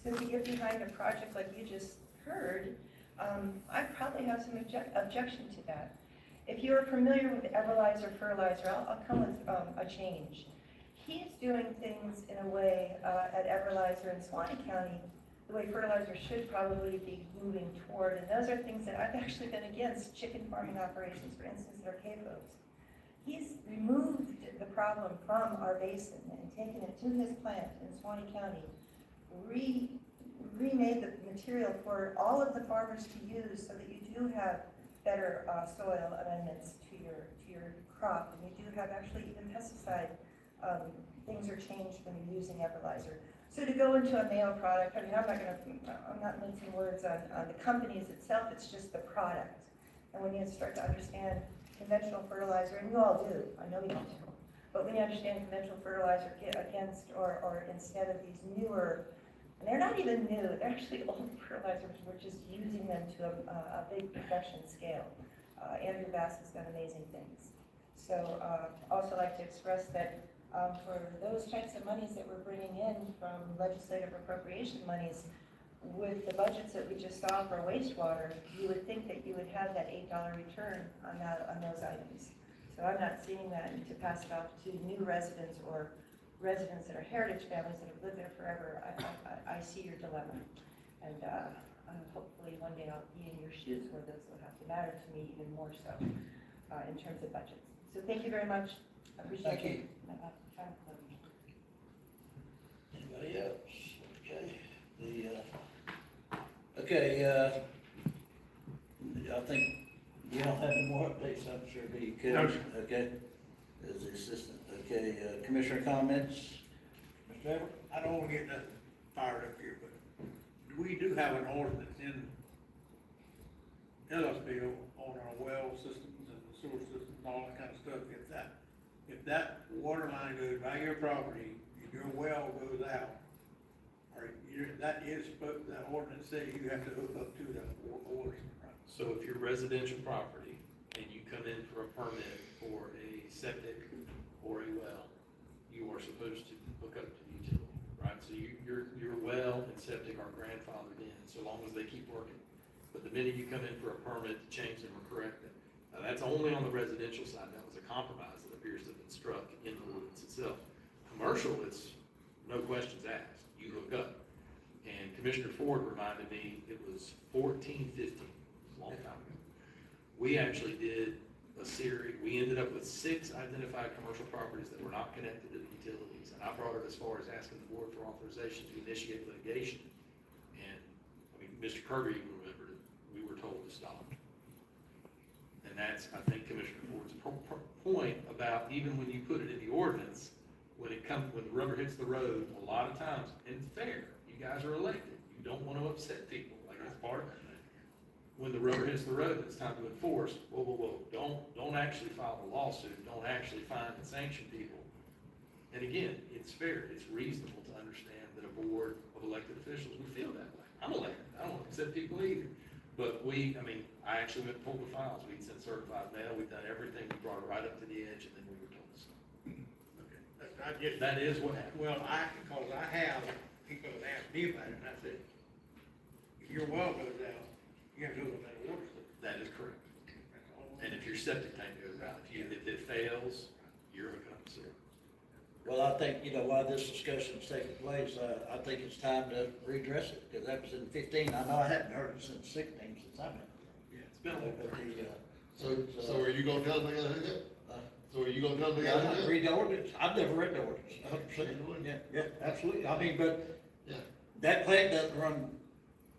So if you get behind a project like you just heard, I probably have some objection to that. If you are familiar with Everlyzer fertilizer, I'll come with a change. He's doing things in a way at Everlyzer in Suwannee County, the way fertilizer should probably be moving toward, and those are things that I've actually been against, chicken farming operations, for instance, at our CAFOs. He's removed the problem from our basin and taken it to his plant in Suwannee County, remade the material for all of the farmers to use so that you do have better soil amendments to your crop, and you do have actually even pesticide things are changed when you're using Everlyzer. So to go into a male product, I mean, I'm not mincing words on the companies itself, it's just the product. And when you start to understand conventional fertilizer, and you all do, I know you all do, but when you understand conventional fertilizer against or instead of these newer, and they're not even new, they're actually old fertilizers, we're just using them to a big production scale. Andrew Bass has done amazing things. So also like to express that for those types of monies that we're bringing in from legislative appropriation monies, with the budgets that we just saw for wastewater, you would think that you would have that $8 return on those items. So I'm not seeing that, and to pass it off to new residents or residents that are heritage families that have lived there forever, I see your dilemma. And hopefully one day I'll be in your shoes where those will have to matter to me even more so in terms of budgets. So thank you very much. I appreciate Thank you. Anybody else? Okay, I think you don't have any more updates, I'm sure, do you, Kevin? No, sir. Okay, as the assistant. Okay, commissioner comments? Mr. Everett? I don't wanna get nothing fired up here, but we do have an ordinance in Ellisville on our well systems and the sewer systems and all that kind of stuff. If that water line goes by your property, and your well goes out, or that ordinance says you have to hook up to that water. So if you're residential property and you come in for a permit for a septic or a well, you are supposed to hook up to the utility, right? So your well and septic are grandfathered in, so long as they keep working. But the minute you come in for a permit to change them or correct them, now that's only on the residential side. That was a compromise that appears to have been struck in the ordinance itself. Commercial, it's no questions asked. You hook up. And Commissioner Ford reminded me it was 14, 15, a long time ago. We actually did a series, we ended up with 6 identified commercial properties that were not connected to the utilities. And I brought it as far as asking the board for authorization to initiate litigation. And, I mean, Mr. Carter even remembered it. We were told to stop. And that's, I think, Commissioner Ford's point about even when you put it in the ordinance, when the rubber hits the road, a lot of times, and it's fair, you guys are elected, you don't want to upset people, like that's part of it. When the rubber hits the road, it's time to enforce, whoa, don't actually file a lawsuit, don't actually fine and sanction people. And again, it's fair, it's reasonable to understand that a board of elected officials would feel that way. I'm elected, I don't want to upset people either. But I actually went and pulled the files, we'd sent certified mail, we've done everything, we brought it right up to the edge, and then we were told to stop. That is what happened. Well, because I have, people have asked me about it, and I said, if your well goes out, you have to hook up that water system. That is correct. And if your septic tank goes out, if it fails, you're hooking up the sewer. Well, I think, while this discussion's taking place, I think it's time to redress it, because that was in 15. I know I hadn't heard it since 16, since I've been. Yeah, it's been a little bit. So are you gonna tell them they gotta do that? So are you gonna tell them they Yeah, gotta do that? read the ordinance. I've never read the ordinance, 100%. Yeah, absolutely. I mean, but Yeah. that plant doesn't run,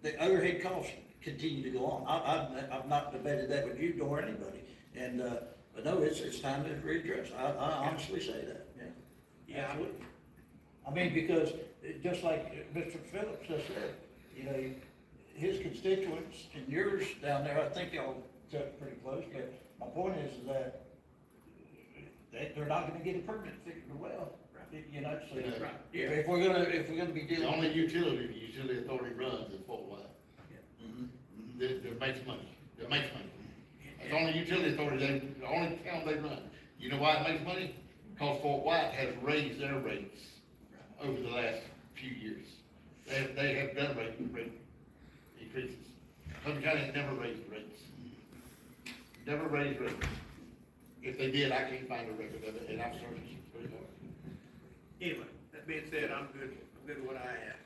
the overhead costs continue to go on. I've not debated that with you nor anybody. And, but no, it's time to redress. I honestly say that, yeah. Yeah. Absolutely. I mean, because just like Mr. Phillips just said, his constituents and yours down there, I think y'all took pretty close, but my point is that they're not gonna get a permit fixed the well, so. Yeah. If we're gonna be The dealing. only utility the utility authority runs is Fort White. Mhm. That makes money, It's the only utility authority, the only town they run. You know why it makes money? Because Fort White has raised their rates over the last few years. They have done rate increases. Columbia County has never raised rates. Never raised rates. If they did, I can't find a record of it, and I'm searching pretty hard. Anyway, that being said, I'm good with what I had.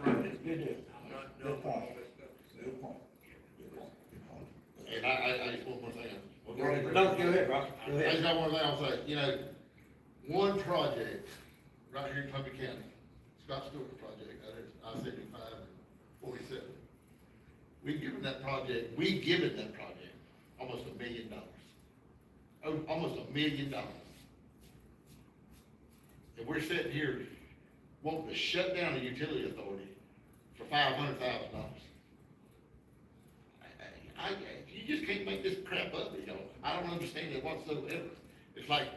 I'm Good deal. not Good done with all point. this stuff. Good point. Good point. Good point. And I just want one thing. No, go ahead, Rob. Go I just ahead. got one thing I'll say, one project right here in Columbia County, Scott Stewart project, out at I-75 and 47. We've given that project almost $1 million. Oh, almost $1 million. And we're sitting here wanting to shut down the utility authority for $500,000. You just can't make this crap up, I don't understand it whatsoever. It's like,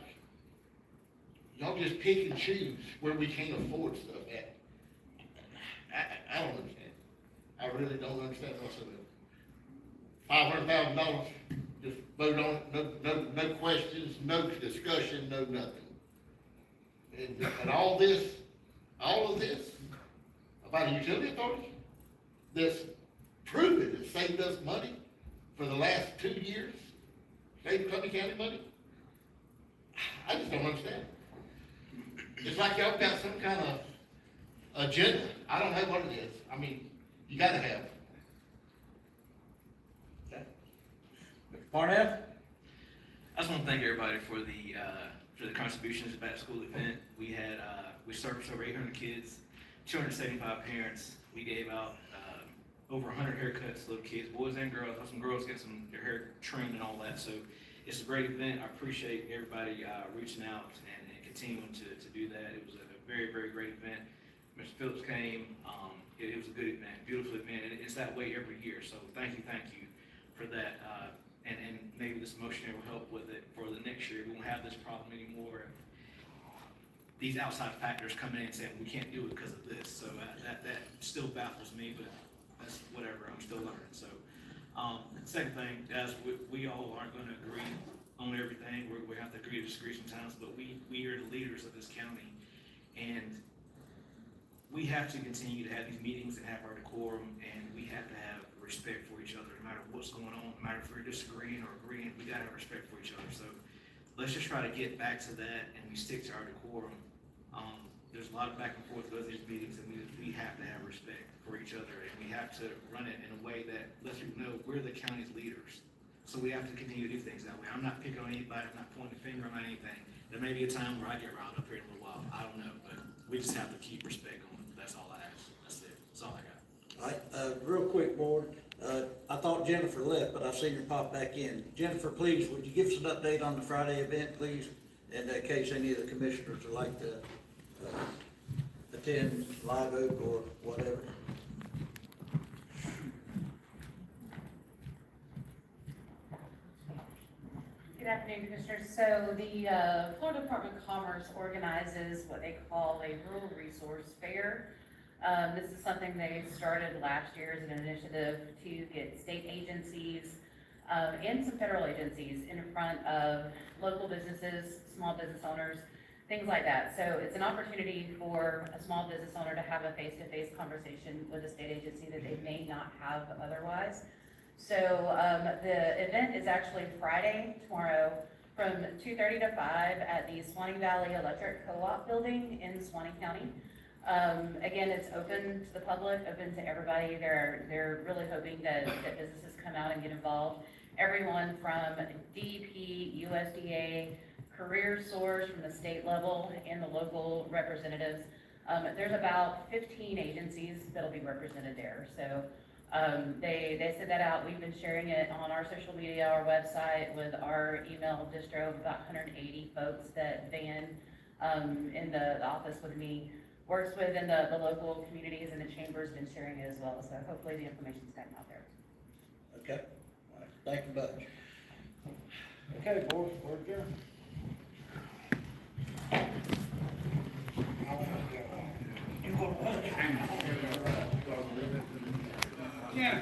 y'all just pick and choose where we can't afford stuff at. I don't understand. I really don't understand whatsoever. $500,000, just vote on it, no questions, no discussion, no nothing. And all of this about a utility authority that's proven it saved us money for the last 2 years, saved Columbia County money. I just don't understand. It's like y'all got some kind of agenda. I don't know what it is. I mean, you gotta have. Okay. Mr. Parnell? I just want to thank everybody for the contributions to the back to school event. We had, we serviced over 800 kids, 275 parents. We gave out over 100 haircuts to little kids, boys and girls. Some girls get their hair trimmed and all that. So it's a great event. I appreciate everybody reaching out and continuing to do that. It was a very, very great event. Mr. Phillips came. It was a good event, beautiful event, and it's that way every year. So thank you for that. And maybe this motion will help with it for the next year. We won't have this problem anymore. These outside factors coming in and saying we can't do it because of this. So that still baffles me, but that's whatever. I'm still learning. So second thing, guys, we all aren't going to agree on everything. We have to agree to disagree sometimes, but we are the leaders of this county, and we have to continue to have these meetings and have our decorum, and we have to have respect for each other, no matter what's going on, no matter if we're disagreeing or agreeing, we gotta have respect for each other. So let's just try to get back to that, and we stick to our decorum. There's a lot of back and forth with these meetings, and we have to have respect for each other, and we have to run it in a way that lets people know we're the county's leaders. So we have to continue to do things that way. I'm not picking on anybody, I'm not pointing a finger on anything. There may be a time where I get riled up here in a little while, I don't know, but we just have to keep respect going. That's all I ask. That's it. That's all I got. All right, real quick, board, I thought Jennifer left, but I seen her pop back in. Jennifer, please, would you give us an update on the Friday event, please? In case any of the commissioners would like to, attend Live Oak or whatever. Good afternoon, Commissioners. So the Florida Department of Commerce organizes what they call a rural resource fair. This is something they started last year as an initiative to get state agencies and some federal agencies in front of local businesses, small business owners, things like that. So it's an opportunity for a small business owner to have a face-to-face conversation with a state agency that they may not have otherwise. So the event is actually Friday, tomorrow, from 2:30 to 5 at the Swanee Valley Electric Co-op building in Swanee County. Again, it's open to the public, open to everybody. They're really hoping that businesses come out and get involved. Everyone from DEP, USDA, Career Source from the state level, and the local representatives. There's about 15 agencies that'll be represented there. So they sent that out. We've been sharing it on our social media, our website, with our email distro of about 180 folks that Van in the office with me works with in the local communities, and the chamber's been sharing it as well. So hopefully the information's gotten out there. Okay, all right, thank you much. Okay, boys, we're adjourned. Yeah.